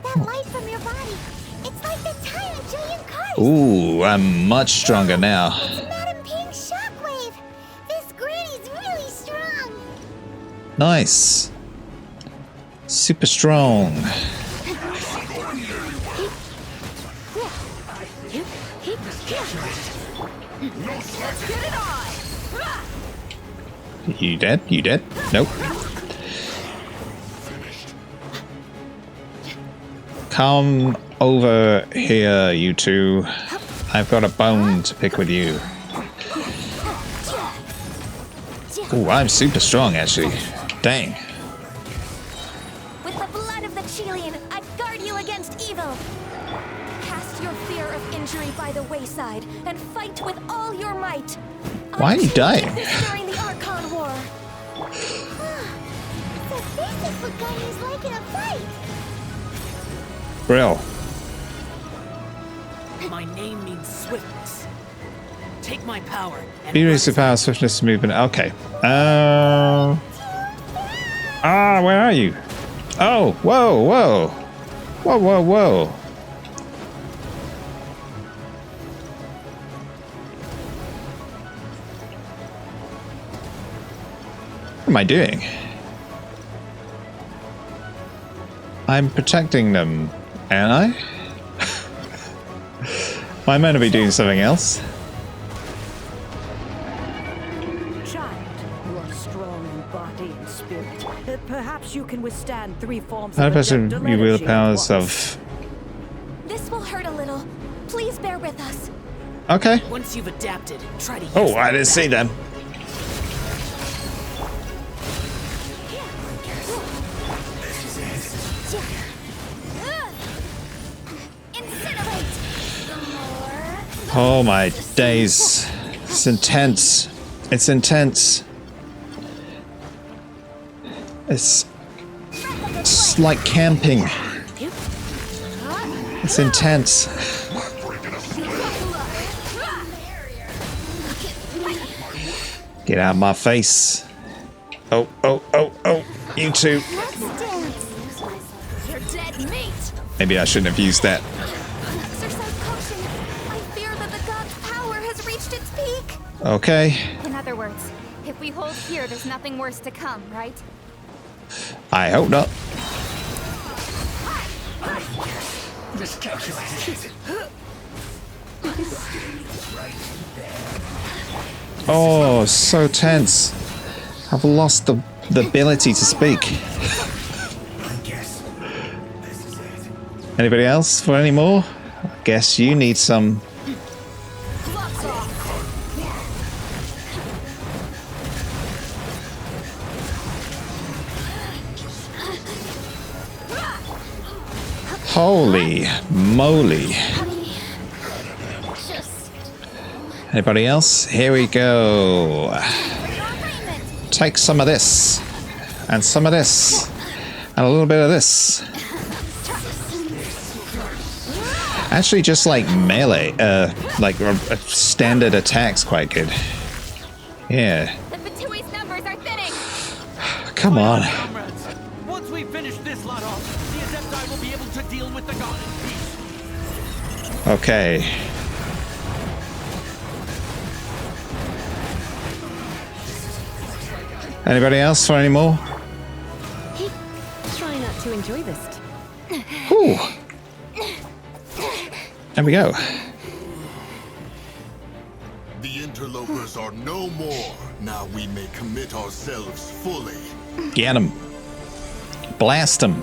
S3: That light from your body. It's like the time of Jillian Cars.
S1: Ooh, I'm much stronger now.
S3: It's Madam Pink's shockwave. This granny's really strong.
S1: Nice. Super strong. You dead? You dead? Nope. Come over here, you two. I've got a bone to pick with you. Ooh, I'm super strong, actually. Dang.
S14: With the blood of the Chilean, I guard you against evil. Cast your fear of injury by the wayside and fight with all your might.
S1: Why are you dying?
S14: During the Archon War.
S3: So this is what Gunny's like in a fight.
S1: Real.
S9: My name means swiftness. Take my power.
S1: Beauty of power, swiftness, movement. Okay. Where are you? Oh, whoa, whoa. Whoa, whoa, whoa. What am I doing? I'm protecting them, aren't I? Am I meant to be doing something else?
S18: Perhaps you can withstand 3 forms
S1: How
S18: of
S1: does you
S18: adeptal
S1: wield
S18: energy
S1: the powers
S18: at
S1: of...
S14: This will hurt a little. Please bear with us.
S1: Okay.
S9: Once you've adapted, try to use
S1: Oh, I didn't see them. Oh my days. It's intense. It's intense. It's like camping. It's intense. Get out of my face. Oh, oh, oh, oh. You two.
S14: You're dead meat.
S1: Maybe I shouldn't have used that.
S14: Exercise caution. I fear that the god's power has reached its peak.
S1: Okay.
S6: In other words, if we hold here, there's nothing worse to come, right?
S1: I hope not. Oh, so tense. I've lost the ability to speak. Anybody else for any more? I guess you need some. Holy moly. Anybody else? Here we go. Take some of this. And some of this. And a little bit of this. Actually, just like melee, like standard attacks quite good. Yeah.
S6: The Fatui's numbers are thinning.
S1: Come on.
S19: Once we finish this lot off, the Adepti will be able to deal with the god in peace.
S1: Okay. Anybody else for any more?
S7: Hey, try not to enjoy this.
S1: Ooh. There we go.
S16: The interlopers are no more. Now we may commit ourselves fully.
S1: Get him. Blast him.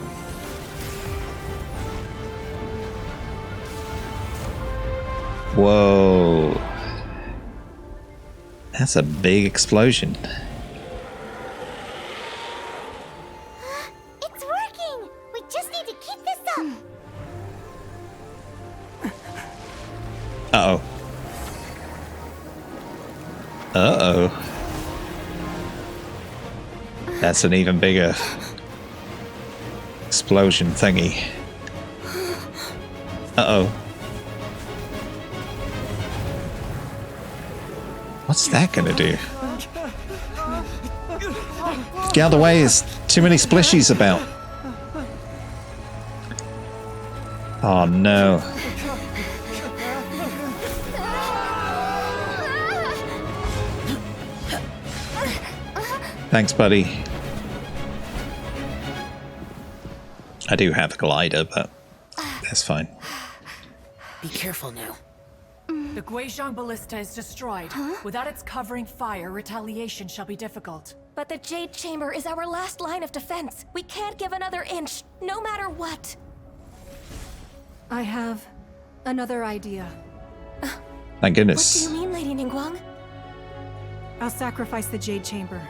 S1: Whoa. That's a big explosion.
S3: It's working! We just need to keep this up!
S1: Uh-oh. Uh-oh. That's an even bigger explosion thingy. Uh-oh. What's that gonna do? Get out of the way, there's too many splishies about. Oh no. Thanks, buddy. I do have a glider, but that's fine.
S9: Be careful now.
S17: The Guizhong Ballista is destroyed. Without its covering fire, retaliation shall be difficult.
S14: But the Jade Chamber is our last line of defense. We can't give another inch, no matter what.
S12: I have another idea.
S1: Thank goodness.
S14: What do you mean, Lady Ningguang?
S12: I'll sacrifice the Jade Chamber.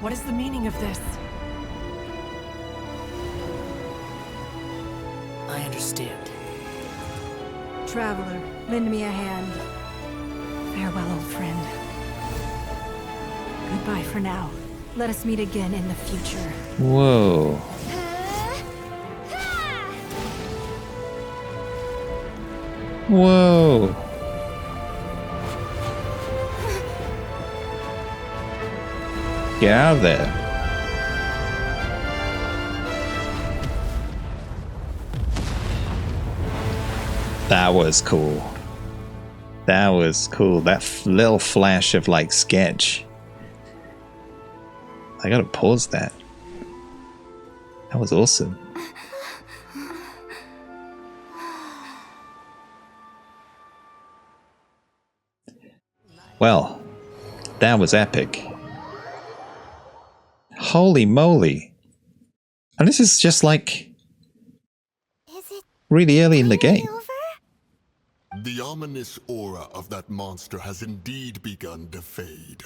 S17: What is the meaning of this?
S9: I understand.
S12: Traveler, lend me a hand. Farewell, old friend. Goodbye for now. Let us meet again in the future.
S1: Whoa. Whoa. Get out of there. That was cool. That was cool. That little flash of like sketch. I gotta pause that. That was awesome. Well, that was epic. Holy moly. And this is just like really early in the game.
S16: The ominous aura of that monster has indeed begun to fade.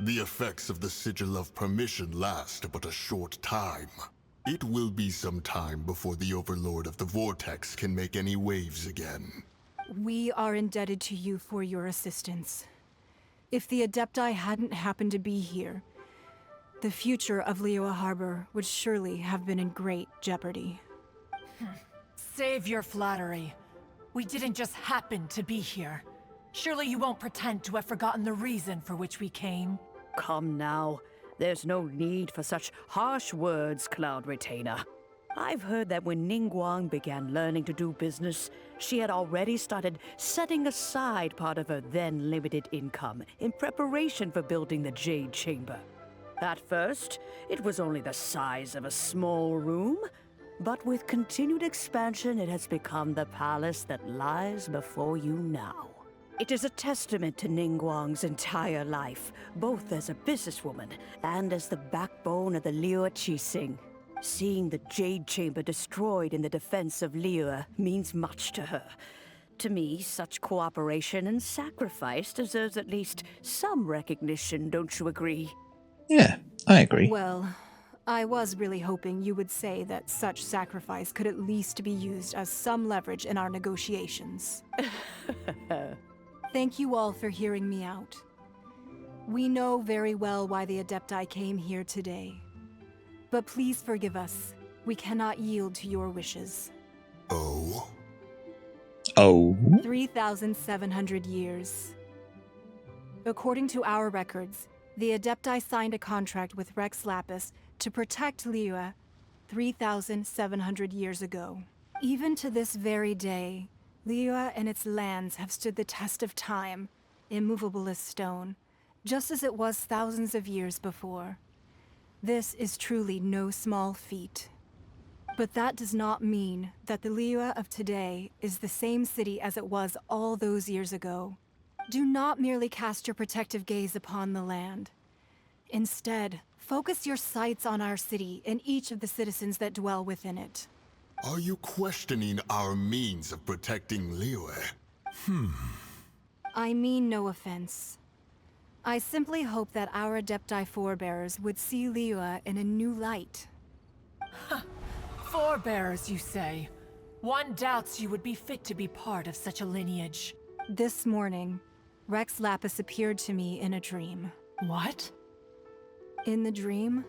S16: The effects of the Sigil of Permission last but a short time. It will be some time before the Overlord of the Vortex can make any waves again.
S12: We are indebted to you for your assistance. If the Adepti hadn't happened to be here, the future of Liyue Harbor would surely have been in great jeopardy.
S17: Save your flattery. We didn't just happen to be here. Surely you won't pretend to have forgotten the reason for which we came.
S18: Come now. There's no need for such harsh words, Cloud Retainer. I've heard that when Ningguang began learning to do business, she had already started setting aside part of her then limited income in preparation for building the Jade Chamber. At first, it was only the size of a small room, but with continued expansion, it has become the palace that lies before you now. It is a testament to Ningguang's entire life, both as a businesswoman and as the backbone of the Liyue Qixing. Seeing the Jade Chamber destroyed in the defense of Liyue means much to her. To me, such cooperation and sacrifice deserves at least some recognition, don't you agree?
S1: Yeah, I agree.
S12: Well, I was really hoping you would say that such sacrifice could at least be used as some leverage in our negotiations. Thank you all for hearing me out. We know very well why the Adepti came here today. But please forgive us. We cannot yield to your wishes.
S16: Oh?
S1: Oh?
S12: 3,700 years. According to our records, the Adepti signed a contract with Rex Lapis to protect Liyue 3,700 years ago. Even to this very day, Liyue and its lands have stood the test of time, immovable as stone, just as it was thousands of years before. This is truly no small feat. But that does not mean that the Liyue of today is the same city as it was all those years ago. Do not merely cast your protective gaze upon the land. Instead, focus your sights on our city and each of the citizens that dwell within it.
S16: Are you questioning our means of protecting Liyue?
S12: I mean no offense. I simply hope that our Adepti forebears would see Liyue in a new light.
S17: Forebears, you say? One doubts you would be fit to be part of such a lineage.
S12: This morning, Rex Lapis appeared to me in a dream.
S17: What?
S12: In the dream,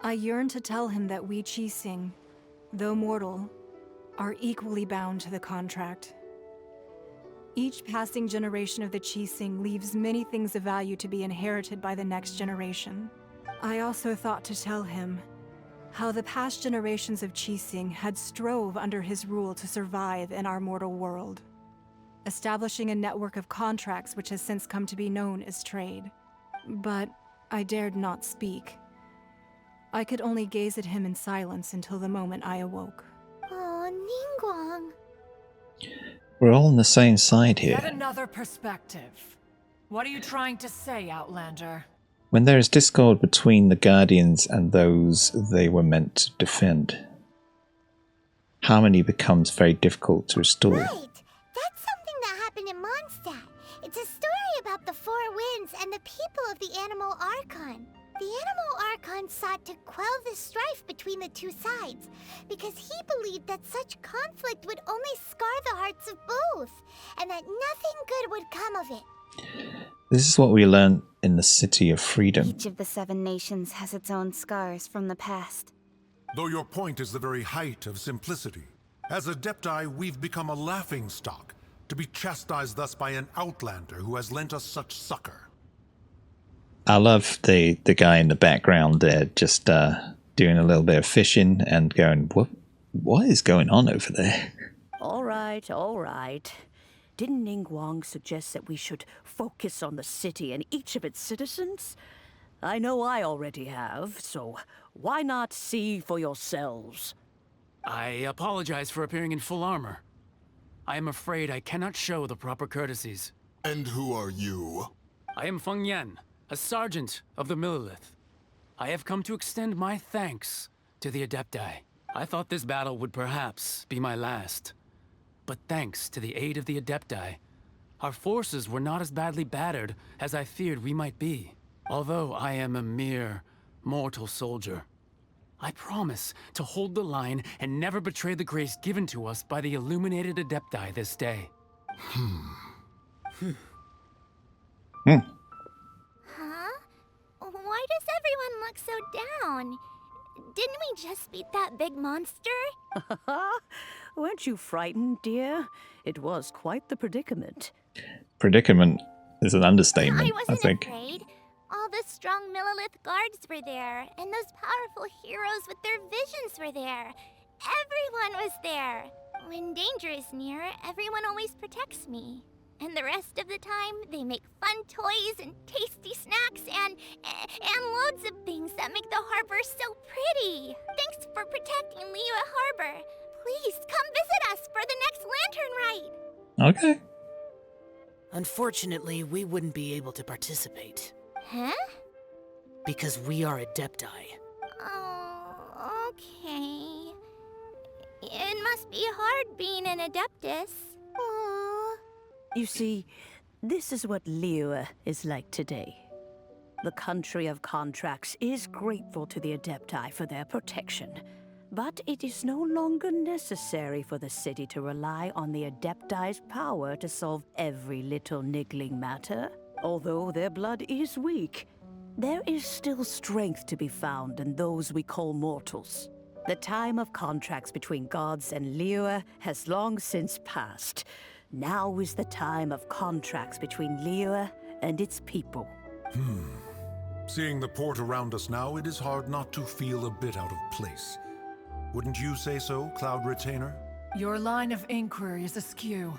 S12: I yearned to tell him that we Qixing, though mortal, are equally bound to the contract. Each passing generation of the Qixing leaves many things of value to be inherited by the next generation. I also thought to tell him how the past generations of Qixing had strove under his rule to survive in our mortal world, establishing a network of contracts which has since come to be known as trade. But I dared not speak. I could only gaze at him in silence until the moment I awoke.
S3: Oh, Ningguang.
S1: We're all on the same side here.
S17: Yet another perspective. What are you trying to say, Outlander?
S1: When there is discord between the Guardians and those they were meant to defend, harmony becomes very difficult to restore.
S3: Right! That's something that happened in Mondstadt. It's a story about the Four Winds and the people of the Animal Archon. The Animal Archon sought to quell the strife between the two sides, because he believed that such conflict would only scar the hearts of both, and that nothing good would come of it.
S1: This is what we learned in the City of Freedom.
S6: Each of the 7 nations has its own scars from the past.
S20: Though your point is the very height of simplicity, as Adepti, we've become a laughingstock, to be chastised thus by an outlander who has lent us such succor.
S1: I love the guy in the background there, just doing a little bit of fishing and going, what is going on over there?
S18: All right, all right. Didn't Ningguang suggest that we should focus on the city and each of its citizens? I know I already have, so why not see for yourselves?
S21: I apologize for appearing in full armor. I am afraid I cannot show the proper courtesies.
S16: And who are you?
S21: I am Feng Yan, a sergeant of the Millilith. I have come to extend my thanks to the Adepti. I thought this battle would perhaps be my last. But thanks to the aid of the Adepti, our forces were not as badly battered as I feared we might be. Although I am a mere mortal soldier, I promise to hold the line and never betray the grace given to us by the illuminated Adepti this day.
S3: Huh? Why does everyone look so down? Didn't we just beat that big monster?
S18: Weren't you frightened, dear? It was quite the predicament.
S1: Predicament is an understatement, I think.
S3: Afraid. All the strong Millilith guards were there, and those powerful heroes with their visions were there. Everyone was there. When danger is near, everyone always protects me. And the rest of the time, they make fun toys and tasty snacks and loads of things that make the harbor so pretty. Thanks for protecting Liyue Harbor. Please come visit us for the next lantern rite.
S1: Okay.
S9: Unfortunately, we wouldn't be able to participate.
S3: Huh?
S9: Because we are Adepti.
S3: Oh, okay. It must be hard being an Adeptus. Aww.
S18: You see, this is what Liyue is like today. The country of contracts is grateful to the Adepti for their protection, but it is no longer necessary for the city to rely on the Adepti's power to solve every little niggling matter. Although their blood is weak, there is still strength to be found in those we call mortals. The time of contracts between gods and Liyue has long since passed. Now is the time of contracts between Liyue and its people.
S20: Seeing the port around us now, it is hard not to feel a bit out of place. Wouldn't you say so, Cloud Retainer?
S17: Your line of inquiry is askew.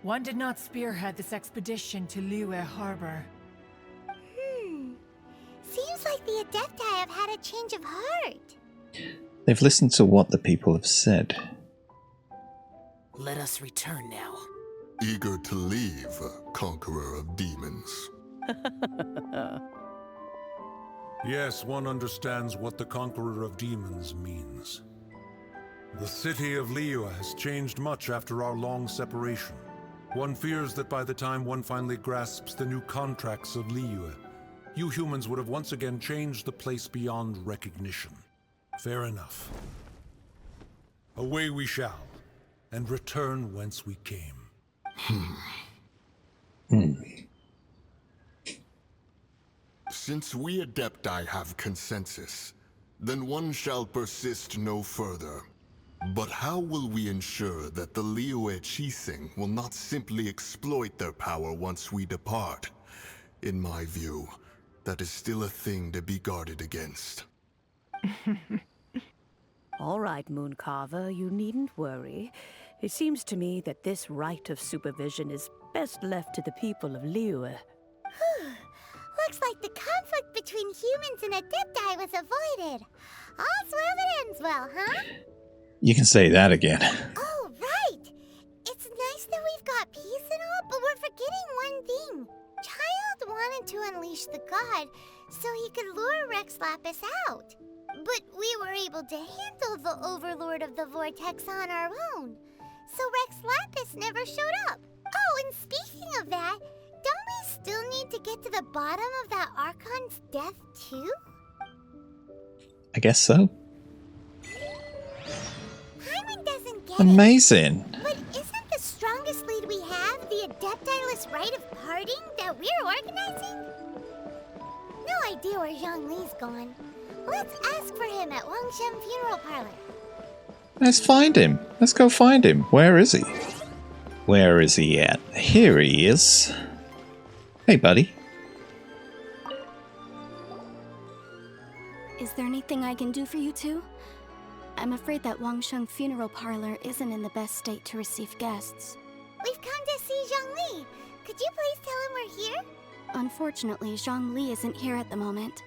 S17: One did not spearhead this expedition to Liyue Harbor.
S3: Seems like the Adepti have had a change of heart.
S1: They've listened to what the people have said.
S9: Let us return now.
S16: Eager to leave, Conqueror of Demons.
S20: Yes, one understands what the Conqueror of Demons means. The city of Liyue has changed much after our long separation. One fears that by the time one finally grasps the new contracts of Liyue, you humans would have once again changed the place beyond recognition. Fair enough. Away we shall, and return whence we came.
S16: Since we Adepti have consensus, then one shall persist no further. But how will we ensure that the Liyue Qixing will not simply exploit their power once we depart? In my view, that is still a thing to be guarded against.
S18: All right, Mooncarver, you needn't worry. It seems to me that this right of supervision is best left to the people of Liyue.
S3: Looks like the conflict between humans and Adepti was avoided. All's well that ends well, huh?
S1: You can say that again.
S3: Oh, right! It's nice that we've got peace and all, but we're forgetting one thing. Child wanted to unleash the god so he could lure Rex Lapis out. But we were able to handle the Overlord of the Vortex on our own. So Rex Lapis never showed up. Oh, and speaking of that, don't we still need to get to the bottom of that Archon's death too?
S1: I guess so.
S3: Paimon doesn't get
S1: Amazing.
S3: it. But isn't the strongest lead we have the Adeptiless rite of parting that we're organizing? sure Zhongli's gone. Let's ask for him at Wangshen Funeral Parlor.
S1: Let's find him. Let's go find him. Where is he? Where is he at? Here he is. Hey, buddy.
S5: Is there anything I can do for you two? I'm afraid that Wangshen Funeral Parlor isn't in the best state to receive guests.
S3: We've come to see Zhongli. Could you please tell him we're here?
S5: Unfortunately, Zhongli isn't here at the moment.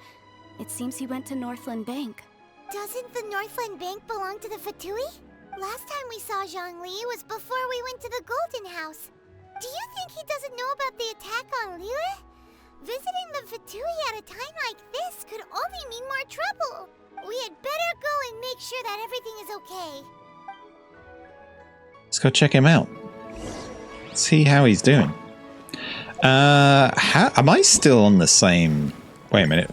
S5: It seems he went to Northland Bank.
S3: Doesn't the Northland Bank belong to the Fatui? Last time we saw Zhongli was before we went to the Golden House. Do you think he doesn't know about the attack on Liyue? Visiting the Fatui at a time like this could only mean more trouble. We had better go and make sure that everything is okay.
S1: Let's go check him out. See how he's doing. Am I still on the same... Wait a minute.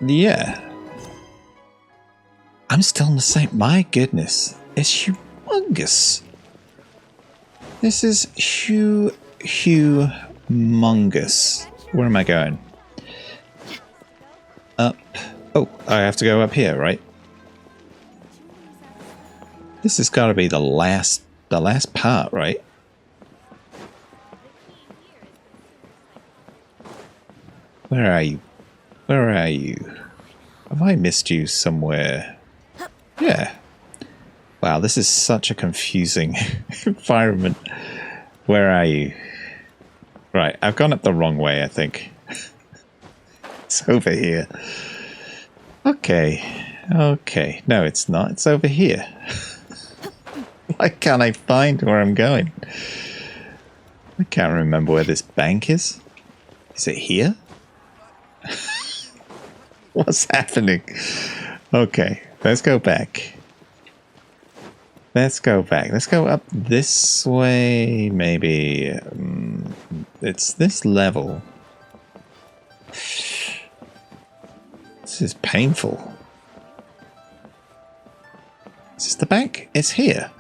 S1: Yeah. I'm still on the same... My goodness. It's humongous. This is humongous. Where am I going? Up. Oh, I have to go up here, right? This has got to be the last part, right? Where are you? Where are you? Have I missed you somewhere? Yeah. Wow, this is such a confusing environment. Where are you? Right, I've gone up the wrong way, I think. It's over here. Okay. Okay. No, it's not. It's over here. Why can't I find where I'm going? I can't remember where this bank is. Is it here? What's happening? Okay, let's go back. Let's go back. Let's go up this way, maybe. It's this level. This is painful. Is this the bank? It's here.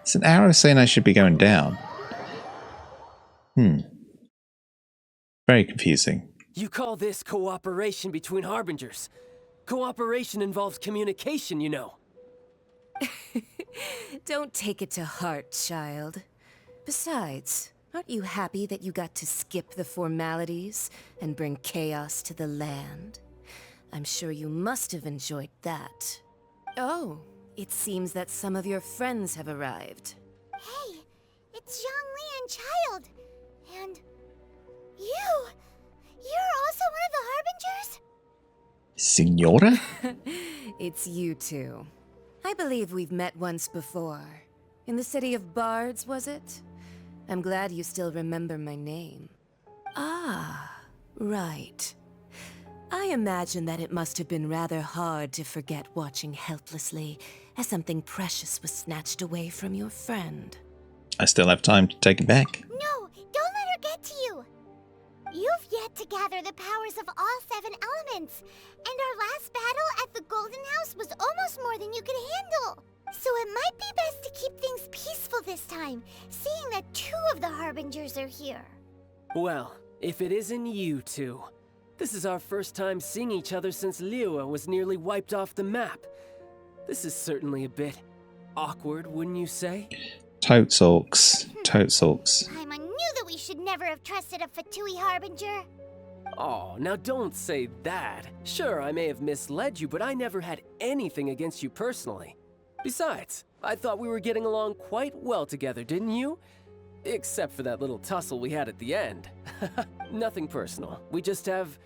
S1: It's an arrow saying I should be going down. Very confusing.
S11: You call this cooperation between harbingers? Cooperation involves communication, you know.
S22: Don't take it to heart, child. Besides, aren't you happy that you got to skip the formalities and bring chaos to the land? I'm sure you must have enjoyed that. Oh, it seems that some of your friends have arrived.
S3: Hey, it's Zhongli and Child. And you! You're also one of the Harbingers?
S1: Signora?
S22: It's you two. I believe we've met once before. In the city of Bards, was it? I'm glad you still remember my name. Ah, right. I imagine that it must have been rather hard to forget watching helplessly as something precious was snatched away from your friend.
S1: I still have time to take it back.
S3: No, don't let her get to you. You've yet to gather the powers of all 7 elements, and our last battle at the Golden House was almost more than you could handle. So it might be best to keep things peaceful this time, seeing that 2 of the Harbingers are here.
S11: Well, if it isn't you two. This is our first time seeing each other since Liyue was nearly wiped off the map. This is certainly a bit awkward, wouldn't you say?
S1: Totes orcs. Totes orcs.
S3: I knew that we should never have trusted a Fatui Harbinger.
S11: Oh, now don't say that. Sure, I may have misled you, but I never had anything against you personally. Besides, I thought we were getting along quite well together, didn't you? Except for that little tussle we had at the end. Nothing personal. We just have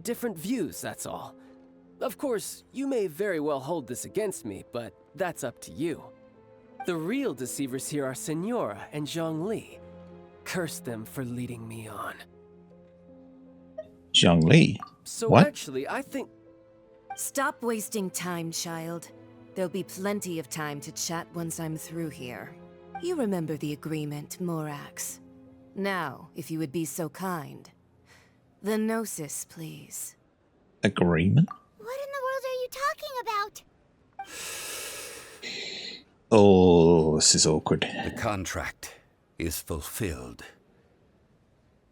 S11: different views, that's all. Of course, you may very well hold this against me, but that's up to you. The real deceivers here are Signora and Zhongli. Curse them for leading me on.
S1: Zhongli?
S11: So
S1: what?
S11: Actually, I think...
S22: Stop wasting time, child. There'll be plenty of time to chat once I'm through here. You remember the agreement, Morax. Now, if you would be so kind. The Gnosis, please.
S1: Agreement?
S3: What in the world are you talking about?
S1: Oh, this is awkward.
S13: The contract is fulfilled.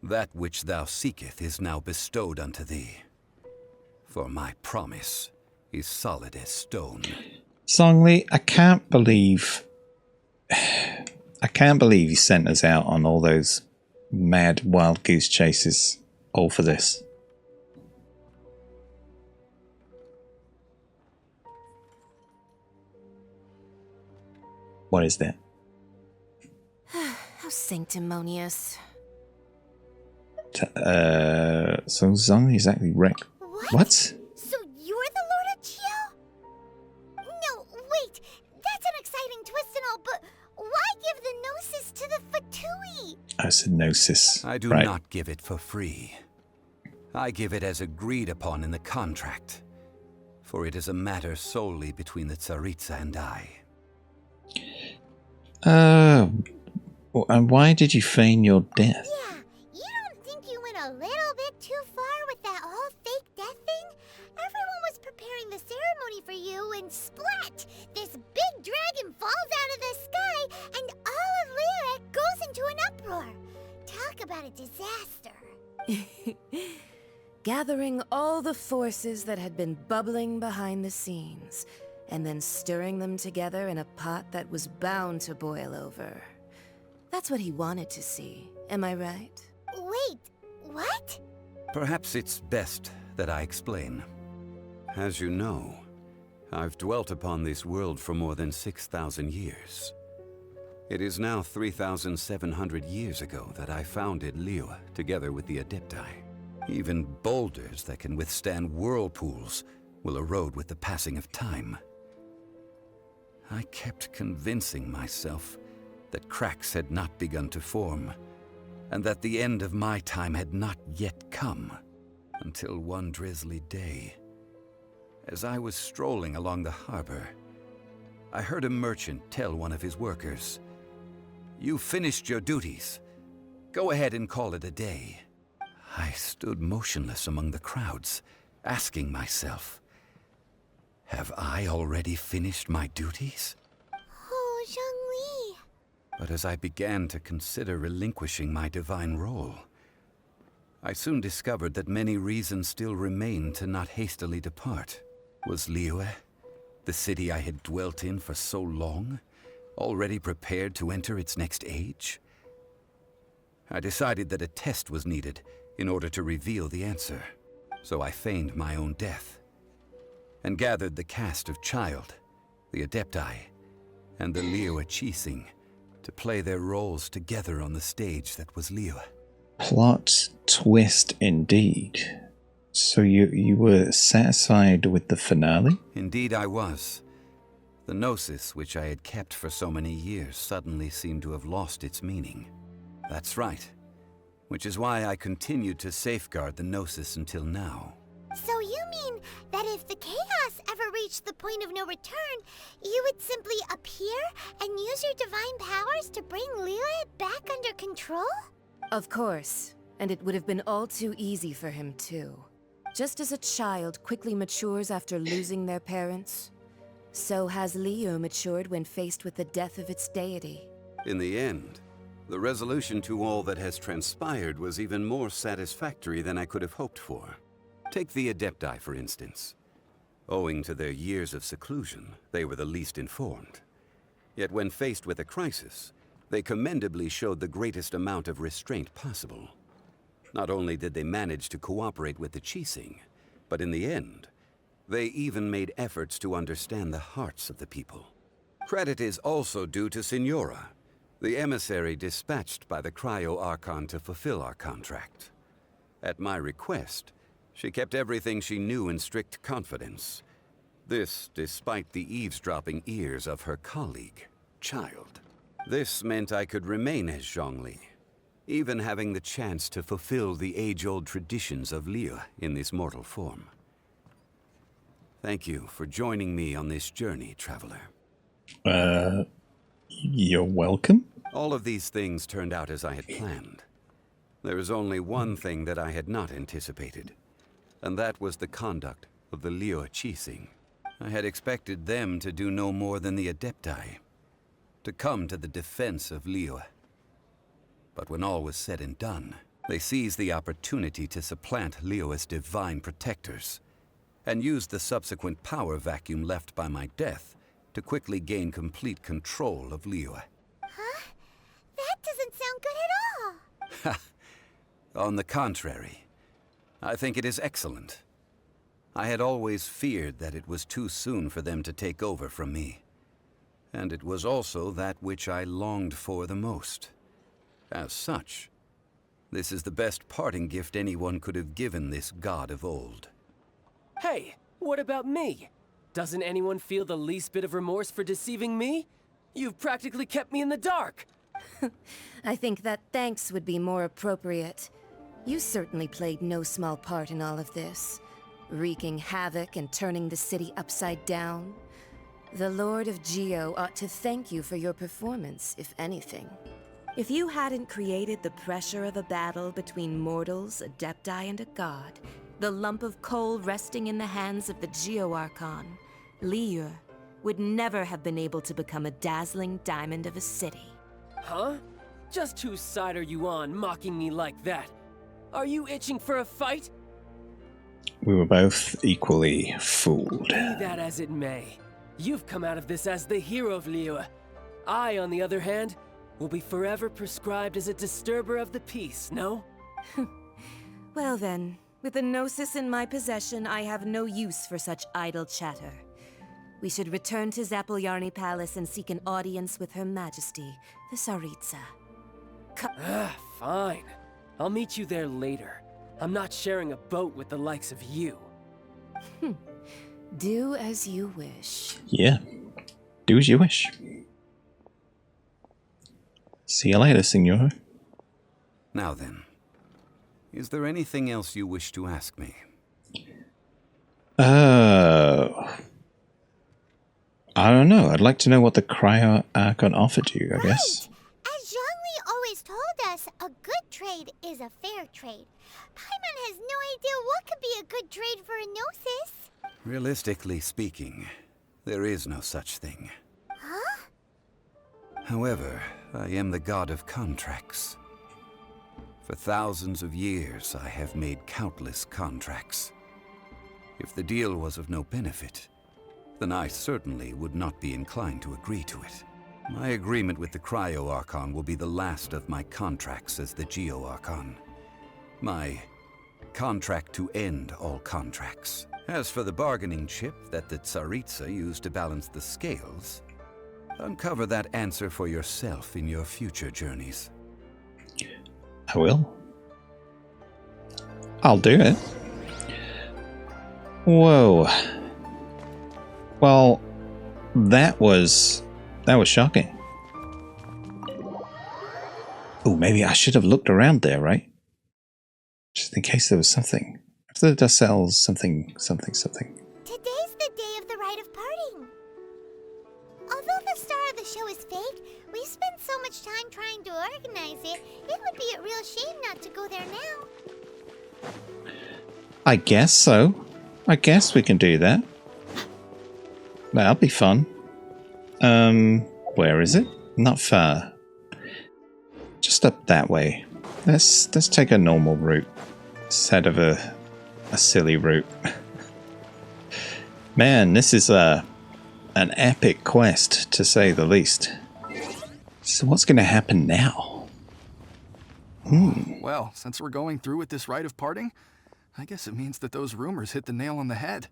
S13: That which thou seeketh is now bestowed unto thee. For my promise is solid as stone.
S1: Zhongli, I can't believe you sent us out on all those mad wild goose chases all for this. What is that?
S6: How sanctimonious.
S1: So Zhongli is actually wrecked. What?
S3: So you're the Lord of Chiu? No, wait. That's an exciting twist and all, but why give the Gnosis to the Fatui?
S1: I said Gnosis.
S13: I do not give it for free. I give it as agreed upon in the contract. For it is a matter solely between the Tsaritsa and I.
S1: And why did you feign your death?
S3: Yeah, you don't think you went a little bit too far with that whole fake death thing? Everyone was preparing the ceremony for you, and splat! This big dragon falls out of the sky, and all of Lyra goes into an uproar. Talk about a disaster.
S22: Gathering all the forces that had been bubbling behind the scenes, and then stirring them together in a pot that was bound to boil over. That's what he wanted to see, am I right?
S3: Wait, what?
S13: Perhaps it's best that I explain. As you know, I've dwelt upon this world for more than 6,000 years. It is now 3,700 years ago that I founded Liyue together with the Adepti. Even boulders that can withstand whirlpools will erode with the passing of time. I kept convincing myself that cracks had not begun to form, and that the end of my time had not yet come, until one drizzly day, as I was strolling along the harbor, I heard a merchant tell one of his workers, "You finished your duties. Go ahead and call it a day." I stood motionless among the crowds, asking myself, have I already finished my duties?
S3: Oh, Zhongli.
S13: But as I began to consider relinquishing my divine role, I soon discovered that many reasons still remained to not hastily depart. Was Liyue, the city I had dwelt in for so long, already prepared to enter its next age? I decided that a test was needed in order to reveal the answer, so I feigned my own death, and gathered the cast of Child, the Adepti, and the Liyue Qixing to play their roles together on the stage that was Liyue.
S1: Plot twist indeed. So you were satisfied with the finale?
S13: Indeed I was. The Gnosis, which I had kept for so many years, suddenly seemed to have lost its meaning. That's right. Which is why I continued to safeguard the Gnosis until now.
S3: So you mean that if the chaos ever reached the point of no return, you would simply appear and use your divine powers to bring Liyue back under control?
S22: Of course, and it would have been all too easy for him too. Just as a child quickly matures after losing their parents, so has Liyue matured when faced with the death of its deity.
S13: In the end, the resolution to all that has transpired was even more satisfactory than I could have hoped for. Take the Adepti, for instance. Owing to their years of seclusion, they were the least informed. Yet when faced with a crisis, they commendably showed the greatest amount of restraint possible. Not only did they manage to cooperate with the Qixing, but in the end, they even made efforts to understand the hearts of the people. Credit is also due to Signora, the emissary dispatched by the Cryo-Archon to fulfill our contract. At my request, she kept everything she knew in strict confidence. This despite the eavesdropping ears of her colleague, Child. This meant I could remain as Zhongli, even having the chance to fulfill the age-old traditions of Liyue in this mortal form. Thank you for joining me on this journey, traveler.
S1: You're welcome.
S13: All of these things turned out as I had planned. There is only one thing that I had not anticipated, and that was the conduct of the Liyue Qixing. I had expected them to do no more than the Adepti, to come to the defense of Liyue. But when all was said and done, They seized the opportunity to supplant Liyue's divine protectors, and used the subsequent power vacuum left by my death to quickly gain complete control of Liyue.
S3: Huh? That doesn't sound good at all.
S13: On the contrary, I think it is excellent. I had always feared that it was too soon for them to take over from me. And it was also that which I longed for the most. As such, this is the best parting gift anyone could have given this god of old.
S11: Hey, what about me? Doesn't anyone feel the least bit of remorse for deceiving me? You've practically kept me in the dark.
S22: I think that thanks would be more appropriate. You certainly played no small part in all of this, wreaking havoc and turning the city upside down. The Lord of Geo ought to thank you for your performance, if anything. If you hadn't created the pressure of a battle between mortals, adepti, and a god, the lump of coal resting in the hands of the Geo Archon, Liyue, would never have been able to become a dazzling diamond of a city.
S11: Huh? Just whose side are you on, mocking me like that? Are you itching for a fight?
S1: We were both equally fooled.
S11: Be that as it may, you've come out of this as the hero of Liyue. I, on the other hand, will be forever prescribed as a disturber of the peace, no?
S22: Well then, with the Gnosis in my possession, I have no use for such idle chatter. We should return to Zapoljarny Palace and seek an audience with Her Majesty, the Tsaritsa.
S11: Fine. I'll meet you there later. I'm not sharing a boat with the likes of you.
S22: Do as you wish.
S1: Yeah. Do as you wish. See you later, Signor.
S13: Now then, is there anything else you wish to ask me?
S1: I don't know. I'd like to know what the Cryo Archon offered you, I guess.
S3: As Zhongli always told us, a good trade is a fair trade. Paimon has no idea what could be a good trade for a Gnosis.
S13: Realistically speaking, there is no such thing.
S3: Huh?
S13: However, I am the god of contracts. For thousands of years, I have made countless contracts. If the deal was of no benefit, then I certainly would not be inclined to agree to it. My agreement with the Cryo Archon will be the last of my contracts as the Geo Archon. My contract to end all contracts. As for the bargaining chip that the Tsaritsa used to balance the scales, uncover that answer for yourself in your future journeys.
S1: I will. I'll do it. Whoa. Well, that was shocking. Oh, maybe I should have looked around there, right? Just in case there was something. After the dust settles, something.
S3: Today's the day of the rite of parting. Although the star of the show is fake, we spent so much time trying to organize it, it would be a real shame not to go there now.
S1: I guess so. I guess we can do that. That'll be fun. Where is it? Not far. Just up that way. Let's take a normal route instead of a silly route. Man, this is an epic quest, to say the least. So what's going to happen now?
S15: Well, since we're going through with this rite of parting, I guess it means that those rumors hit the nail on the head.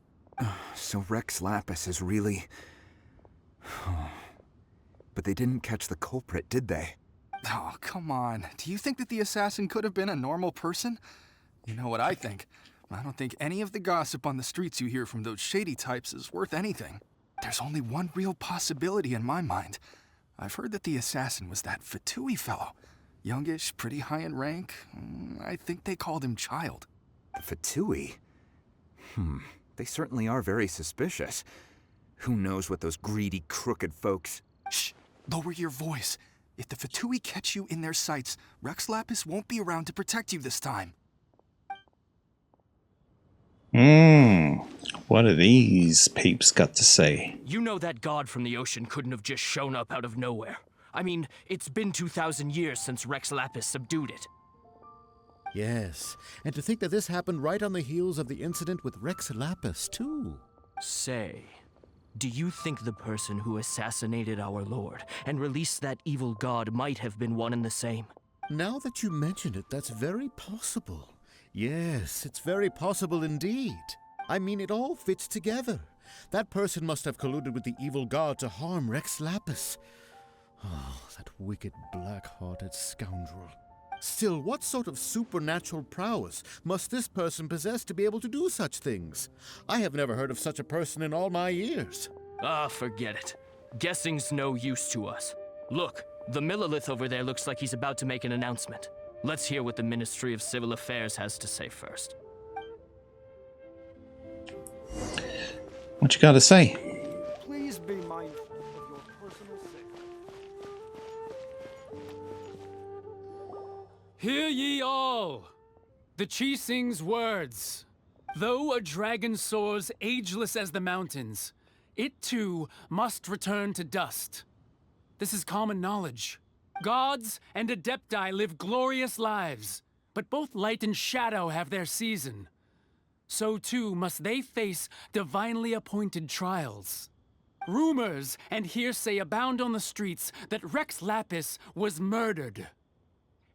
S2: So Rex Lapis is really... But they didn't catch the culprit, did they?
S15: Oh, come on. Do you think that the assassin could have been a normal person? You know what I think. I don't think any of the gossip on the streets you hear from those shady types is worth anything. There's only one real possibility in my mind. I've heard that the assassin was that Fatui fellow. Youngish, pretty high in rank. I think they called him Child.
S2: The Fatui? They certainly are very suspicious. Who knows what those greedy, crooked folks...
S15: Shh! Lower your voice. If the Fatui catch you in their sights, Rex Lapis won't be around to protect you this time.
S1: What have these peeps got to say?
S4: You know that god from the ocean couldn't have just shown up out of nowhere. I mean, it's been 2,000 years since Rex Lapis subdued it.
S8: Yes, and to think that this happened right on the heels of the incident with Rex Lapis, too.
S4: Say, do you think the person who assassinated our lord and released that evil god might have been one and the same?
S8: Now that you mention it, that's very possible. Yes, it's very possible indeed. I mean, it all fits together. That person must have colluded with the evil god to harm Rex Lapis. Oh, that wicked, black-hearted scoundrel. Still, what sort of supernatural prowess must this person possess to be able to do such things? I have never heard of such a person in all my years.
S4: Ah, forget it. Guessing's no use to us. Look, the Millilith over there looks like he's about to make an announcement. Let's hear what the Ministry of Civil Affairs has to say first.
S1: What you gotta say?
S10: Please be mindful of your personal safety.
S21: Hear ye all! The Chi-Sing's words. Though a dragon soars ageless as the mountains, it too must return to dust. This is common knowledge. Gods and Adepti live glorious lives, but both light and shadow have their season. So too must they face divinely appointed trials. Rumors and hearsay abound on the streets that Rex Lapis was murdered.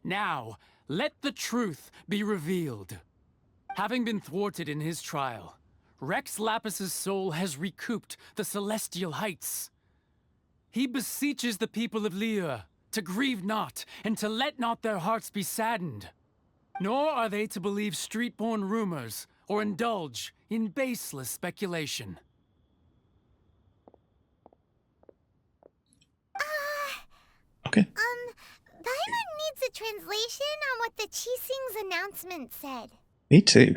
S21: Now, let the truth be revealed. Having been thwarted in his trial, Rex Lapis's soul has recouped the celestial heights. He beseeches the people of Liyue to grieve not and to let not their hearts be saddened. Nor are they to believe street-born rumors or indulge in baseless speculation.
S1: Okay.
S3: Paimon needs a translation on what the Chi-Sing's announcement said.
S1: Me too.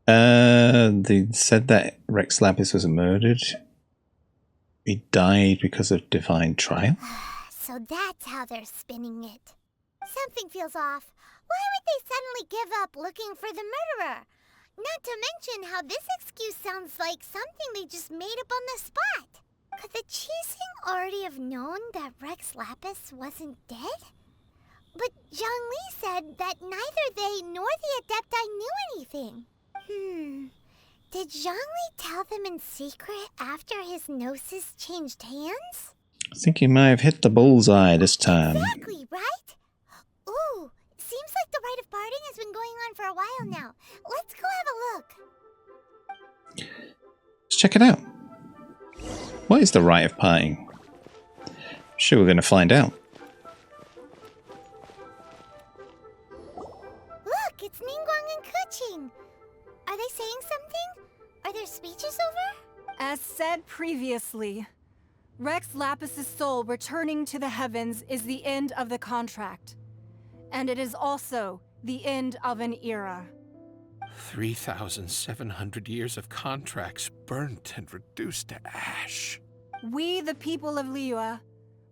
S1: They said that Rex Lapis was murdered. He died because of divine trial.
S3: So that's how they're spinning it. Something feels off. Why would they suddenly give up looking for the murderer? Not to mention how this excuse sounds like something they just made up on the spot. Could the Chi-Sing already have known that Rex Lapis wasn't dead? But Zhongli said that neither they nor the Adepti knew anything. Did Zhongli tell them in secret after his gnosis changed hands?
S1: I think you may have hit the bullseye this time.
S3: Exactly, right? Ooh, seems like the rite of parting has been going on for a while now. Let's go have a look.
S1: Let's check it out. What is the rite of parting? Sure, we're going to find out.
S3: Look, it's Ningguang and Keqing. Are they saying something? Are their speeches over?
S12: As said previously, Rex Lapis's soul returning to the heavens is the end of the contract. And it is also the end of an era.
S23: 3,700 years of contracts burnt and reduced to ash.
S12: We, the people of Liyue,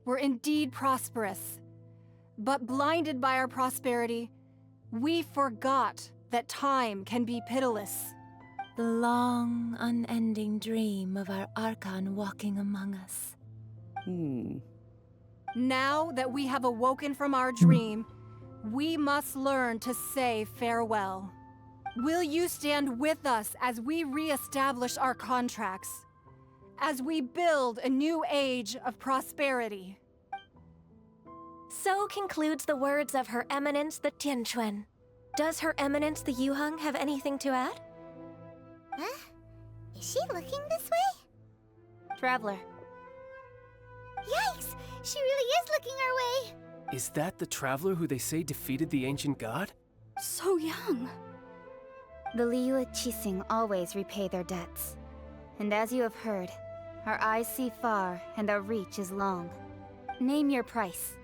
S12: were indeed prosperous. But blinded by our prosperity, we forgot that time can be pitiless.
S14: The long, unending dream of our Archon walking among us.
S12: Now that we have awoken from our dream, we must learn to say farewell. Will you stand with us as we re-establish our contracts? As we build a new age of prosperity?
S14: So concludes the words of Her Eminence the Tianquan. Does Her Eminence the Yuheng have anything to add?
S3: Huh? Is she looking this way?
S6: Traveler.
S3: Yikes! She really is looking our way!
S11: Is that the traveler who they say defeated the ancient god?
S5: So young.
S6: The Liyue Chi-Sing always repay their debts. And as you have heard, our eyes see far and our reach is long. Name your price.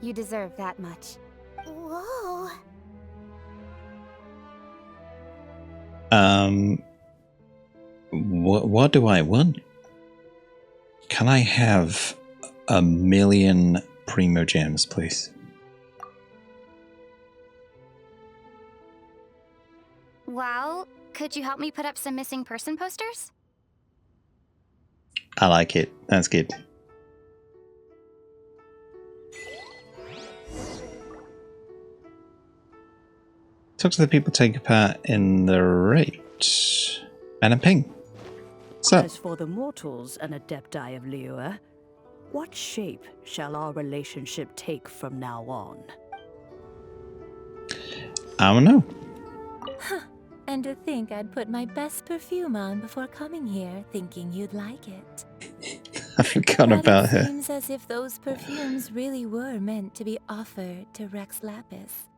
S6: You deserve that much.
S3: Whoa.
S1: What do I want? Can I have 1,000,000 Primo Gems, please?
S5: Well, could you help me put up some missing person posters?
S1: I like it. That's good. Talk to the people taking part in the raid. And a ping. So,
S18: As for the mortals and adepti of Liyue, what shape shall our relationship take from now on?
S1: I don't know.
S7: And to think I'd put my best perfume on before coming here, thinking you'd like it.
S1: I forgot about
S7: It
S1: her.
S7: seems as if those perfumes really were meant to be offered to Rex Lapis.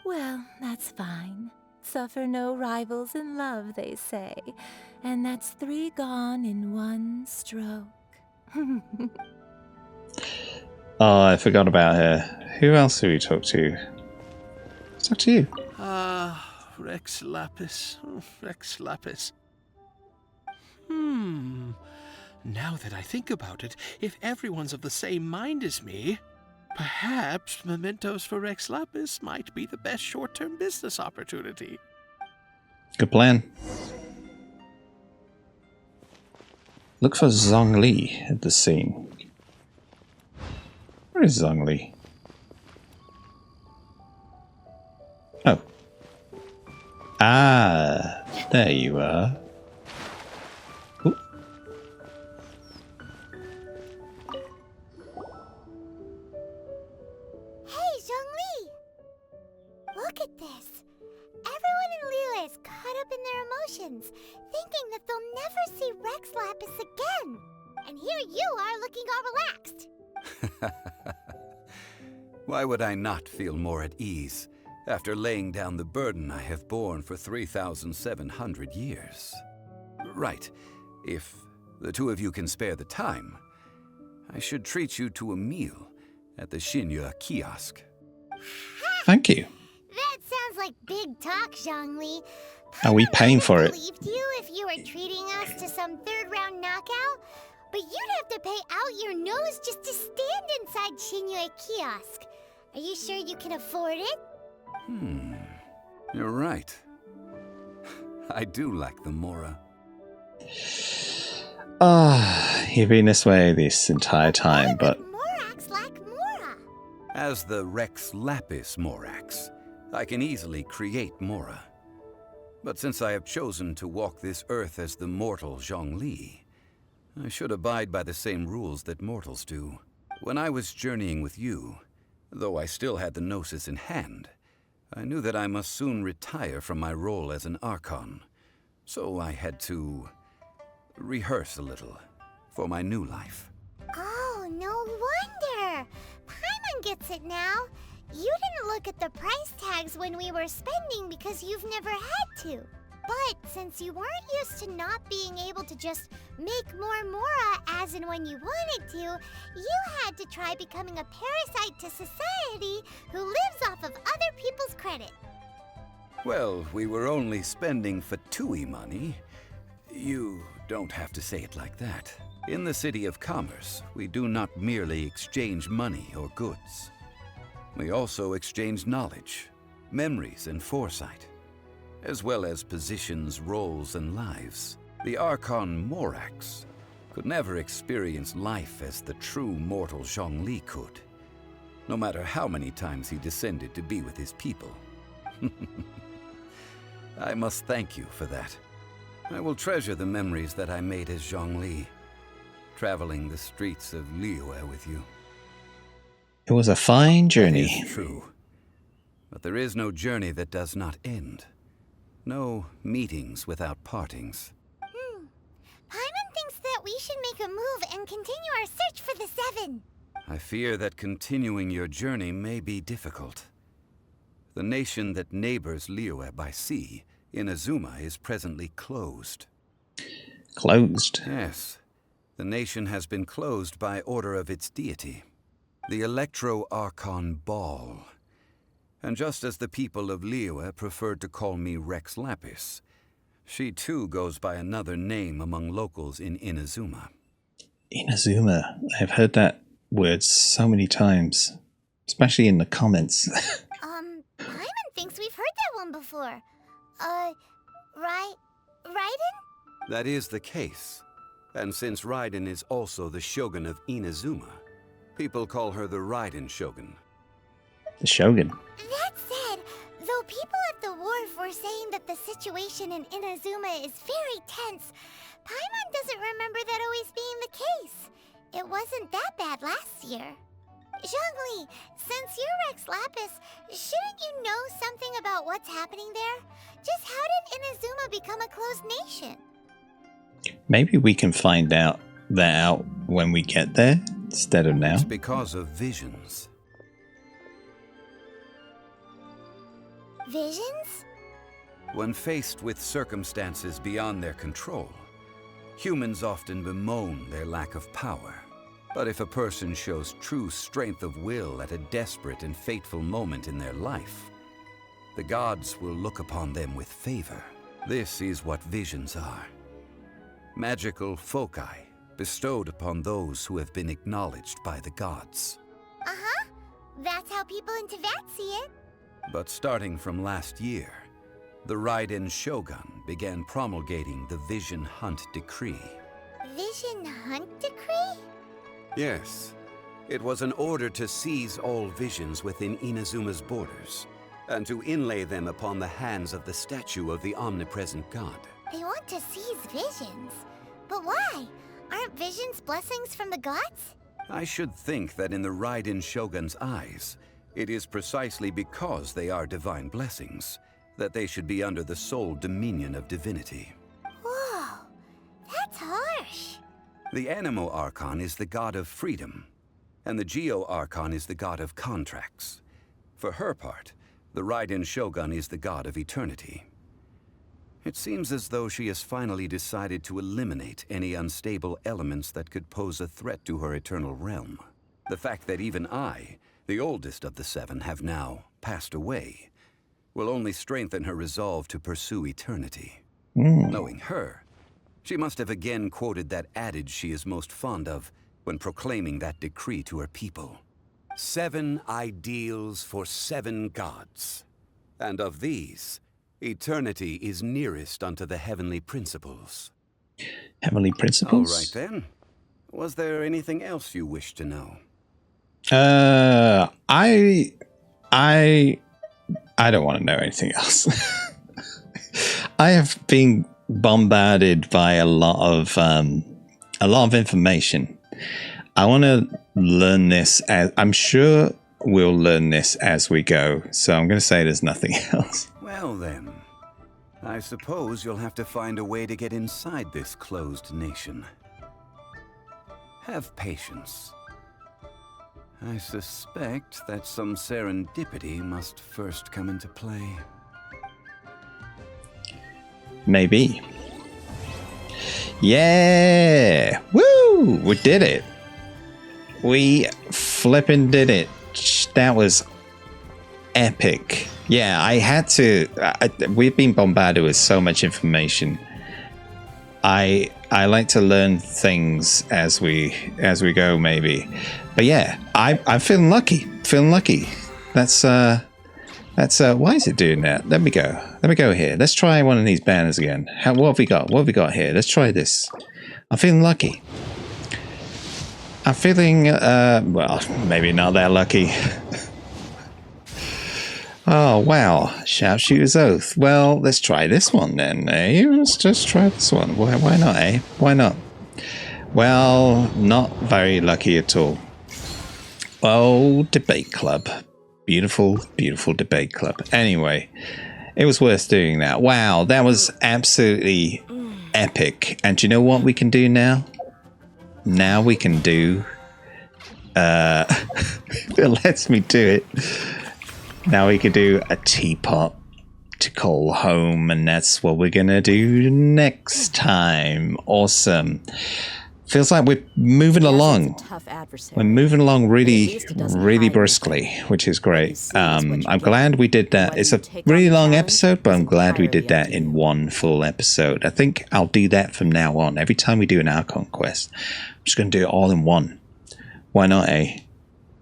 S7: Well, that's fine. Suffer no rivals in love, they say. And that's 3 gone in 1 stroke.
S1: Oh, I forgot about her. Who else do we talk to? Let's talk to you.
S23: Rex Lapis. Oh, Rex Lapis. Now that I think about it, if everyone's of the same mind as me, perhaps mementos for Rex Lapis might be the best short-term business opportunity.
S1: Good plan. Look for Zhongli at the scene. Where is Zhongli? Oh. Ah, there you are. Ooh.
S3: Hey, Zhongli! Look at this. Everyone in Liyue is caught up in their emotions, thinking that they'll never see Rex Lapis again. And here you are looking all relaxed.
S13: Why would I not feel more at ease after laying down the burden I have borne for 3,700 years? Right. If the 2 of you can spare the time, I should treat you to a meal at the Xinyue kiosk.
S1: Thank you.
S3: That sounds like big talk, Zhongli.
S1: Are we paying for it?
S3: Believed you if you were treating us to some 3rd round knockout, but you'd have to pay out your nose just to stand inside Xinyue kiosk. Are you sure you can afford it?
S13: You're right. I do like the Mora.
S1: You've been this way this entire time, but
S3: Morax like Mora.
S13: As the Rex Lapis Morax, I can easily create Mora. But since I have chosen to walk this earth as the mortal Zhongli, I should abide by the same rules that mortals do. When I was journeying with you, though I still had the Gnosis in hand, I knew that I must soon retire from my role as an Archon. So I had to rehearse a little for my new life.
S3: Oh, no wonder. Paimon gets it now. You didn't look at the price tags when we were spending because you've never had to. But since you weren't used to not being able to just make more Mora as and when you wanted to, you had to try becoming a parasite to society who lives off of other people's credit.
S13: Well, we were only spending Fatui money. You don't have to say it like that. In the City of Commerce, we do not merely exchange money or goods. We also exchange knowledge, memories, and foresight, as well as positions, roles, and lives. The Archon Morax could never experience life as the true mortal Zhongli could, no matter how many times he descended to be with his people. I must thank you for that. I will treasure the memories that I made as Zhongli, traveling the streets of Liyue with you.
S1: it was a fine journey.
S13: That is true. But there is no journey that does not end. No meetings without partings.
S3: Paimon thinks that we should make a move and continue our search for the 7.
S13: I fear that continuing your journey may be difficult. The nation that neighbors Liyue by sea, Inazuma, is presently closed.
S1: Closed?
S13: Yes. The nation has been closed by order of its deity, the Electro-Archon Ball. And just as the people of Liyue preferred to call me Rex Lapis, she too goes by another name among locals in Inazuma.
S1: Inazuma. I've heard that word so many times, especially in the comments.
S3: Paimon thinks we've heard that one before. Raiden?
S13: That is the case. And since Raiden is also the Shogun of Inazuma, people call her the Raiden Shogun.
S1: The Shogun.
S3: That said, though people at the War we're saying that the situation in Inazuma is very tense, Paimon doesn't remember that always being the case. It wasn't that bad last year. Zhongli, since you're Rex Lapis, shouldn't you know something about what's happening there? Just how did Inazuma become a closed nation?
S1: Maybe we can find out when we get there instead of now.
S13: It's because of visions.
S3: Visions?
S13: When faced with circumstances beyond their control, humans often bemoan their lack of power. But if a person shows true strength of will at a desperate and fateful moment in their life, the gods will look upon them with favor. This is what visions are. Magical foci bestowed upon those who have been acknowledged by the gods.
S3: Uh-huh. That's how people in Teyvat see it.
S13: But starting from last year, the Raiden Shogun began promulgating the Vision Hunt Decree.
S3: Vision Hunt Decree?
S13: Yes. It was an order to seize all visions within Inazuma's borders, and to inlay them upon the hands of the statue of the omnipresent god.
S3: They want to seize visions. But why? Aren't visions blessings from the gods?
S13: I should think that in the Raiden Shogun's eyes, it is precisely because they are divine blessings that they should be under the sole dominion of divinity.
S3: Whoa, that's harsh.
S13: The Animo Archon is the god of freedom, and the Geo Archon is the god of contracts. For her part, the Raiden Shogun is the god of eternity. It seems as though she has finally decided to eliminate any unstable elements that could pose a threat to her eternal realm. The fact that even I, the oldest of the seven, have now passed away, will only strengthen her resolve to pursue eternity. Knowing her, she must have again quoted that adage she is most fond of when proclaiming that decree to her people. 7 ideals for 7 gods. And of these, eternity is nearest unto the heavenly principles.
S1: Heavenly principles?
S13: All right then. Was there anything else you wish to know?
S1: I don't want to know anything else. I have been bombarded by a lot of information. I want to learn this as I'm sure we'll learn this as we go. So I'm going to say there's nothing else.
S13: Well then, I suppose you'll have to find a way to get inside this closed nation. Have patience. I suspect that some serendipity must first come into play.
S1: Maybe. Yeah! Woo! We did it. We flippin' did it. That was epic. Yeah, I had to. We've been bombarded with so much information. I like to learn things as we go, maybe. But yeah, I'm feeling lucky. That's why is it doing that? Let me go here. Let's try one of these banners again. What have we got? What have we got here? Let's try this. I'm feeling lucky. I'm feeling well, maybe not that lucky. Oh wow, Sharpshooter's Oath. Well, let's try this one then, eh? Let's just try this one. Why not, eh? Why not? Well, not very lucky at all. Oh, debate club. Beautiful, beautiful debate club. Anyway, it was worth doing that. Wow, that was absolutely epic. And do you know what we can do now? Now we can do... it lets me do it. Now we can do a teapot to call home, and that's what we're gonna do next time. Awesome. Feels like we're moving along. We're moving along really briskly, which is great. I'm glad we did that. It's a really long episode, but I'm glad we did that in one full episode. I think I'll do that from now on. Every time we do an Archon quest, I'm just going to do it all in one. Why not, eh?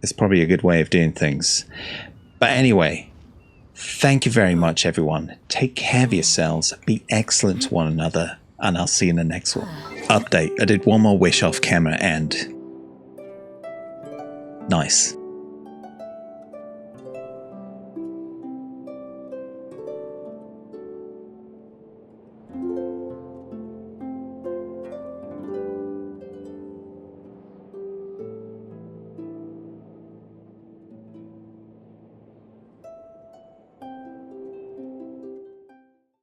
S1: It's probably a good way of doing things. But anyway, thank you very much, everyone. Take care of yourselves. Be excellent to one another. And I'll see you in the next one. Update. I did one more wish off camera and... Nice.